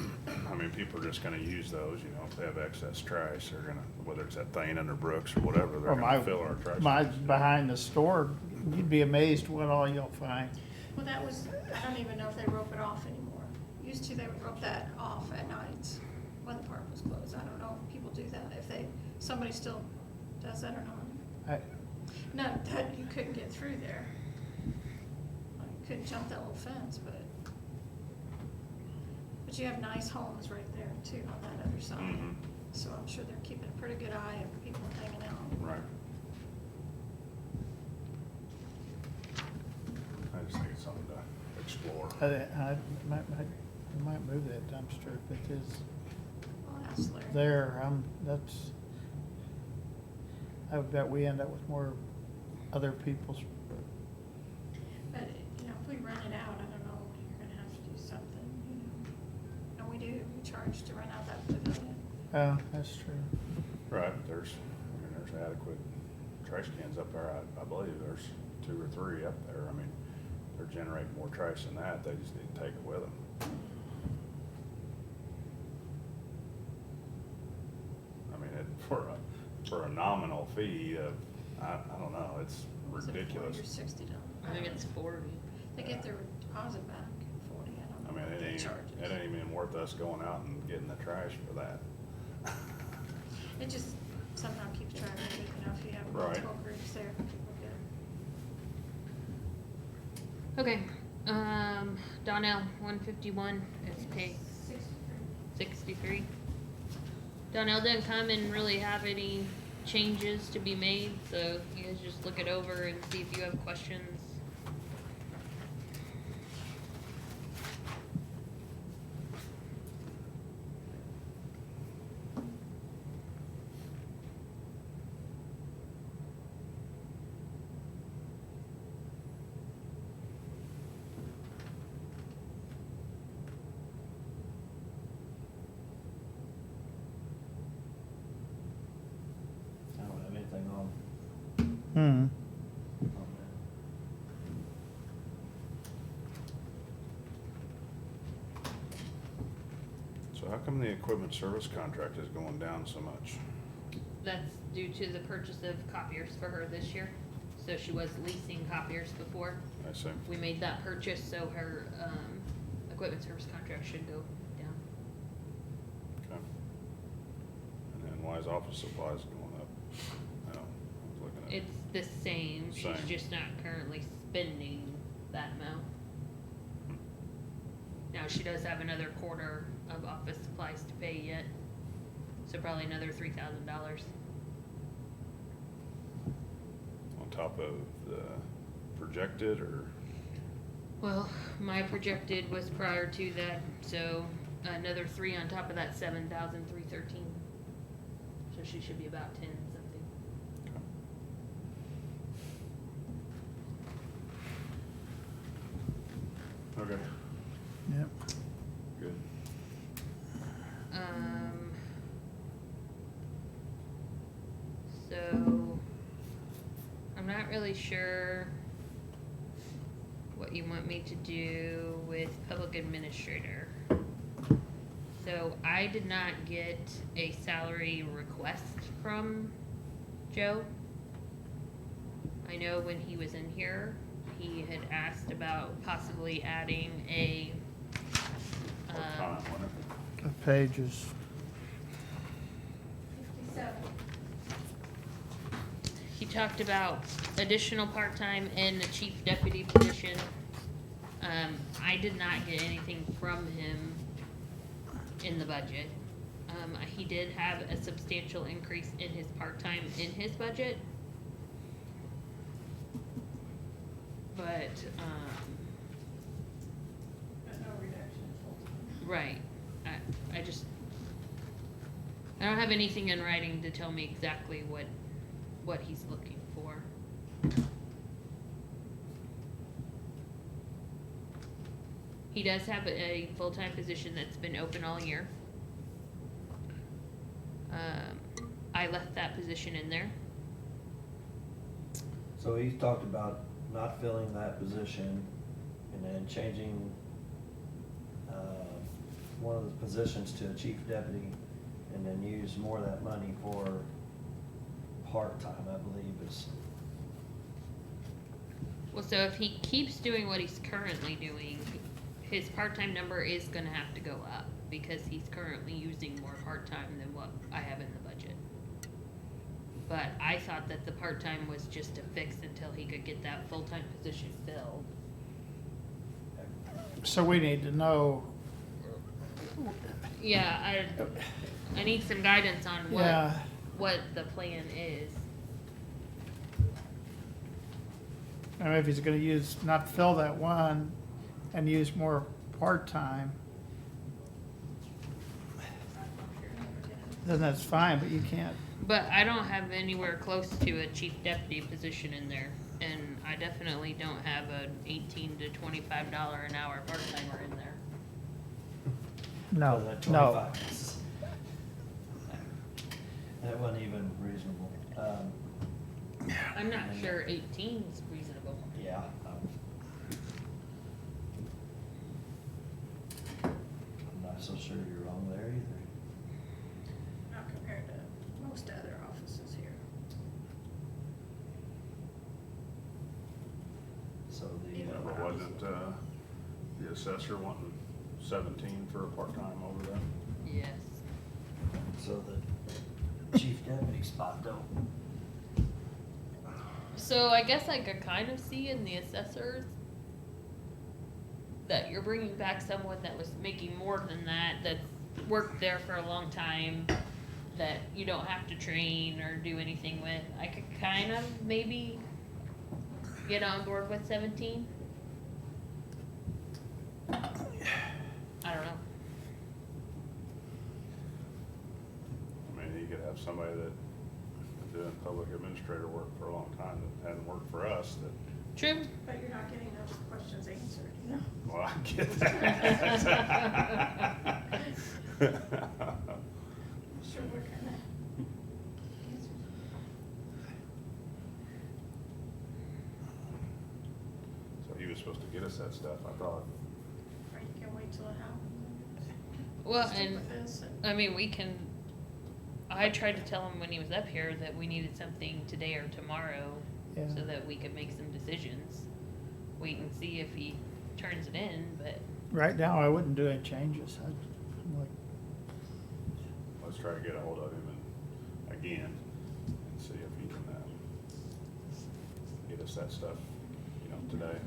I mean, people are just gonna use those, you know, if they have excess trash, they're gonna, whether it's at Thanen or Brooks or whatever, they're Or gonna fill our trash. my cans. behind the store, you'd be amazed what all you'll find. well, that was, I don't even know if they rope it off anymore. Used to, they would rope that off at nights when the park was closed. I don't know if people do that, if somebody still does that or not. I, Not that you couldn't get through there. Like, you couldn't jump that little fence, but you have nice homes right there too on that other side. Mhm. So I'm sure they're keeping a pretty good eye of people hanging out. Right. I just think it's something to explore. I might move that dumpster if it is I'll ask Larry. there. I would bet we end up with more other people's. But, you know, if we rent it out, I don't know, you're gonna have to do something, you know. And we do, we charge to rent out that pavilion. Oh, that's true. Right, there's adequate trash cans up there, I believe, there's 2 or 3 up there, I mean, they're generating more trash than that, they just need to take it with them. I mean, for a nominal fee of, I don't know, it's Was it ridiculous. $40 or $60? I think it's 40. They get their deposit back at 40, I I don't know mean, what it they ain't, charge it ain't even worth us going out and getting the trash for that. It just somehow keeps track of it, you know, if you have Right. multiple groups there, people get. Okay, Donnell, 151 is paid 63. Donnell didn't come and really have any changes to be made, so you guys just look it over and see if you have questions. Hmm. on that. So how come the equipment service contract is going down so much? That's due to the purchase of copiers for her this year. So she was leasing copiers before. I see. We made that purchase, so her, equipment service contract should go down. Okay. And then why is office supplies going up? I was looking at. It's the same, she's Same. just not currently spending that amount. Now, she does have another quarter of office supplies to pay yet, so probably another $3,000. On top of the projected, or? Well, my projected was prior to that, so another 3 on top of that 7,313. So she should be about 10 something. Okay, Yep. good. So I'm not really sure what you want me to do with public administrator. So I did not get a salary request from Joe. I know when he was in here, he had asked about possibly adding a, Part-time, wasn't it? The pages. 57. he talked about additional part-time in the chief deputy position. I did not get anything from him in the budget. He did have a substantial increase in his part-time in his budget. But, But no reduction in full-time. right, I just, I don't have anything in writing to tell me exactly what he's looking for. He does have a full-time position that's been open all year. I left that position in there. So he talked about not filling that position and then changing, one of the positions to a chief deputy and then use more of that money for part-time, I believe is. Well, so if he keeps doing what he's currently doing, his part-time number is gonna have to go up because he's currently using more part-time than what I have in the budget. But I thought that the part-time was just a fix until he could get that full-time position filled. So we need to know, Yeah, I need some guidance on yeah, what the plan is. I mean, if he's gonna use, not fill that one and use more part-time, then that's fine, but you can't, But I don't have anywhere close to a chief deputy position in there, and I definitely don't have an $18 to $25 an hour part-timer in there. no, Was that no. 25? That wasn't even reasonable. I'm not sure 18 is reasonable. Yeah. I'm not so sure you're wrong there either. Not compared to most other offices here. So the, But wasn't, the assessor wanting 17 for a part-time over there? Yes. so the chief deputy spot though. So I guess I could kind of see in the assessors that you're bringing back someone that was making more than that, that's worked there for a long time, that you don't have to train or do anything with. I could kind of maybe get on board with 17. I don't know. I mean, you could have somebody that been doing public administrator work for a long time that hadn't worked for us, that, True. But you're not getting those questions answered, you know? well, I get that. I'm sure we're gonna answer. supposed to get us that stuff, I thought. Or you can wait till it happens. Well, Stick and, with this and- I mean, I tried to tell him when he was up here that we needed something today or tomorrow Yeah. so that we could make some decisions. Wait and see if he turns it in, but Right now, I wouldn't do any changes. I'm like, Let's try to get a hold of him again and see if he can, get us that stuff, today.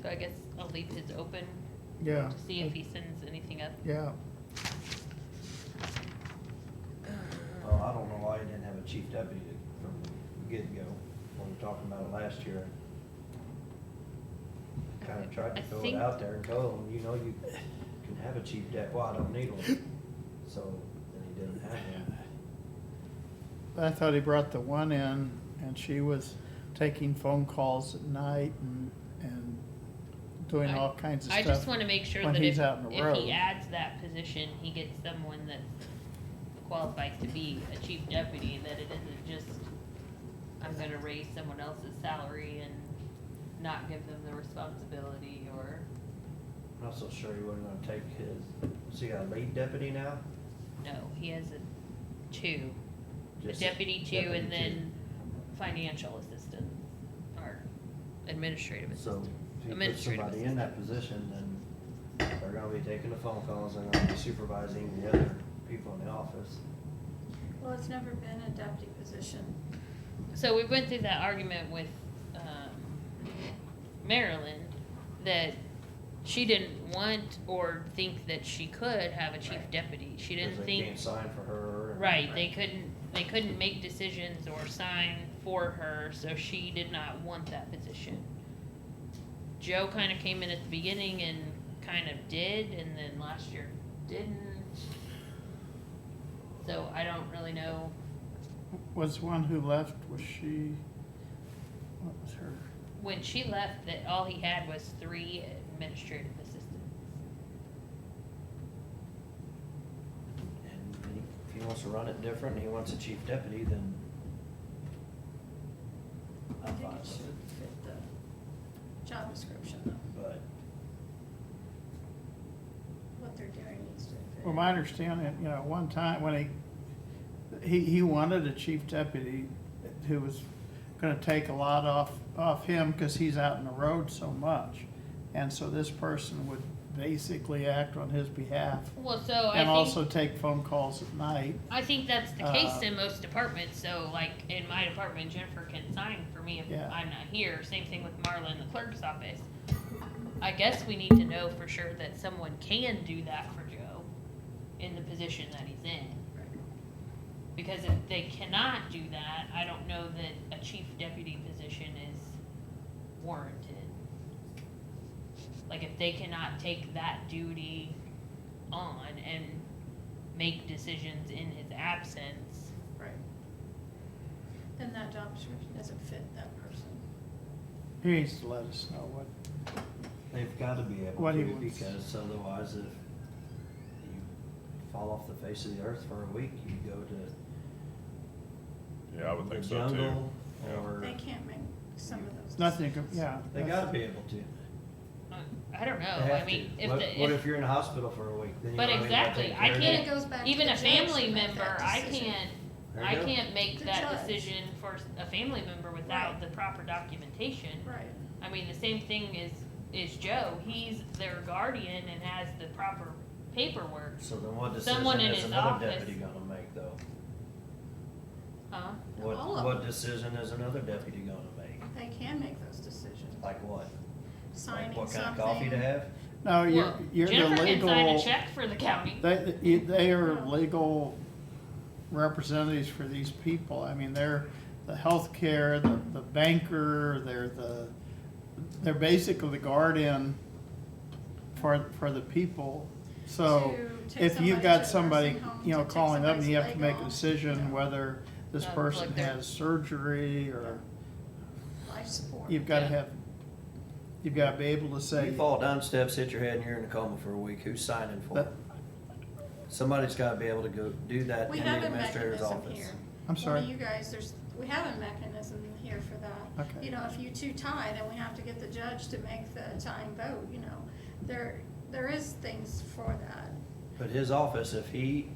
so I guess I'll leave his open yeah. to see if he sends anything up. Yeah, Well, I don't know why you didn't have a chief deputy from the get-go, when we were talking about it last year. Kinda tried to I throw it think- out there and told him, you can have a chief well, I don't need one. So, then he didn't have one. but I thought he brought the one in and she was taking phone calls at night and doing all kinds of I stuff. just wanna make sure when that he's if, out in the if road. he adds that position, he gets someone that qualifies to be a chief deputy, that it isn't just, I'm gonna raise someone else's salary and not give them the responsibility, or, I'm not so sure he wasn't gonna take his, so he got a lead deputy now? no, he has a two. A Just deputy two deputy and two. then financial assistant, or administrative So, assistant. if you put Administrative somebody in that position, then they're gonna be taking the phone calls, they're gonna be supervising the other people in the office. Well, it's never been a deputy position. So we went through that argument with, Marilyn, that she didn't want or think that she could have a chief Right. deputy. She didn't Because they think, can't sign for her. and- right, they couldn't make decisions or sign for her, so she did not want that position. Joe kinda came in at the beginning and kind of did, and then last year didn't. So I don't really know. Was one who left, was she, what was her? When she left, that all he had was 3 administrative assistants. And if he wants to run it different, and he wants a chief deputy, then I I'm think fine it with should it. fit the job description though. But What they're doing needs to fit. Well, my understanding, one time when he wanted a chief deputy who was gonna take a lot off him because he's out in the road so much. And so this person would basically act on his behalf Well, so and I also think, take phone calls at night. I think that's the case Uh, in most departments, so like in my department, Jennifer can sign for me if Yeah. I'm not here, same thing with Marla in the clerk's office. I guess we need to know for sure that someone can do that for Joe in the position that he's in. Because if they cannot do that, I don't know that a chief deputy position is warranted. Like if they cannot take that duty on and make decisions in his absence, Right. Then that job description doesn't fit that person. He needs to let us know what, they've gotta be able What he to, wants. because otherwise if you fall off the face of the earth for a week, you go to Yeah, I would think the so too. jungle, Yeah. or, They can't make some of those. nothing, yeah. they gotta be able to. I don't know, They I have mean, to. if What the, if you're in a hospital for a week, then you But don't even exactly, take I care of Then can't- it goes back to even the a judge family to make member, that I decision. can't, There you I go. can't make The that judge. decision for a family member without Right. the proper documentation. Right. I mean, the same thing is Joe, he's their guardian and has the proper paperwork, So then what decision Someone in is his another office. deputy gonna make though? huh? All of What them. decision is another deputy gonna make? They can make those decisions. Like what? Like Signing what kind something. of coffee to have? No, Well, you're the Jennifer can sign a legal, check for the county. they are legal representatives for these people. I mean, they're the healthcare, the banker, they're basically the guardian for the people. So To take if you've somebody got to a somebody, nursing home, to take calling up and you have to somebody's make a leg off, decision whether this Like person they're- has surgery or Life support. you've gotta Yeah. you've gotta be able to say. You fall down steps, hit your head, and you're in a coma for a week, who's signing for it? somebody's gotta be able to go do that We in the have a administrator's mechanism office. here. I'm sorry? Well, you guys, we have a mechanism here for that. Okay. You know, if you two tie, then we have to get the judge to make the tying vote, you know. There is things for that. But his office, if he,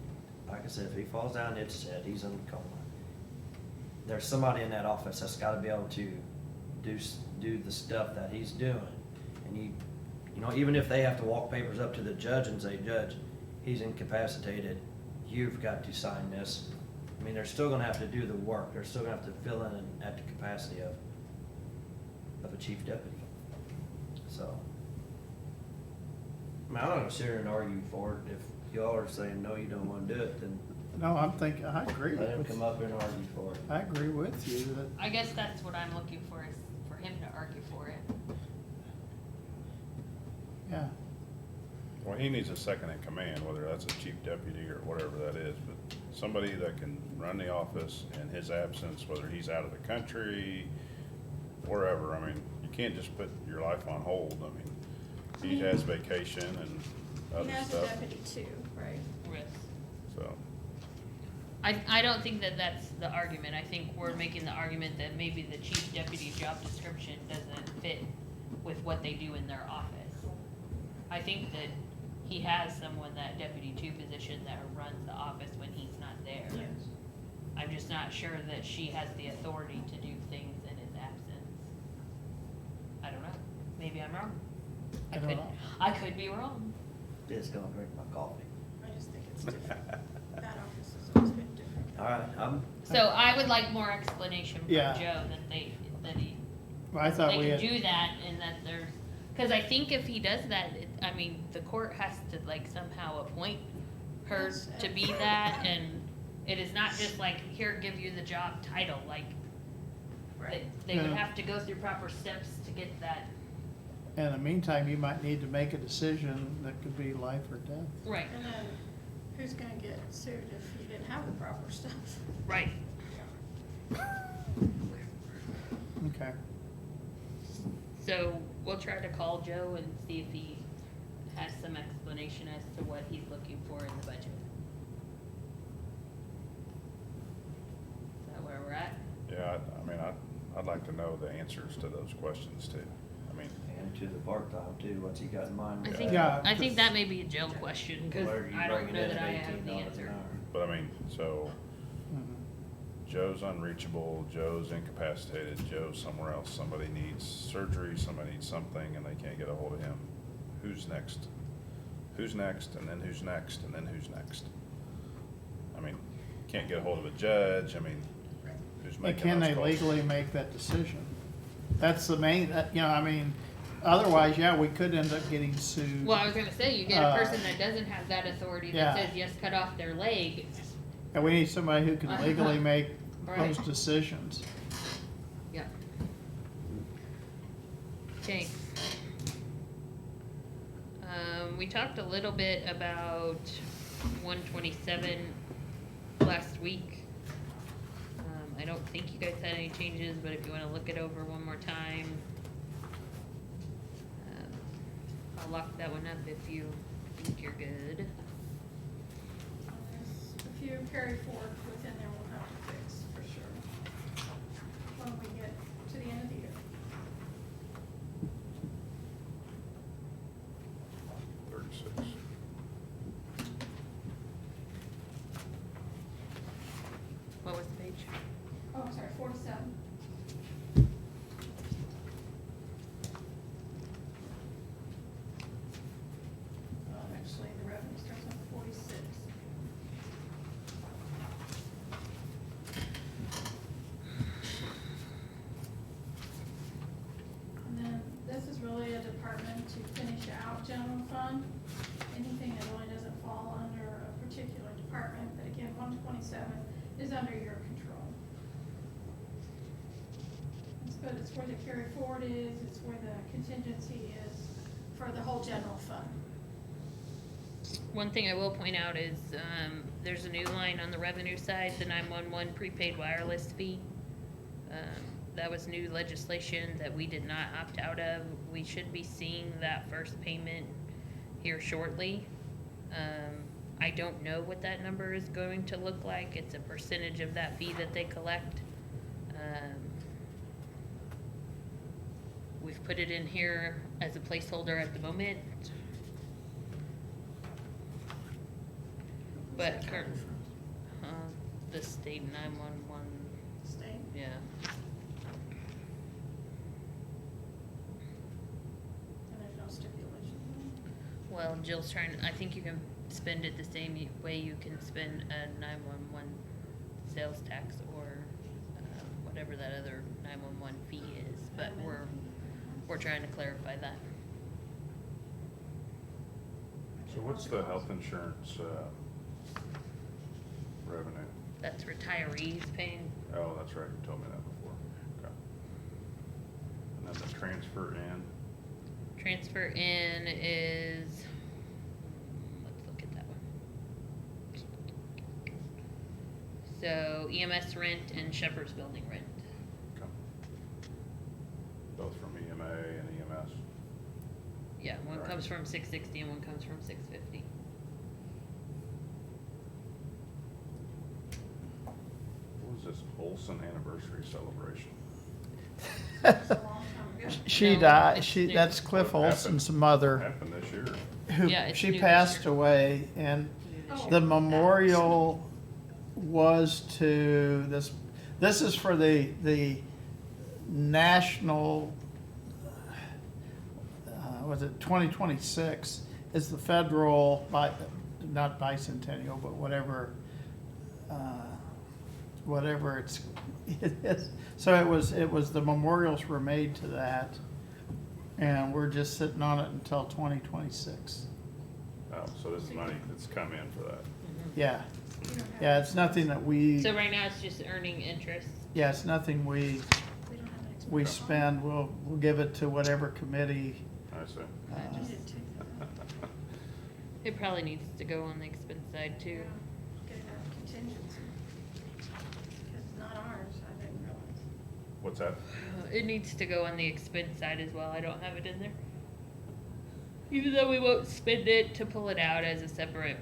like I said, if he falls down, it's said, he's in a coma. There's somebody in that office that's gotta be able to do the stuff that he's doing. And you know, even if they have to walk papers up to the judge and say, Judge, he's incapacitated, you've got to sign this. I mean, they're still gonna have to do the work, they're still gonna have to fill in at the capacity of a chief deputy. So, I mean, I'm not gonna sit here and argue for it. If y'all are saying, no, you don't wanna do it, then No, I'm thinking, I agree let him with, come up here and argue for it. I agree with you that, I guess that's what I'm looking for, is for him to argue for it. yeah. Well, he needs a second in command, whether that's a chief deputy or whatever that is, but somebody that can run the office in his absence, whether he's out of the country, wherever. I mean, you can't just put your life on hold. I mean, he has vacation and He other has a stuff, deputy too, right? Risk. so. I don't think that that's the argument. I think we're making the argument that maybe the chief deputy job description doesn't fit with what they do in their office. I think that he has someone, that deputy two position, that runs the office when he's not there. Yes. I'm just not sure that she has the authority to do things in his absence. I don't know. Maybe I'm wrong. I don't know. I could be wrong. It's gonna drink my coffee. I just think it's different. That office has always been different. All right, So I would like more explanation from Yeah. Joe that he I thought they we can had, do that, and that there's, cause I think if he does that, I mean, the court has to like somehow appoint her Yes. to be that, and it is not just like, here, give you the job title, like, they would Yeah. have to go through proper steps to get that, in the meantime, you might need to make a decision that could be life or death. right, And then who's gonna get sued if you didn't have the proper stuff? right. Okay. So we'll try to call Joe and see if he has some explanation as to what he's looking for in the budget. Is that where we're at? Yeah, I mean, I'd like to know the answers to those questions too. I mean, and to the part-time too, what's he got in mind? I with think, that? Yeah, I think that may be a Joe question, cause Where you I don't bringing know in that at I have the $18 an answer. hour? but I mean, so Mhm. Joe's unreachable, Joe's incapacitated, Joe's somewhere else, somebody needs surgery, somebody needs something, and they can't get a hold of him. Who's next? Who's next, and then who's next, and then who's next? I mean, can't get a hold of a judge, I mean, who's And making can those they calls? legally make that decision? That's the main, I mean, otherwise, yeah, we could end up getting sued. Well, I was gonna say, you get a Uh, person that doesn't have that authority yeah. that says, yes, cut off their leg, And we need somebody who can legally make Right. those decisions. yeah. Okay. We talked a little bit about 127 last week. I don't think you guys had any changes, but if you wanna look it over one more time. I'll lock that one up if you think you're good. There's a few carry forward within there we'll have to fix for sure. When we get to the end of the year. 36. What was the page? Oh, I'm sorry, 47. Actually, the revenue starts on 46. And then this is really a department to finish out general fund. Anything that really doesn't fall under a particular department, but again, 127 is under your control. It's good, it's where the carry forward is, it's where the contingency is for the whole general fund. One thing I will point out is, there's a new line on the revenue side, the 911 prepaid wireless fee. That was new legislation that we did not opt out of. We should be seeing that first payment here shortly. I don't know what that number is going to look like. It's a percentage of that fee that they collect. We've put it in here as a placeholder at the moment. But current, the state 911, State. yeah. And there's no stipulation. Well, Jill's trying, I think you can spend it the same way you can spend a 911 sales tax or whatever that other 911 fee is, but we're trying to clarify that. So what's the health insurance, revenue? That's retirees paying, Oh, that's right, you told me that before. Okay. And then the transfer in, transfer in is, let's look at that one. So EMS rent and Shepherd's Building rent. okay. Both from EMA and EMS. Yeah, one Right. comes from 660 and one comes from 650. What was this Olson anniversary celebration? It's a long time ago. She No, died, it's she, new. that's Cliff What Olson's What mother, happened this year? who, Yeah, it's new she this passed year. away, and Oh. the memorial was to, this is for the national, was it 2026, is the federal, not bicentennial, but whatever, whatever it is. So it was, the memorials were made to that, and we're just sitting on it until 2026. Oh, so this is money that's come in for that. Yeah, You don't have- yeah, it's nothing that we, So right now it's just earning interest. yeah, it's nothing we We don't have an expense. we spend, we'll give it to whatever committee. I see. I just did take that. It probably needs to go on the expense side too. Get it out of contingency. It's not ours, I didn't realize. What's that? It needs to go on the expense side as well. I don't have it in there. Even though we won't spend it, to pull it out as a separate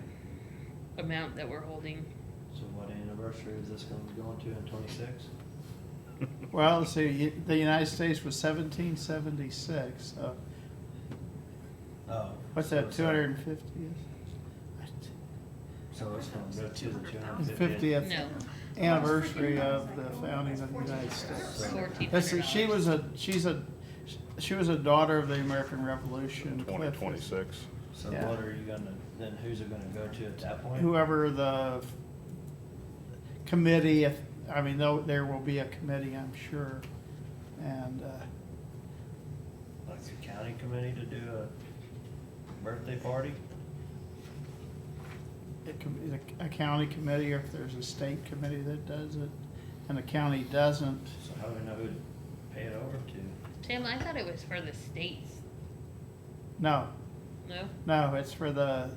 amount that we're holding. So what anniversary is this gonna be going to in 26? Well, let's see, the United States was 1776, so Oh. what's so that, it's 250th? So it's gonna go to the 250th. 50th No, anniversary of the founding of the United States. 1400. She was a daughter of the American Revolution. Cliff is- 2026. So Yeah. what are you gonna, then who's it gonna go to at that point? Whoever the committee, there will be a committee, I'm sure, and, Like the county committee to do a birthday party? it can be a county committee, or if there's a state committee that does it, and the county doesn't. So how do we know who to pay it over to? Tim, I thought it was for the states. No, No? it's for the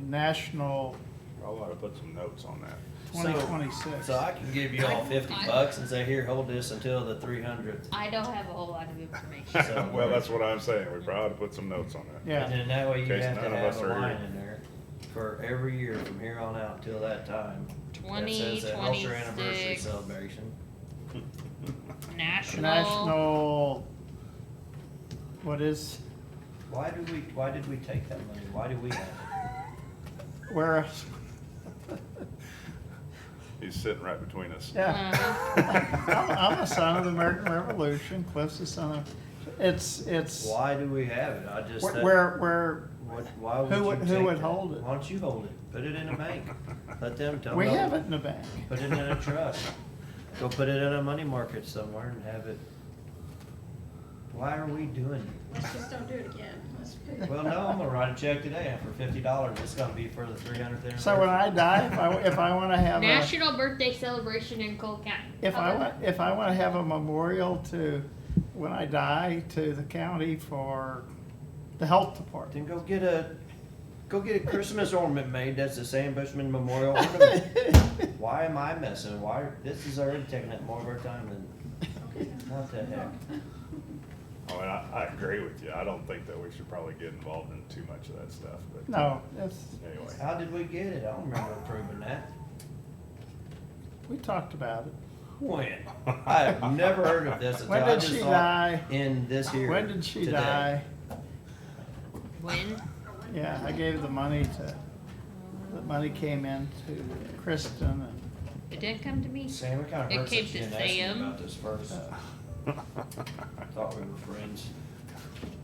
national I ought to put some notes on that. 2026. So I can give you all $50 and say, here, hold this until the 300th. I don't have a whole lot of information. So- Well, that's what I'm saying. We probably ought to put some notes on that. Yeah. And then that way you In case have to none of have us a are line here. in there for every year from here on out till that time. That says that Ulster anniversary 2026 celebration. National. What is, Why did we take that money? Why do we have it? where, He's sitting right between us. yeah. I'm a son of the American Revolution, Cliff's a son of, it's, Why do we have it? I just. where, Why would who you would- who take would that? hold it? Why don't you hold it? Put it in a bank. Let them tell we them. have it in the bank. Put it in a trust. Go put it in a money market somewhere and have it. Why are we doing it? Let's just don't do it again. Let's put it- Well, no, I'm gonna write a check today and for $50. It's gonna be for the 300th anniversary. So when I die, if I wanna have a, National Birthday Celebration in Cole County. if I wanna have a memorial to, when I die, to the county for the health department. Then go get a Christmas ornament made that's the Sam Bushman Memorial Ornament. Why am I messing? This is already taking up more of our time than, what the heck? I mean, I agree with you. I don't think that we should probably get involved in too much of that stuff, but. No, that's, Anyway, How did we get it? I don't remember approving that. we talked about it. When? I have never heard of this until When I did just she saw die? it in this here. When did she today. die? When? Yeah, I gave the money came in to Kristen and, It didn't come to me. Sam, it kinda It hurts came that you to didn't ask me Sam. about this first. I thought we were friends.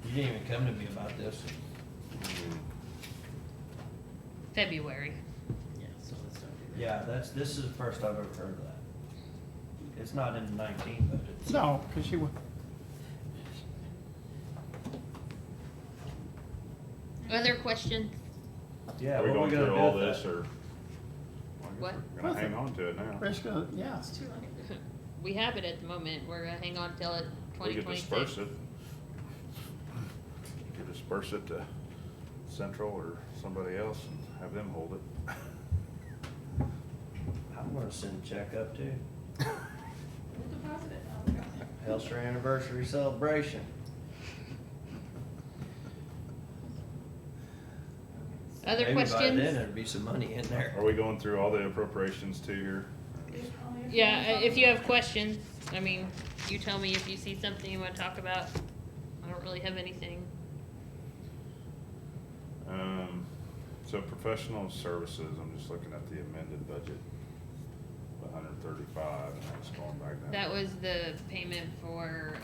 You didn't even come to me about this. February. Yeah, this is the first I've ever heard of that. It's not in the 19, but it's. no, because she, Other questions? Yeah, are we what going we gonna through do all with this, that? or? Well, I guess What? We're gonna hang on to it now. we're just gonna, yeah. It's too late. We have it at the moment. We're gonna hang on till it We could 2026. disperse it. You could disperse it to Central or somebody else and have them hold it. I'm gonna send a check up too. We'll deposit it. Elster anniversary celebration. Other Maybe by questions? then there'd be some money in there. Are we going through all the appropriations too here? Yeah, if you have questions, I mean, you tell me if you see something you wanna talk about. I don't really have anything. So professional services, I'm just looking at the amended budget, 135, and that's going back down. That was the payment for,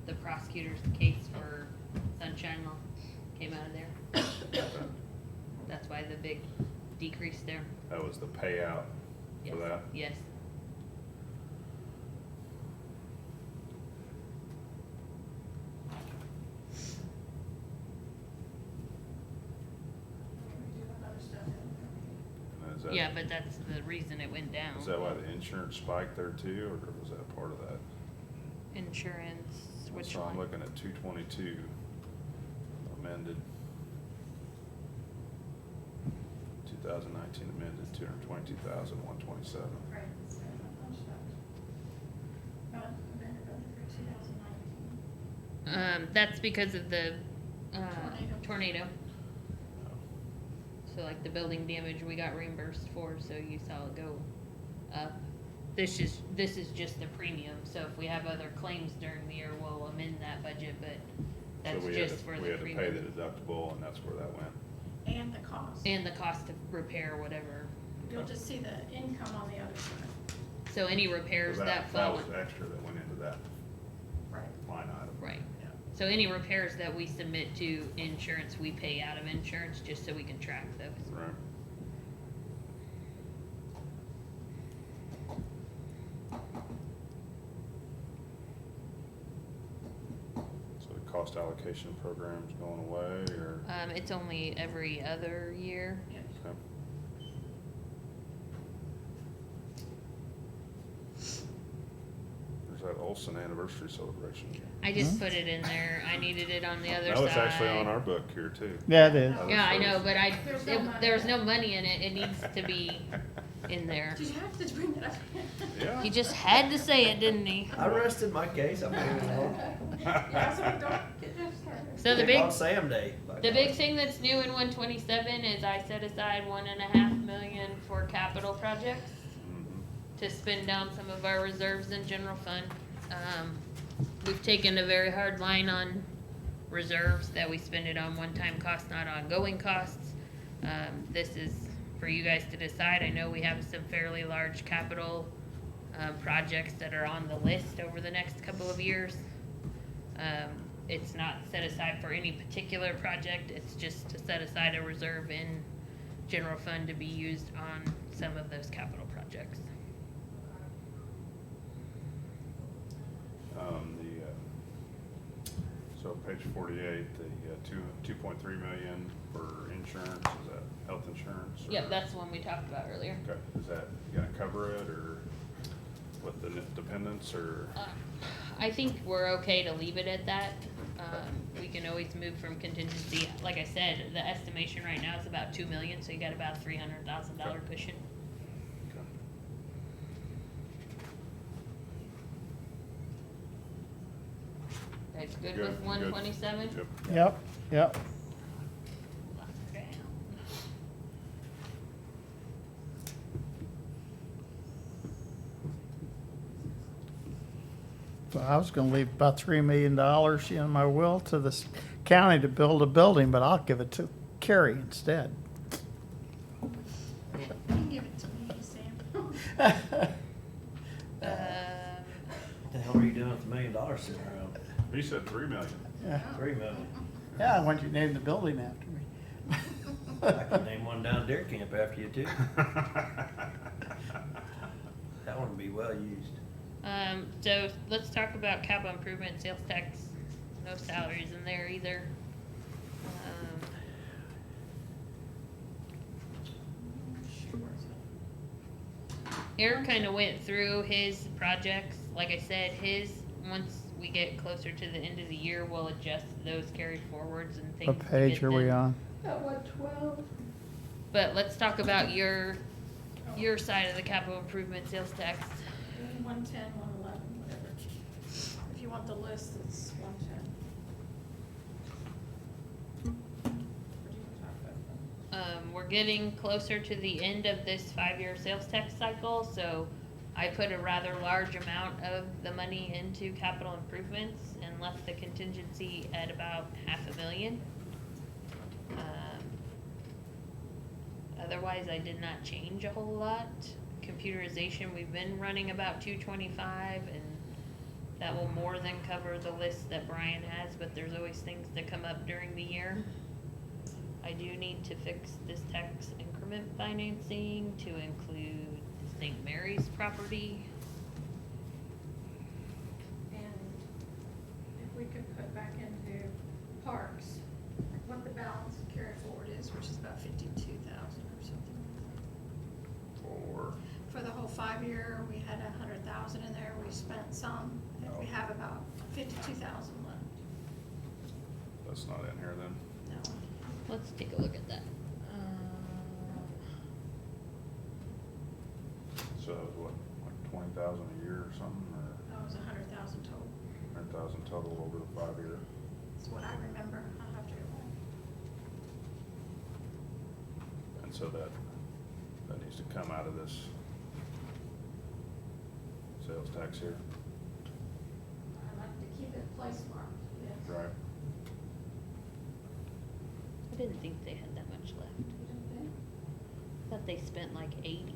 the prosecutor's case for Sunshine Law came out of there. That's why the big decrease there. That was the payout Yes. for that? Yes. And is that- Yeah, but that's the reason it went down. Is that why the insurance spiked there too, or was that part of that? Insurance, which So I'm one? looking at 222 amended. 2019 amended, 222,127. Right. So, I'm stuck. Amended budget for 2019. That's because of the, Tornado. tornado. So like the building damage we got reimbursed for, so you saw it go up. This is just the premium, so if we have other claims during the year, we'll amend that budget, but that's So we had just to- for We the had to pay the premium. deductible, and that's where that went. And the cost. And the cost of repair, whatever. You'll just see the income on the other side. So any repairs So that that fall, was extra that went into that Right. line item. right. Yeah. So any repairs that we submit to insurance, we pay out of insurance, just so we can track those. Right. So the cost allocation program's going away, or? It's only every other year. Yeah. Okay. There's that Olson anniversary celebration. I just put it in there. I needed it on the other That side. was actually on our book here too. Yeah, it is. Yeah, I know, but There's no money. there's no money in it. It needs to be in there. Did you have to bring it up? Yeah. He just had to say it, didn't he? I rested my case. I'm moving on. Yeah, so don't get us started. So the Big big, on Sam Day. by the God. big thing that's new in 127 is I set aside $1.5 million for capital projects Mhm. to spend down some of our reserves in general fund. We've taken a very hard line on reserves, that we spend it on one-time costs, not ongoing costs. This is for you guys to decide. I know we have some fairly large capital, projects that are on the list over the next couple of years. It's not set aside for any particular project, it's just to set aside a reserve in general fund to be used on some of those capital projects. So page 48, the 2.3 million for insurance, is that health insurance? or- Yep, that's the one we talked about earlier. Okay, is that gonna cover it, or with the dependents, or? I think we're okay to leave it at that. We can always move from contingency. Like I said, the estimation right now is about 2 million, so you got about $300,000 cushion. Okay. guys good Good, with good. 127? Yep. Yep, yep. Lock her down. So I was gonna leave about $3 million in my will to this county to build a building, but I'll give it to Kerry instead. You can give it to me, Sam. What the hell are you doing with $1 million sitting around? He said 3 million. Yeah, 3 million. yeah, I want you to name the building after me. I can name one down Deer Camp after you too. That one would be well used. So let's talk about capital improvement, sales tax, no salaries in there either. Eric kinda went through his projects, like I said, once we get closer to the end of the year, we'll adjust those carry forwards and things. What to page get are we them. on? At 112? But let's talk about your side of the capital improvement sales tax. 110, 111, whatever. If you want the list, it's 110. What do you talk about? We're getting closer to the end of this 5-year sales tax cycle, so I put a rather large amount of the money into capital improvements and left the contingency at about $500,000. Otherwise, I did not change a whole lot. Computerization, we've been running about 225, and that will more than cover the list that Brian has, but there's always things that come up during the year. I do need to fix this tax increment financing to include St. Mary's property. And if we could put back into parks, what the balance of carry forward is, which is about 52,000 or something. For the whole 5-year, we had 100,000 in there, we spent some, and we have about 52,000 left. That's not in here then. No. Let's take a look at that. So it was what, like 20,000 a year or something, or That was 100,000 total. 100,000 total over the 5-year? That's what I remember. I'll have to go back. And so that needs to come out of this sales tax here, I'd like to keep it place marked, yes. right? I didn't think they had that much left. You didn't think? Thought they spent like 80.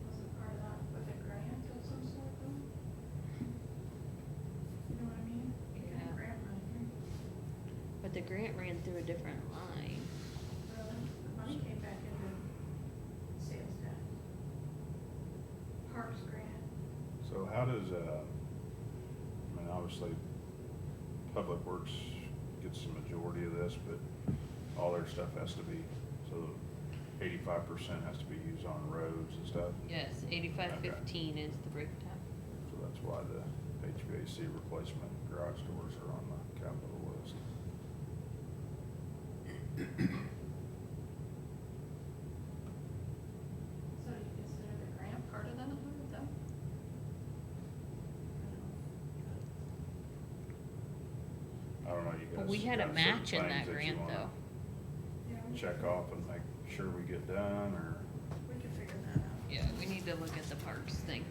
Wasn't part of that with a grant of some sort though? You know what I mean? You got a Yeah. grant money here. But the grant ran through a different line. Really? The money came back into sales tax. Parks grant. So how does, I mean, obviously, Public Works gets the majority of this, but all their stuff has to be, so 85% has to be used on roads and stuff. Yes, 8515 is the breakdown. So that's why the HVAC replacement garage doors are on the capital list. So do you consider the grant part of that though? I don't know, you guys. Well, we had a got certain match in things that you grant wanna though. Yeah, we Check off and make sure we get done, or? We can figure that out. Yeah, we need to look at the parks thing.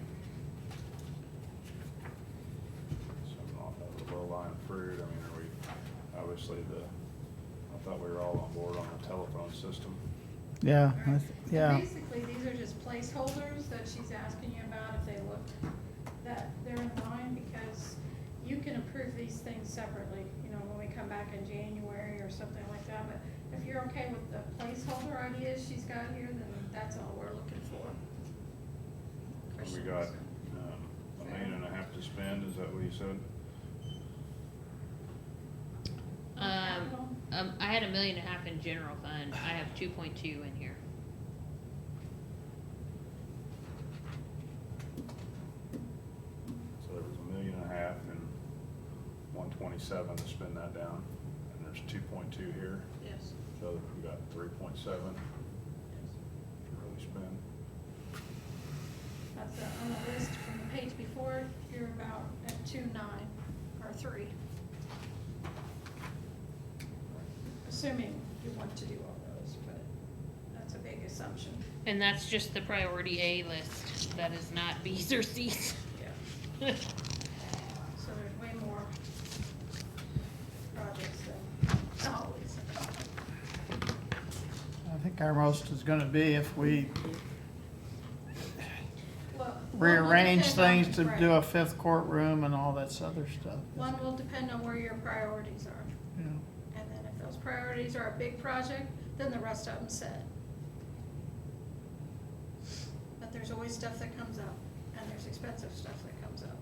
Something off of the low line fruit, I mean, are we, obviously I thought we were all on board on the telephone system. Yeah, So yeah. basically, these are just placeholders that she's asking you about if they look, that they're in line, because you can approve these things separately, you know, when we come back in January or something like that, but if you're okay with the placeholder ideas she's got here, then that's all we're looking for. And we got, $1.5 million to spend, is that what you said? I had $1.5 million in general fund. I have 2.2 in here. So there was $1.5 million and 127 to spend that down, and there's 2.2 here, Yes. so we got 3.7 to really spend. That's on the list from the page before, you're about at 2.9, or 3. Assuming you want to do all those, but that's a big assumption. And that's just the priority A list. That is not Bs or Cs. Yeah. So there's way more projects than always. I think our most is gonna be if we Well, one will rearrange depend things on- to right. do a 5th courtroom and all that other stuff. One will depend on where your priorities are. Yeah. And then if those priorities are a big project, then the rest of them set. But there's always stuff that comes up, and there's expensive stuff that comes up.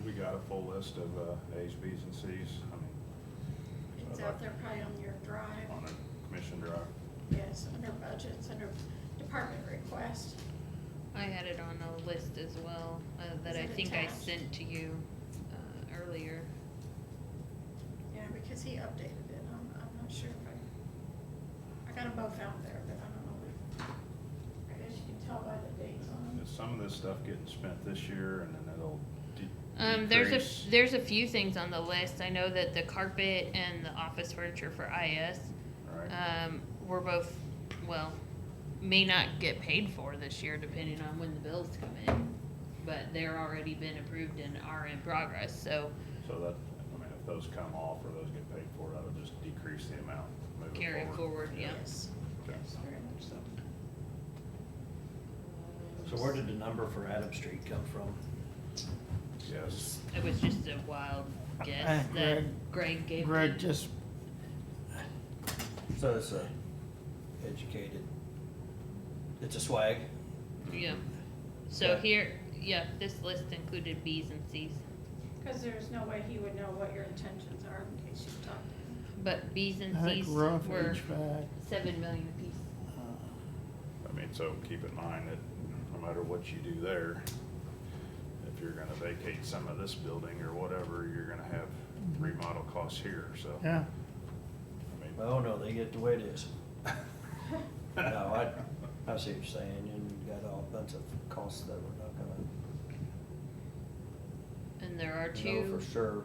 We got a full list of A's, B's, and C's, I mean, It's I'd out like- there probably on your drive. on a commission drive. Yes, under budgets, under department request. I had it on a list as well, that Is I it think I attached? sent to you, earlier. Yeah, because he updated it. I'm not sure if I got them both out there, but I don't know. I guess you can tell by the dates on them. Is some of this stuff getting spent this year and then it'll decrease? There's a few things on the list. I know that the carpet and the office furniture for IS, Right, were both, well, may not get paid for this year depending on when the bills come in. But they're already been approved and are in progress, so so that, I mean, if those come off or those get paid for, that would just decrease the amount moving carry forward, yeah. Yes, Okay. yes, very much so. So where did the number for Adam Street come from? Yes, It was just a wild guess that Greg- Greg gave Greg me. just, So it's a educated, it's a swag. Yeah. So Okay. here, yeah, this list included Bs and Cs, Because there's no way he would know what your intentions are in case you talk to him. but Bs and I think Cs roof, were HVAC. 7 million apiece. I mean, so keep in mind that no matter what you do there, if you're gonna vacate some of this building or whatever, you're gonna have remodel costs here, so. Yeah, I mean, Oh, no, they get the way it is. No, I see what you're saying, and you got all bunch of costs that we're not gonna And there are know two, for sure.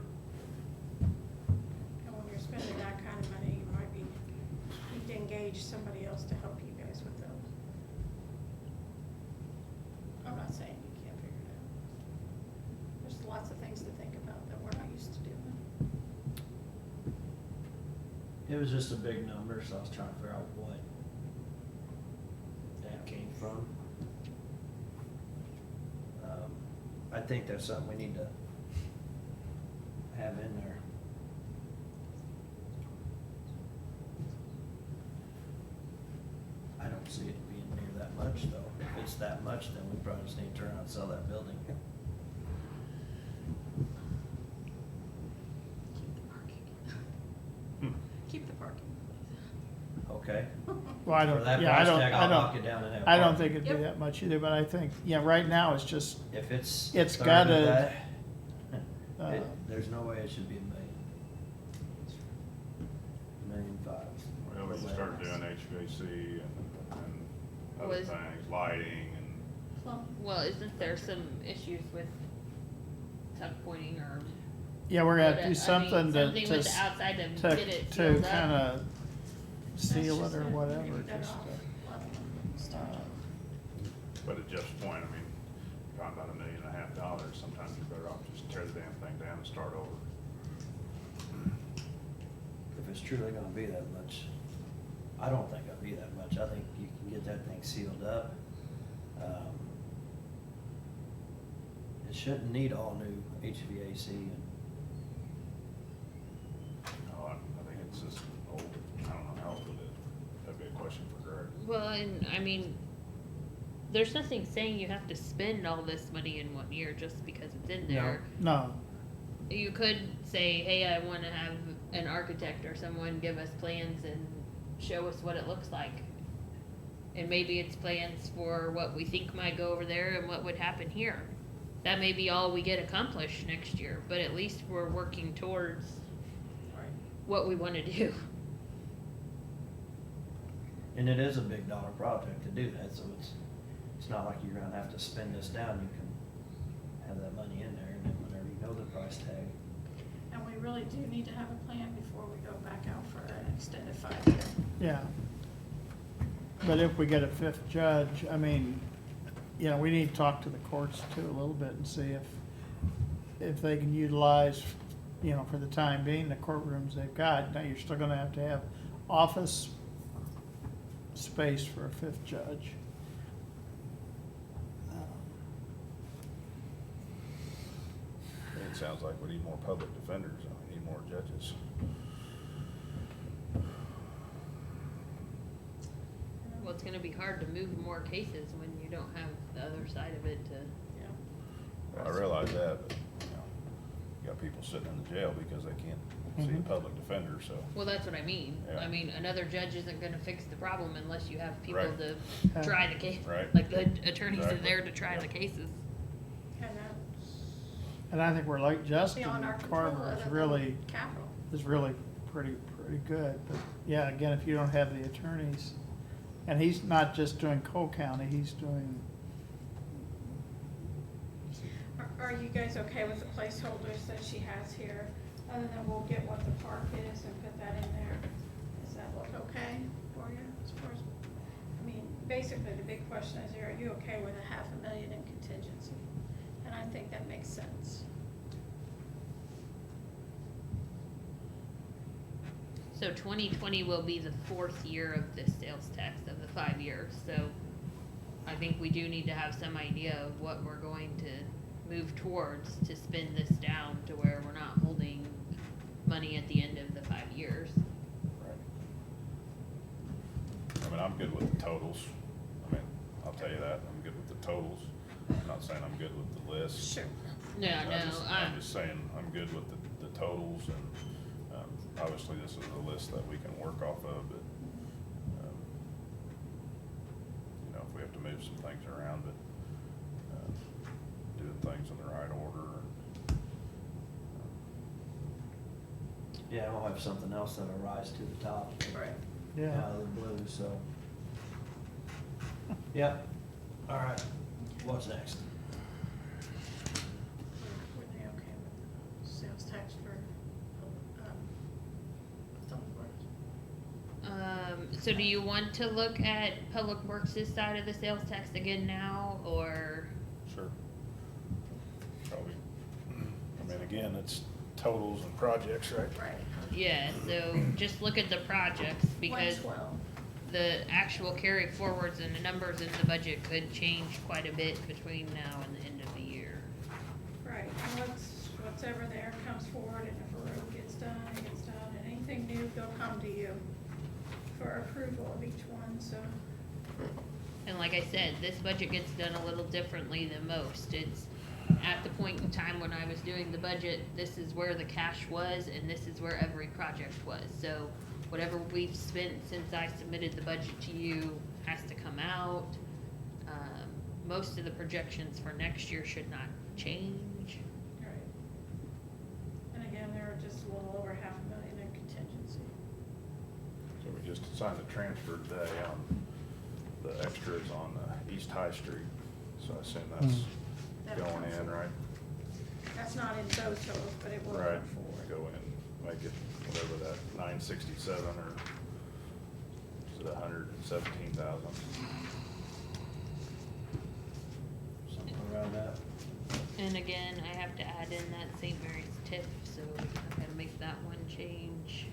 And when you're spending that kind of money, you might need to engage somebody else to help you guys with those. I'm not saying you can't figure it out. There's lots of things to think about that we're not used to doing. It was just a big number, so I was trying to figure out what that came from. I think that's something we need to have in there. I don't see it being near that much, though. If it's that much, then we probably just need to turn around and sell that building. Keep the parking. Okay? well, I For don't, that yeah, I price don't, tag, I I'll knock don't, it down and have I don't parking. think it'd be Yep. that much either, but I think, yeah, right now it's just, If it's It's a third gotta- of that, uh, there's no way it should be $1 million. $1.5 million. well, we can start doing HVAC and other Was- things, lighting and, Plum. well, isn't there some issues with tuck pointing or? yeah, we're gonna what- do something to, Something with the outside to get it to sealed up. kinda seal That's it or just whatever, maybe better just, off leveling and starting. but at Jeff's point, I mean, talking about $1.5 million, sometimes you're better off just tear the damn thing down and start over. If it's truly gonna be that much, I don't think it'll be that much. I think you can get that thing sealed up. It shouldn't need all new HVAC and No, I think it's just old, I don't know how old it is. That'd be a question for Greg. Well, and I mean, there's nothing saying you have to spend all this money in 1 year just because it's in there. no, You could say, hey, I wanna have an architect or someone give us plans and show us what it looks like. And maybe it's plans for what we think might go over there and what would happen here. That may be all we get accomplished next year, but at least we're working towards Right. what we wanna do. it is a big dollar project to do that, so it's not like you're gonna have to spend this down, you can have that money in there, and then whenever you know the price tag. And we really do need to have a plan before we go back out for an extended 5-year. Yeah. But if we get a fifth judge, I mean, you know, we need to talk to the courts too a little bit and see if they can utilize, you know, for the time being, the courtrooms they've got. Now, you're still gonna have to have office space for a fifth judge. It sounds like we need more public defenders, and we need more judges. Well, it's gonna be hard to move more cases when you don't have the other side of it to, Yeah. Well, I realize that, but, you know, you got people sitting in the jail because they can't see a Mhm. public defender, so. well, that's what I mean. Yeah. I mean, another judge isn't gonna fix the problem unless you have people Right. to try the case. Right. Like the attorneys are Exactly. there to try Yeah. the cases. And that's And I think we're like Justin beyond our control Carver other is than really, capital. is really pretty good. But yeah, again, if you don't have the attorneys, and he's not just doing Cole County, he's doing, Are you guys okay with the placeholders that she has here? Other than we'll get what the park is and put that in there. Does that look okay for you as far as, I mean, basically the big question is, are you okay with a $500,000 in contingency? And I think that makes sense. So 2020 will be the 4th year of this sales tax of the 5 years, so I think we do need to have some idea of what we're going to move towards to spin this down to where we're not holding money at the end of the 5 years. Right. I mean, I'm good with the totals. I mean, I'll tell you that, I'm good with the totals. I'm not saying I'm good with the list. Sure. Yeah, I'm just saying, I'm good with the totals, and, obviously, this is a list that we can work off of, but, you know, if we have to move some things around, but, doing things in the right order, and, Yeah, we'll have something else that'll rise to the top. Right. yeah. Out of the blue, so. Yep, all right, what's next? Were they okay with the sales tax for, Public Works? So do you want to look at Public Works' side of the sales tax again now, or? sure. Probably, I mean, again, it's totals and projects, right? Right. Yeah, so just look at the projects, because 112. the actual carry forwards and the numbers in the budget could change quite a bit between now and the end of the year. Right, and whatever there comes forward, and if a road gets done, it gets done, and anything new, they'll come to you for approval of each one, so. And like I said, this budget gets done a little differently than most. It's at the point in time when I was doing the budget, this is where the cash was, and this is where every project was. So whatever we've spent since I submitted the budget to you has to come out. Most of the projections for next year should not change. Right. And again, there are just a little over $500,000 in contingency. So we just signed the transfer today on the extras on East High Street, so I assume that's That'll going come in, forward. right? That's not in those totals, but it will Right, come forward. go in, make it whatever that 967 or is it 117,000? Something around that. And again, I have to add in that St. Mary's TIF, so I gotta make that one change.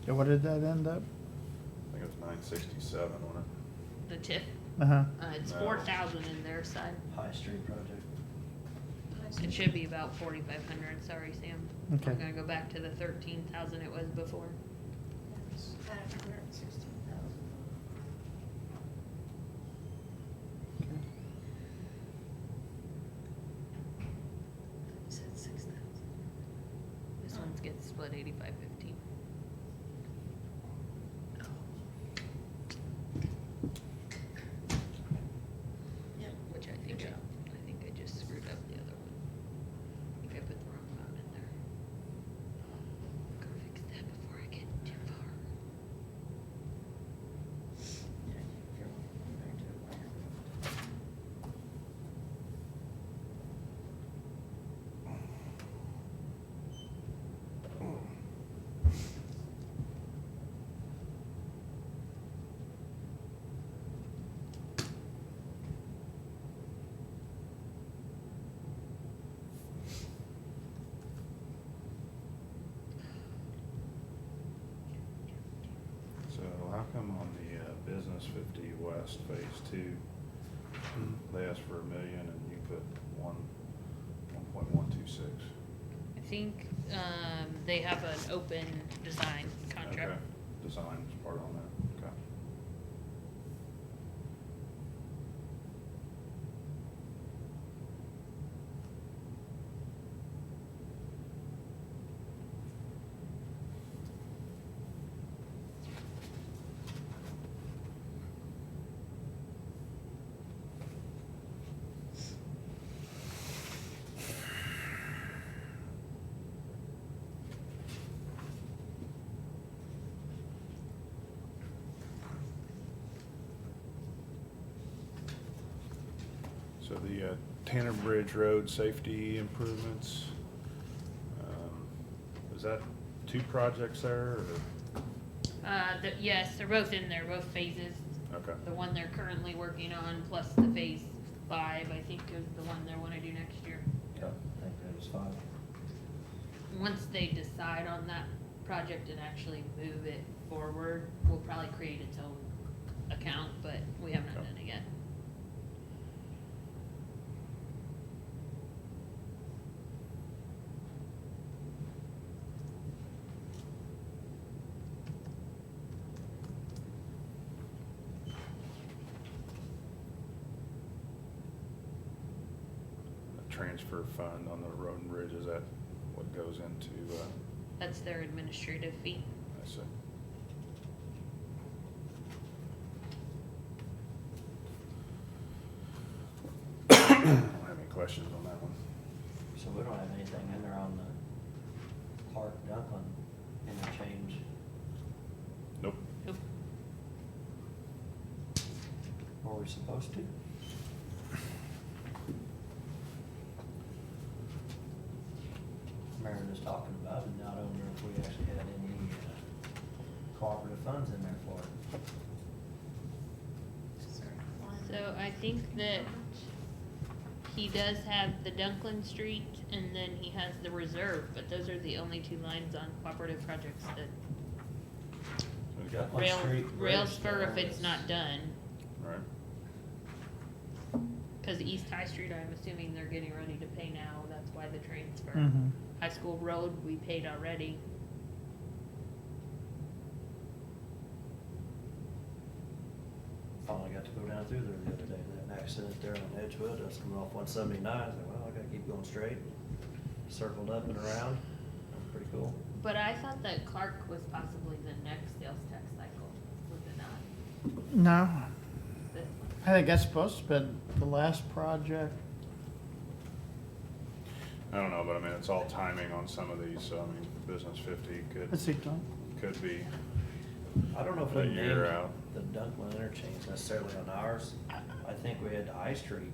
Yeah, what did that end up? I think it was 967, wasn't it? The TIF, Uh-huh. it's No. 4,000 in their side. High Street project. It should be about 4,500, sorry, Sam. Okay. I'm gonna go back to the 13,000 it was before. It's at 116,000. It said 6,000. This one's gets split 85/15. Yep. Which I think I just screwed up the other one. I think I put the wrong amount in there. Business 50 West Phase 2. They asked for $1 million and you put 1.126. I think, they have an open design contract. Okay, design is part on that, okay. So the Tanner Bridge Road safety improvements, is that 2 projects there, or? Yes, they're both in there, both phases. Okay, The one they're currently working on, plus the phase 5, I think is the one they wanna do next year. Yeah, I think that was 5. Once they decide on that project and actually move it forward, we'll probably create its own account, but we have not Okay. done it yet. the transfer fund on the road and bridge, is that what goes into, That's their administrative fee. I see. I don't have any questions on that one. So we don't have anything in there on the Park Dunklin interchange. Nope. Nope. Were we supposed to? Mary was talking about it, not over if we actually had any cooperative funds in there for it. So I think that he does have the Dunklin Street and then he has the reserve, but those are the only 2 lines on cooperative projects that Dunklin Street rails Bridge for if there it's is- not done. Right. Cause East High Street, I'm assuming they're getting ready to pay now, that's why the transfer. Mhm. High School Road, we paid already. Finally got to go down through there the other day, that accident there on Edgewood, I was coming off 179, I was like, well, I gotta keep going straight. Circled up and around, that was pretty cool. But I thought that Clark was possibly the next sales tax cycle, was it not? No, This one? I think that's supposed to have been the last project. I don't know, but I mean, it's all timing on some of these, so I mean, Business 50 Let's see, Tom. could be, I don't know if A we year named out. the Dunklin interchange necessarily on ours. I think we had I Street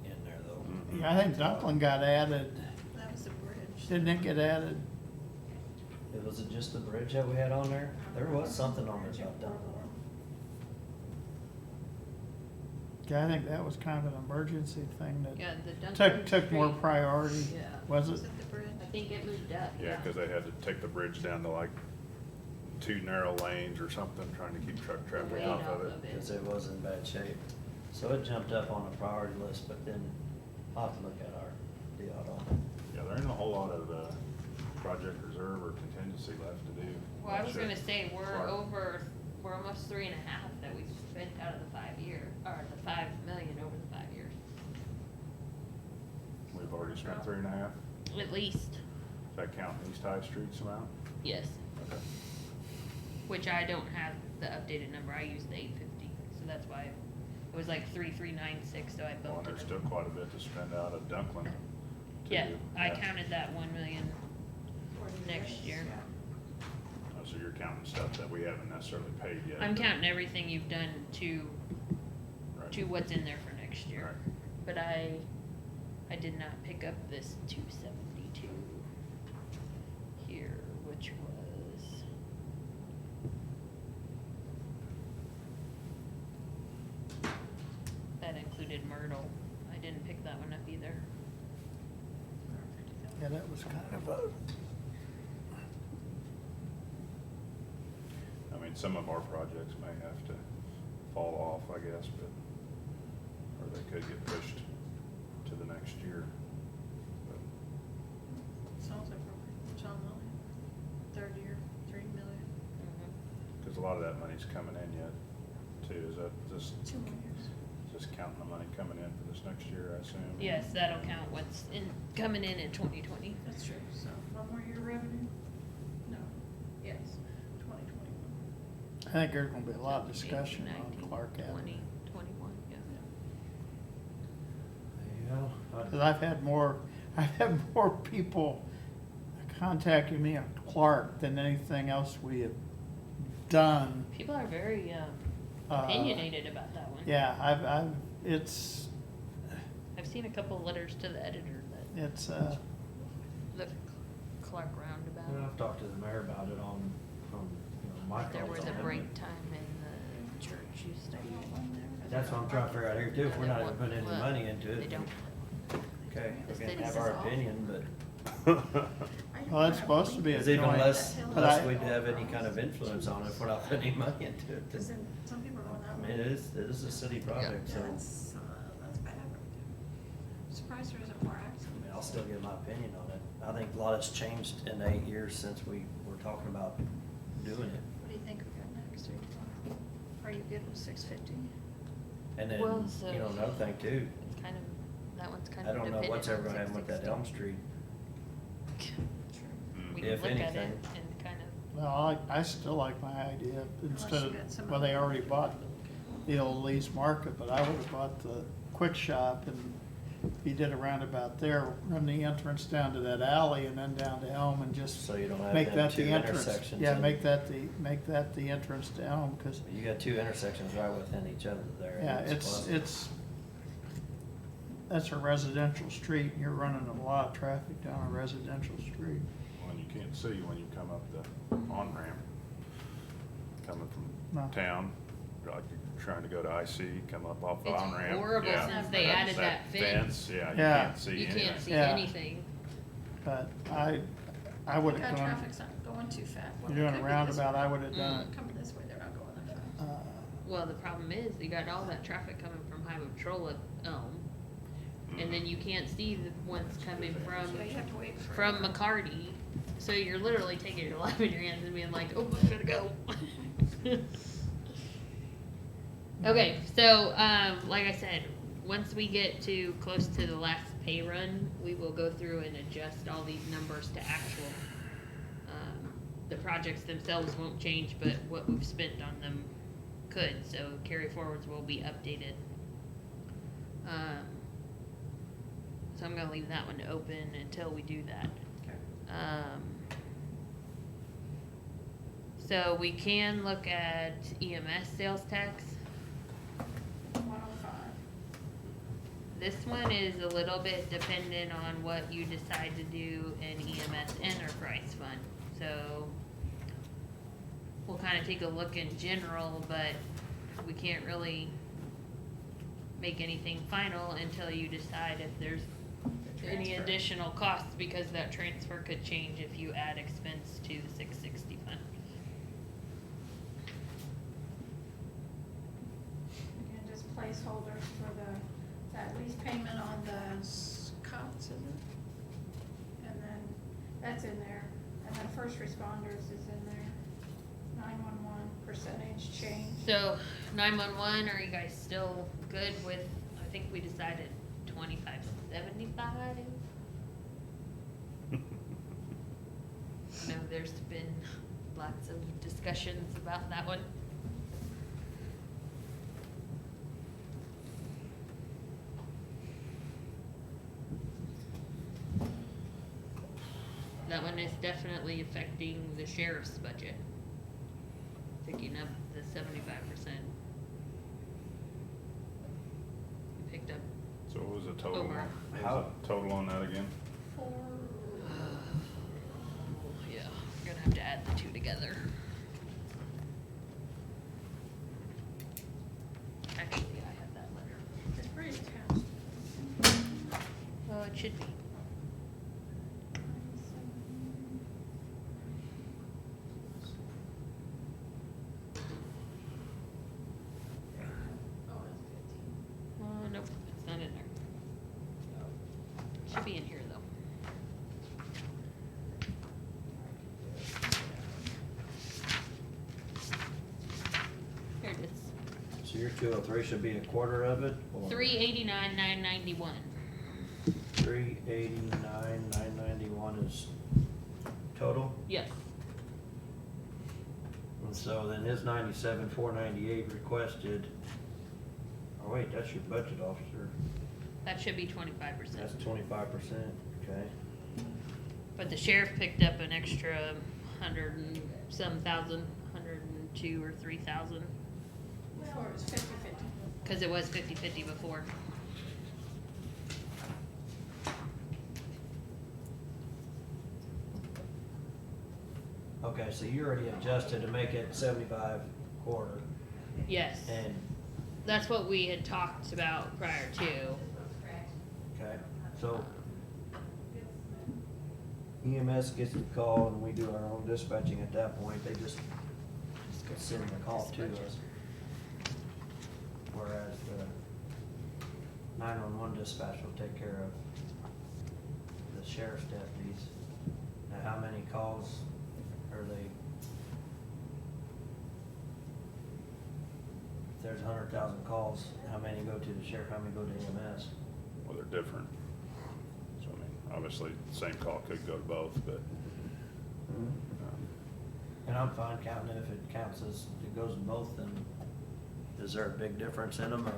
in there though. Mhm. Yeah, I think Dunklin got added, That was the bridge. didn't it get added? Was it just the bridge that we had on there? There was something on there about Dunklin. Yeah, I think that was kind of an emergency thing that Yeah, the Duncan took more Street. priority, Yeah. was Was it? it the bridge? I think it moved up, yeah, cause they had to take the bridge down to like 2 narrow lanes or something, trying to keep truck traffic Way off of it. Because it was in bad shape. So it jumped up on the priority list, but then I'll have to look at our deal on Yeah, there ain't a whole lot of, project reserve or contingency left to do. Well, I was Much gonna at say, we're Clark. we're almost 3.5 that we spent out of the 5 year, or the 5 million over the 5 years. We've already spent 3.5. At least, Does that count East High Street's amount? yes, Okay. which I don't have the updated number, I used the 850, so that's why it was like 3,396, so I Well, and bumped there's it. still quite a bit to spend out of Dunklin. to Yeah, do. I Yeah. counted that 1 million next year. Oh, so you're counting stuff that we haven't necessarily paid yet. I'm but- counting everything you've done Right. to what's in there for next year. Right. But I did not pick up this 272 here, which was. That included Myrtle. I didn't pick that one up either. Yeah, that was kind of a, I mean, some of our projects may have to fall off, I guess, but, or they could get pushed to the next year. But Sounds like we're pretty much on the third year, 3 million, Cause a lot of that money's coming in yet, too. Is that just, 2 more years. just counting the money coming in for this next year, I assume? Yes, that'll count what's coming in 2020. That's true, so 1 more year revenue? No, yes, 2021. I think there's gonna be a lot of 18, discussion 19, on Clark 20, Avenue. 21, yeah. Yeah. Cause I've had more people contacting me on Clark than anything else we have done. People are very Uh, opinionated about that one. Yeah, it's, I've seen a couple letters to the editor that it's, the Clark roundabout. And I've talked to the mayor about it on, my There calls was a on it. break time in the church used to be on there. That's what I'm trying to figure out here too, if we're not even putting any Well, money into it. They don't. Okay, The we can city's have our is awful. opinion, but well, it's supposed to be a it's even joint. less, but less I- we'd have any kind of influence on it if we're not putting any money into it. Because then some people are going that I way. mean, it is a city project, Yeah, so, that's bad right there. I'm surprised there isn't more I accidents. mean, I'll still give my opinion on it. I think a lot has changed in the 8 years since we were talking about doing it. What do you think we got next week? Are you good with 650? And then, Well, so- another thing too, It's kind of, that one's kind I of don't know dependent what's ever on gonna happen with that 660. Elm Street. We If can look at it anything. and kind of, Well, I still like my idea, instead you of, got some well, they other- already bought the old Lee's Market, but I would've bought the Quick Shop, and if you did a roundabout there, run the entrance down to that alley and then down to Elm and just So you don't have make them that two the entrance. intersections. Yeah, in- make that the entrance to Elm, cause, You got two intersections right within each other there. yeah, and close. that's a residential street, and you're running a lot of traffic down a residential street. Well, you can't see when you come up the on-ramp, coming No. from town, like you're trying to go to IC, come up off the It's on-ramp. horrible yeah. since they added that fence. Yeah, you Yeah. can't see you anything. can't see Yeah. anything. But I That would've gone, traffic's not going too fast. Well, you're it doing a could be this roundabout, way. I would've done it. Coming this way, they're not going that fast. Well, the problem is, you got all that traffic coming from Highway Patrol at Elm. And then you can't see the ones coming from, So you have to wait for. from McCarty. So you're literally taking your life in your hands and being like, oh, I gotta go. Okay, so, like I said, once we get to close to the last pay run, we will go through and adjust all these numbers to actual. The projects themselves won't change, but what we've spent on them could, so carry forwards will be updated. So I'm gonna leave that one open until we do that. So we can look at EMS sales tax. 105. This one is a little bit dependent on what you decide to do in EMS enterprise fund. So we'll kind of take a look in general, but we can't really make anything final until you decide if there's any Transfer. additional costs, because that transfer could change if you add expense to the 660 fund. Again, just placeholders for that lease payment on the cots, is it? And then, that's in there, and then first responders is in there. 911 percentage change. So 911, are you guys still good with, I think we decided 2575? I know there's been lots of discussions about that one. That one is definitely affecting the sheriff's budget, picking up the 75%. We picked up So what was the total? Over. What was the total on that again? yeah, we're gonna have to add the two together. Actually, I have that letter. It's pretty attached. Oh, it should be. Should be in here though. Here it is. So your 203 should be a quarter of it? or 389, 991. 389, 991 is total? Yes. And so then his 97, 498 requested, oh wait, that's your budget officer. That should be 25%. That's 25%, okay. But the sheriff picked up an extra 100 and some thousand, 102 or 3,000, Before it was 50/50. cause it was 50/50 before. Okay, so you already adjusted to make it 75 quarter, Yes, and, that's what we had talked about prior to. okay, so EMS gets the call and we do our own dispatching at that point, they just send the call to us. Whereas the 911 dispatch will take care of the sheriff's deputies. Now, how many calls are they? If there's 100,000 calls, how many go to the sheriff, how many go to EMS? Well, they're different. So, I mean, obviously, the same call could go to both, but, And I'm fine counting it if it counts as, it goes in both, then is there a big difference in them, or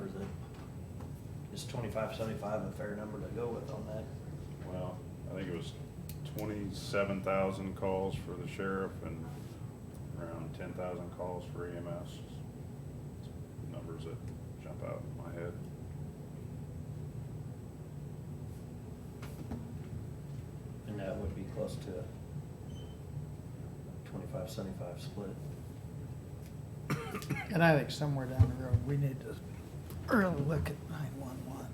is 25, 75 a fair number to go with on that? well, I think it was 27,000 calls for the sheriff and around 10,000 calls for EMS. Numbers that jump out in my head. And that would be close to a 25, 75 split. And I think somewhere down the road, we need to really look at 911.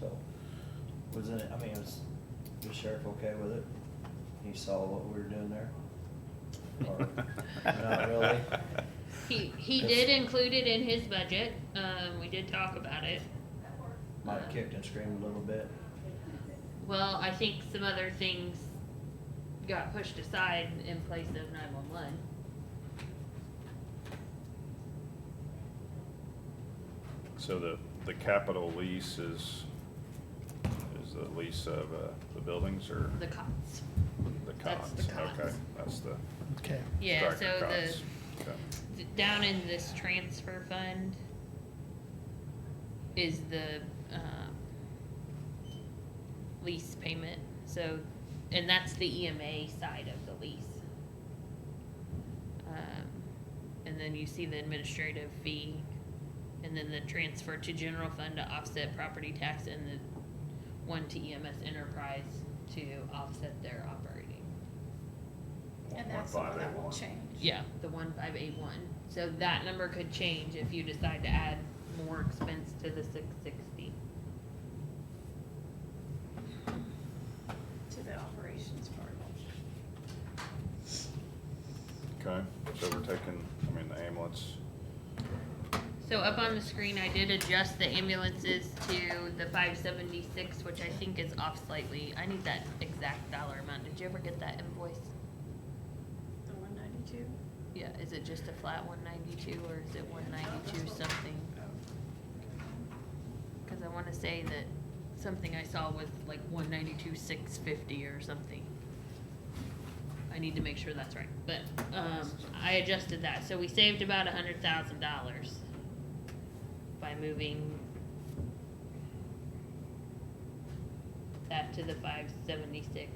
So, wasn't it, I mean, was the sheriff okay with it? He saw what we were doing there? Or not really? He did include it in his budget, we did talk about it. Might have kicked and screamed a little bit. Well, I think some other things got pushed aside in place of 911. So the capital lease is the lease of the buildings or The cots. the That's cots? the cots. Okay, that's the Okay. Yeah, so striker the, cots. Okay. down in this transfer fund is the, lease payment, so, and that's the EMA side of the lease. And then you see the administrative fee, and then the transfer to general fund to offset property tax, and the one to EMS enterprise to offset their operating. And that's the one that will 1581. change. Yeah, the 1581. So that number could change if you decide to add more expense to the 660. To the operations part. Okay, so we're taking, I mean, the ambulance, So up on the screen, I did adjust the ambulances to the 576, which I think is off slightly. I need that exact dollar amount. Did you ever get that invoice? The 192? Yeah, is it just a flat 192 or is it 192 something? Cause I wanna say that something I saw was like 192 650 or something. I need to make sure that's right, but, I adjusted that, so we saved about $100,000 by moving that to the 576.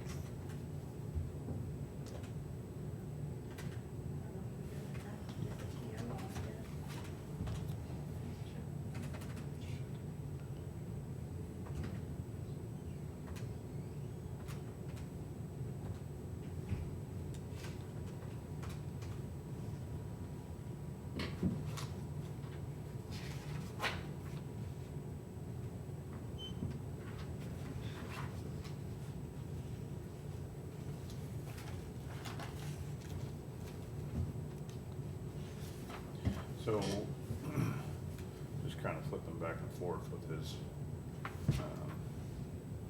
so, just kind of flipping back and forth with his,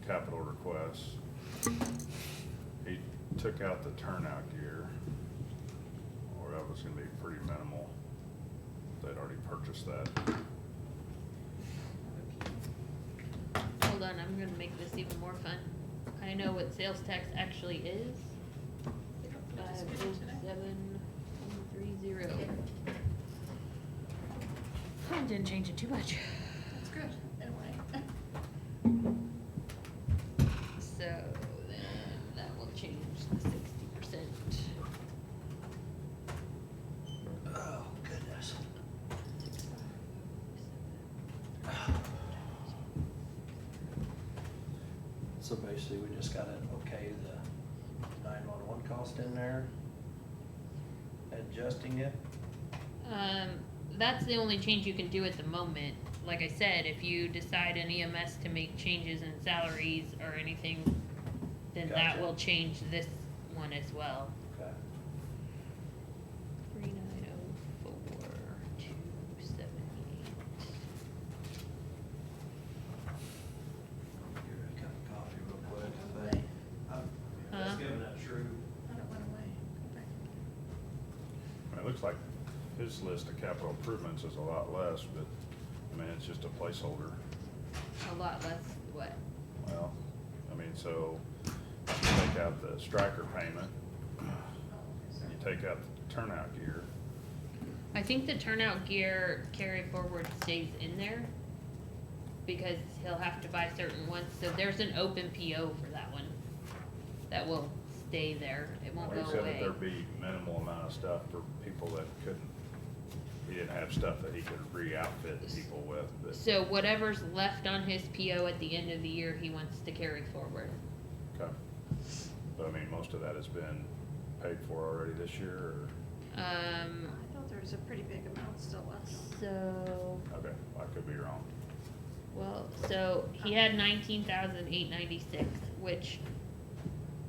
capital requests. He took out the turnout gear, or that was gonna be pretty minimal. They'd already purchased that. Hold on, I'm gonna make this even more fun. I know what sales tax actually is. 507,130. Didn't change it too much. That's good, anyway. So then that will change the 60%. Oh, goodness. So basically, we just gotta okay the 911 cost in there, adjusting it. That's the only change you can do at the moment. Like I said, if you decide in EMS to make changes in salaries or anything, then that Gotcha. will change this one as well. Okay. 3904,278. Give her a cup of coffee real quick. Go away. That's Huh? giving that true. I don't went away. Go back. I mean, it looks like his list of capital improvements is a lot less, but, I mean, it's just a placeholder. A lot less, what? Well, I mean, so you take out the striker payment, and you take out the turnout gear. I think the turnout gear carry forward stays in there because he'll have to buy certain ones. So there's an open PO for that one that will stay there. It won't Well, go he said that away. there'd be minimal amount of stuff for people that couldn't, he didn't have stuff that he could re-outfit people with, but, So whatever's left on his PO at the end of the year, he wants to carry forward. okay. But I mean, most of that has been paid for already this year, or, I thought there was a pretty big amount still left. So, okay, I could be wrong. well, so he had 19,896, which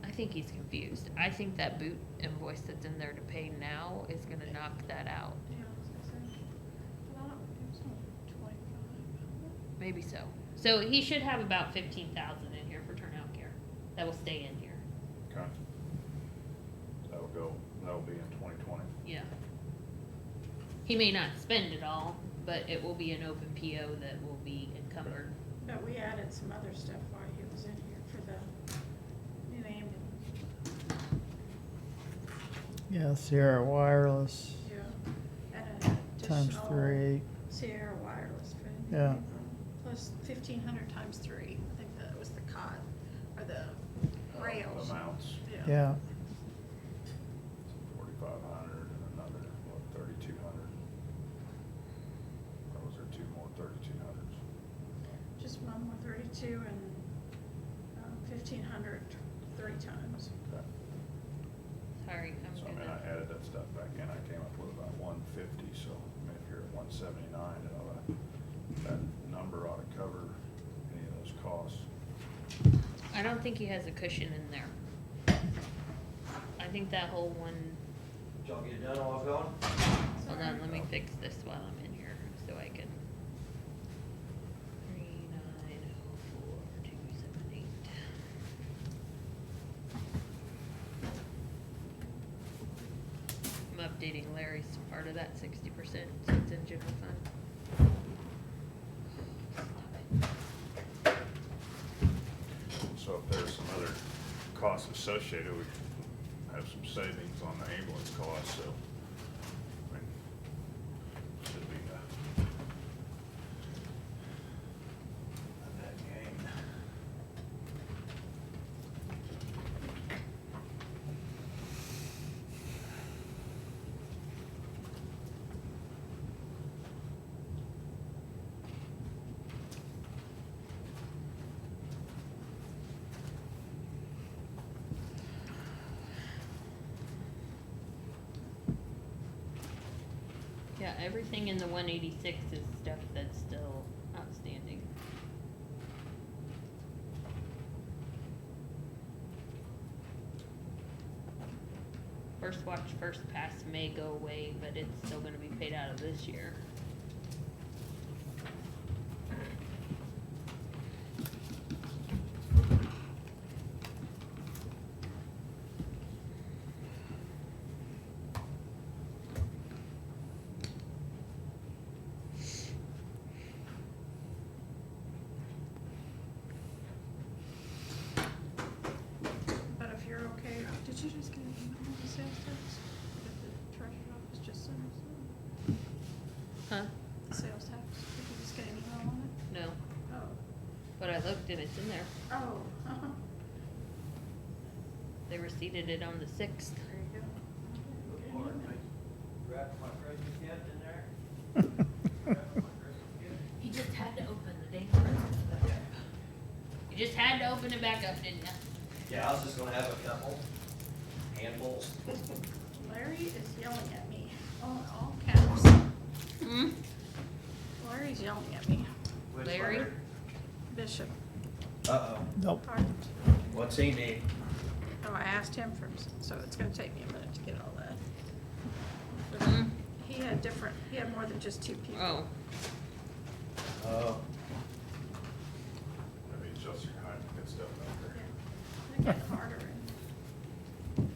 I think he's confused. I think that boot invoice that's in there to pay now is gonna knock that out. Yeah, I was gonna say. But I don't, it was only 25. Maybe so. So he should have about 15,000 in here for turnout gear. That will stay in here. Okay. That'll be in 2020. Yeah. He may not spend it all, but it will be an open PO that will be encumbered. But we added some other stuff while he was in here for the new ambulance. Yeah, Sierra Wireless Yeah. And an times additional 3. Sierra Wireless for Yeah. plus 1,500 times 3. I think that was the cot, or the rails. Amounts, Yeah, 4,500 and another, what, 3,200? Or was there two more 3,200s? Just one more 32 and 1,500 3 times. Okay. Sorry, I'm So I mean, gonna. I added that stuff back in, I came up with about 150, so I mean, if you're at 179, that number ought to cover any of those costs. I don't think he has a cushion in there. I think that whole one. Did y'all get it done while I was gone? Hold on, let me fix this while I'm in here so I can. 3904,278. I'm updating Larry's part of that 60%, so it's in general fund. Stop it. So if there's some other costs associated, we have some savings on the ambulance costs, so, I mean, should be, Not bad game. Yeah, everything in the 186 is stuff that's still outstanding. First watch, first pass may go away, but it's still gonna be paid out of this year. Huh? Sales tax, did you just get an email on it? No, Oh, but I looked and it's in there. oh, They receipted it on the 6th. there you go. Wrap my Christmas gift in there. You just had to open the dang present. You just had to open it back up, didn't you? Yeah, I was just gonna have a couple handfuls. Larry is yelling at me, all caps. Hmm? Larry's yelling at me. Which Larry? letter? Bishop, Uh-oh, Nope. pardon. what's he need? Oh, I asked him for, so it's gonna take me a minute to get all that. But Hmm? he had more than just two people. Oh, Oh, Maybe it's just your height, good stuff out there. Yeah, they get harder and.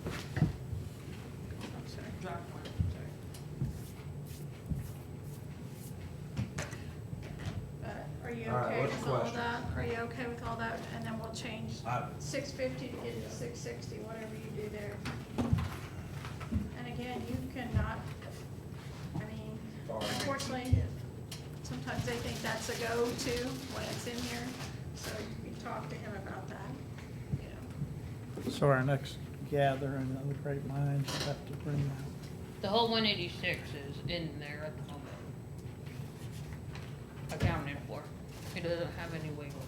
I'm sorry. drop one. Are you All right, okay what's the with all question? that? Are you okay with all that? And then we'll change I- 650 to get to 660, whatever you do there. And again, you cannot, I mean, unfortunately, sometimes they think that's a go-to when it's in here. So you talk to him about that, you know. So our next gathering of the great minds, we'll have to bring that. The whole 186 is in there at the moment. Accounted for. It doesn't have any wiggle.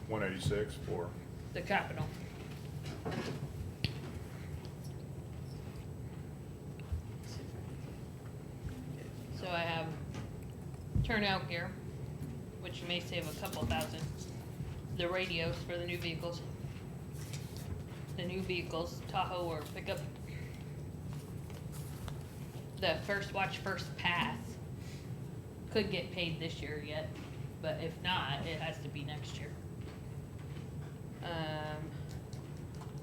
186 for, The capital. So I have turnout gear, which may save a couple thousand. The radios for the new vehicles. The new vehicles, Tahoe or pickup. The first watch, first pass could get paid this year yet, but if not, it has to be next year.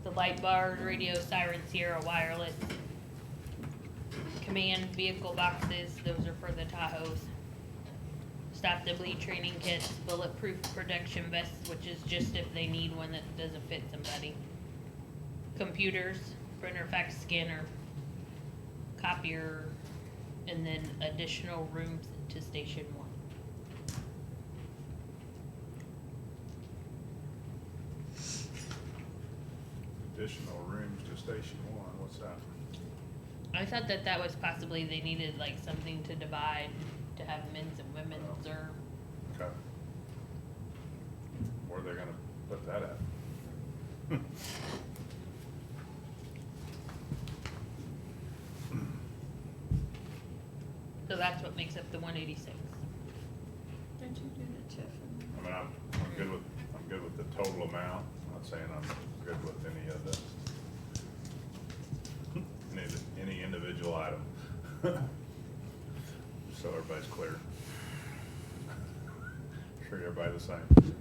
The light bars, radio, siren, Sierra wireless, command vehicle boxes, those are for the Tahoes. Stop the bleed training kits, bulletproof protection vests, which is just if they need one that doesn't fit somebody. Computers, printer, fax, scanner, copier, and then additional rooms to Station 1. additional rooms to Station 1, what's that? I thought that that was possibly they needed like something to divide, to have men's and women's or, Okay. Where are they gonna put that at? so that's what makes up the 186. Did you do the TIF? I mean, I'm good with the total amount, I'm not saying I'm good with any of the, any individual item. So everybody's clear. Treat everybody the same.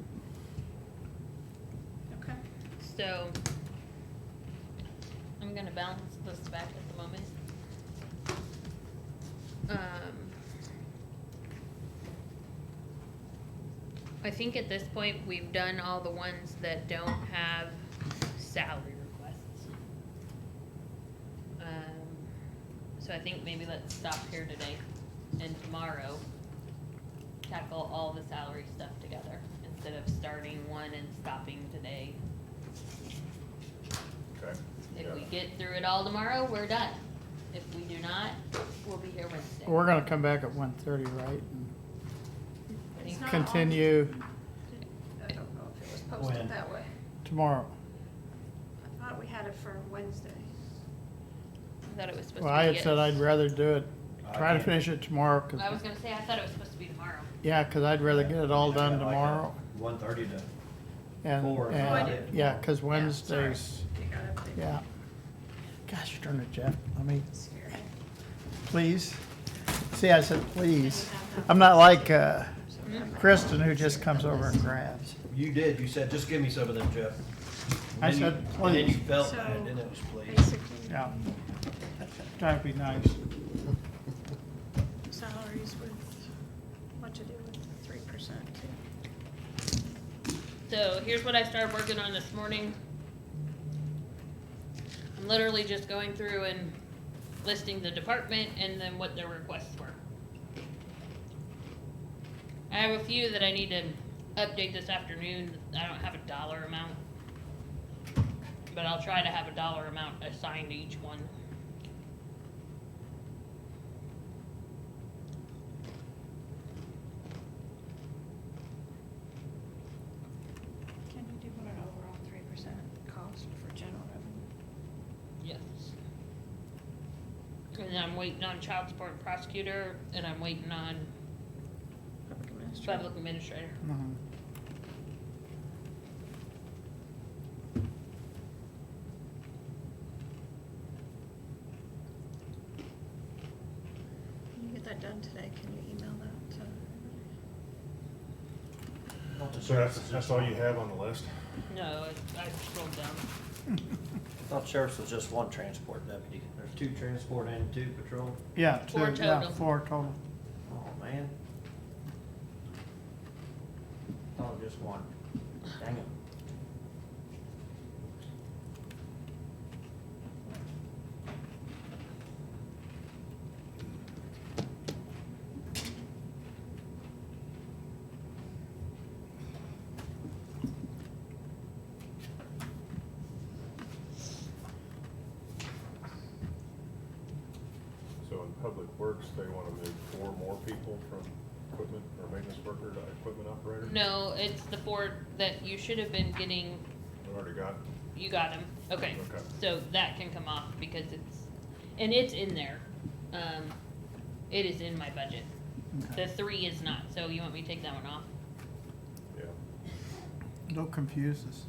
Okay. So, I'm gonna balance this back at the moment. I think at this point, we've done all the ones that don't have salary requests. So I think maybe let's stop here today and tomorrow tackle all the salary stuff together instead of starting one and stopping today. Okay? If we get through it all tomorrow, we're done. If we do not, we'll be here Wednesday. We're gonna come back at 1:30, right? And It's not on- continue I don't know if it was When? posted that way. tomorrow. I thought we had it for Wednesday. I thought it was supposed Well, to I be. had said I'd rather do it, I try to can't- finish it tomorrow, I was 'cause, gonna say, I thought it was supposed to be tomorrow. yeah, 'cause I'd rather get it all done tomorrow. 1:30 to And, 4. Oh, I and, did. yeah, 'cause Yeah, Wednesdays, sorry. You got it. yeah. Gosh, darn it, Jeff, let me, Scary. please. See, I said please. I'm not like, Kristen who just comes over and grabs. You did, you said, just give me some of them, Jeff. And I then you- said, And then you please. felt So, bad, and it was please. Basically, Yeah. Trying to be nice. salaries with, what to do with 3% too. So here's what I started working on this morning. I'm literally just going through and listing the department and then what their requests were. I have a few that I need to update this afternoon. I don't have a dollar amount, but I'll try to have a dollar amount assigned to each one. Can you do what an overall 3% cost for general revenue? Yes. And I'm waiting on child support and prosecutor, and I'm waiting on Public administrator? public administrator. Mhm. Can you get that done today? Can you email that to everybody? Not the So sheriff's that's, is that's just all one. you have on the list? No, I scrolled down. I thought sheriff's was just one transport deputy. There's 2 transport and 2 patrol. Yeah, Four two, yeah, total. 4 total. Oh, man. Thought it was just one. Dang it. So in Public Works, they wanna move 4 more people from equipment or maintenance worker to equipment operator? No, it's the 4 that you should have been getting. We already got, You got him. Okay. Okay. So that can come off because it's in there. It is in my budget. Okay. The 3 is not, so you want me to take that one off? yeah. Don't confuse us.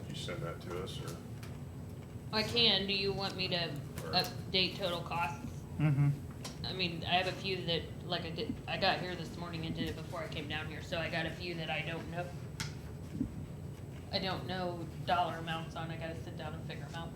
You send that to us, or? I can. Do you want me to Or- update total costs? Mm-hmm. I mean, I have a few that, like I got here this morning and did it before I came down here, so I got a few that I don't know. I don't know dollar amounts on. I gotta sit down and figure them out.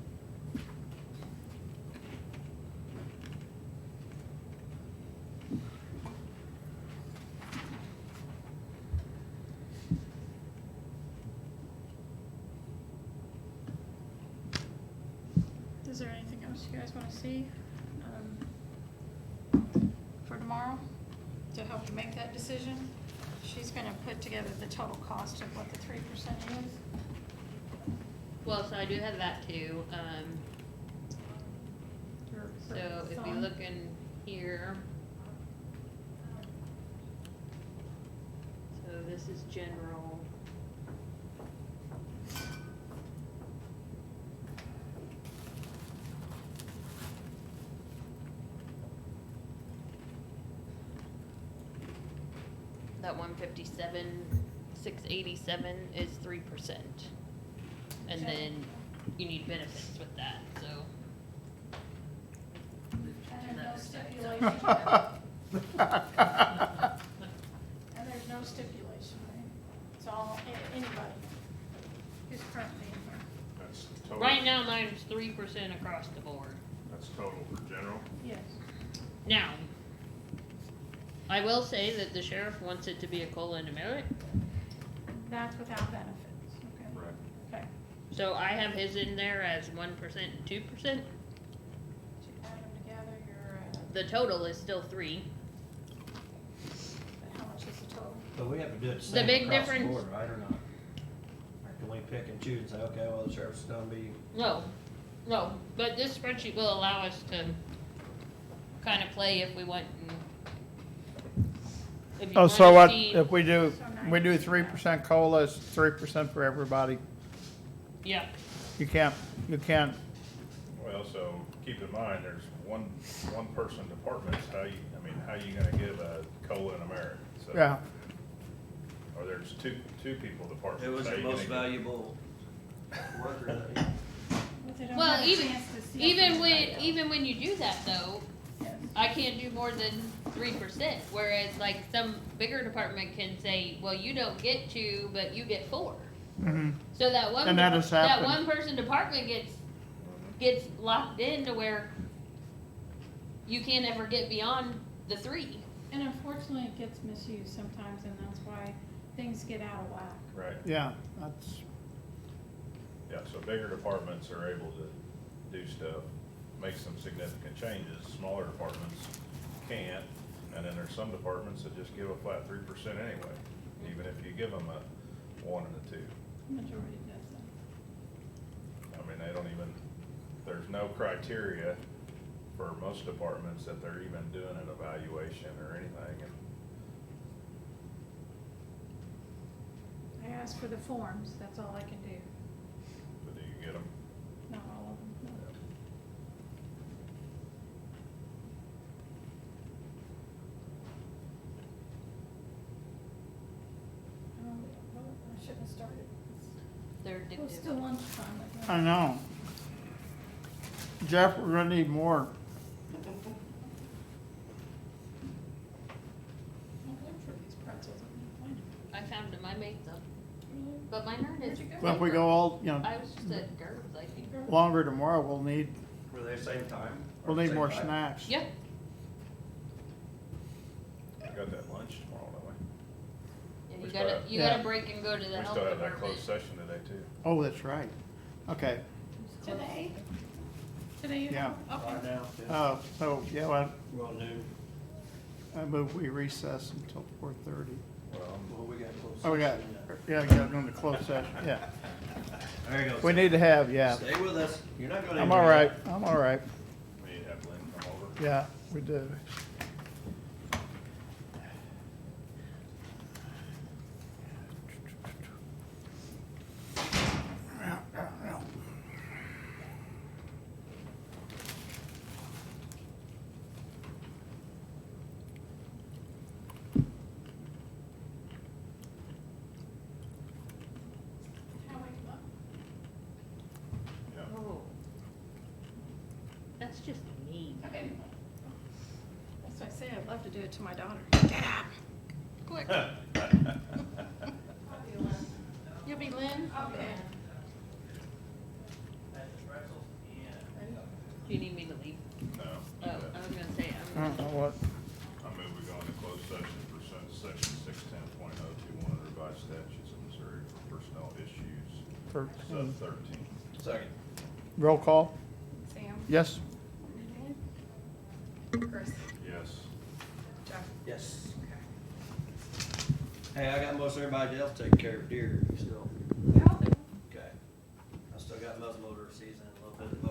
Is there anything else you guys wanna see, for tomorrow to help you make that decision? She's gonna put together the total cost of what the 3% is. Well, so I do have that too. So if you look in here. So this is general. That 157,687 is 3%. And then you need benefits with that, so. And there's no stipulation. And there's no stipulation, right? It's all, anybody who's currently in here. That's total? Right now, mine's 3% across the board. That's total for general? Yes. Now, I will say that the sheriff wants it to be a COLA and a merit, That's without benefits, okay? Right. Okay. so I have his in there as 1% and 2%. So you add them together, you're at, The total is still 3. how much is the total? But we have to do it the The same big across the difference- board, right, or not? Or can we pick and choose and say, okay, well, the sheriff's gonna be, No, but this spreadsheet will allow us to kind of play if we want. If you Oh, so wanna what, see- if we do 3% COLA, it's 3% for everybody? Yeah, You can't, Well, so keep in mind, there's one person departments, how you gonna give a COLA and a merit? So- yeah. Or there's two people departments. it was how the you most gonna valuable worker that he. But they don't well, have a chance to see everybody else. even when you do that though, Yes. I can't do more than 3%, whereas like some bigger department can say, well, you don't get 2, but you get 4. Mhm. So that one, And that has that happened. one person department gets locked in to where you can't ever get beyond the 3. And unfortunately, it gets misused sometimes, and that's why things get out of whack. Right. Yeah, that's, Yeah, so bigger departments are able to do stuff, make some significant changes, smaller departments can't. And then there's some departments that just give a flat 3% anyway, even if you give them a 1 and a 2. Majority does that. I mean, they don't even, there's no criteria for most departments that they're even doing an evaluation or anything. And I ask for the forms, that's all I can do. so do you get them? Not all of them, no. I shouldn't have started. They're It was addictive. still lunchtime. I know. Jeff, we're gonna need more. I'll look for these pretzels. I can't find them. I found them, I made them, Really? but mine aren't Where'd as. you go? Well, if we go all, you know, I was just at Gerb's, I think. longer tomorrow, we'll need Were they same time? We'll need more snacks. Yeah, We got that lunch tomorrow, don't we? yeah, We you still gotta, have- you Yeah. gotta break and go to the We health still have that department. closed session today too. Oh, that's right. Okay. Today? Today you Yeah. know? Okay. Right now, So, yeah, well, well, noon. I move we recess until 4:30. Well, Well, we got close. Oh, we got, session, yeah, we got going to close session, yeah. There you go. We need to have, yeah. Stay with us. You're not gonna. I'm all right, I'm all right. we need to have Lynn come over. Yeah, we do. How wake them up? Yeah. Oh. That's just mean. Okay. That's what I say, I'd love to do it to my daughter. Get up! Quick. You'll be Lynn? Okay. Do you need me to leave? No. Oh, I was gonna say, I don't know what, I move we go into closed session pursuant to section 610.021 of the revised statutes of Missouri for personnel issues, sub 13. 13. Second. Roll call? Sam? Yes? Chris? Yes. Jeff? Yes. Hey, I got most everybody else taken care of deer, you still, Yeah, I'll do. okay. I still got muzzleloader season, a little bit of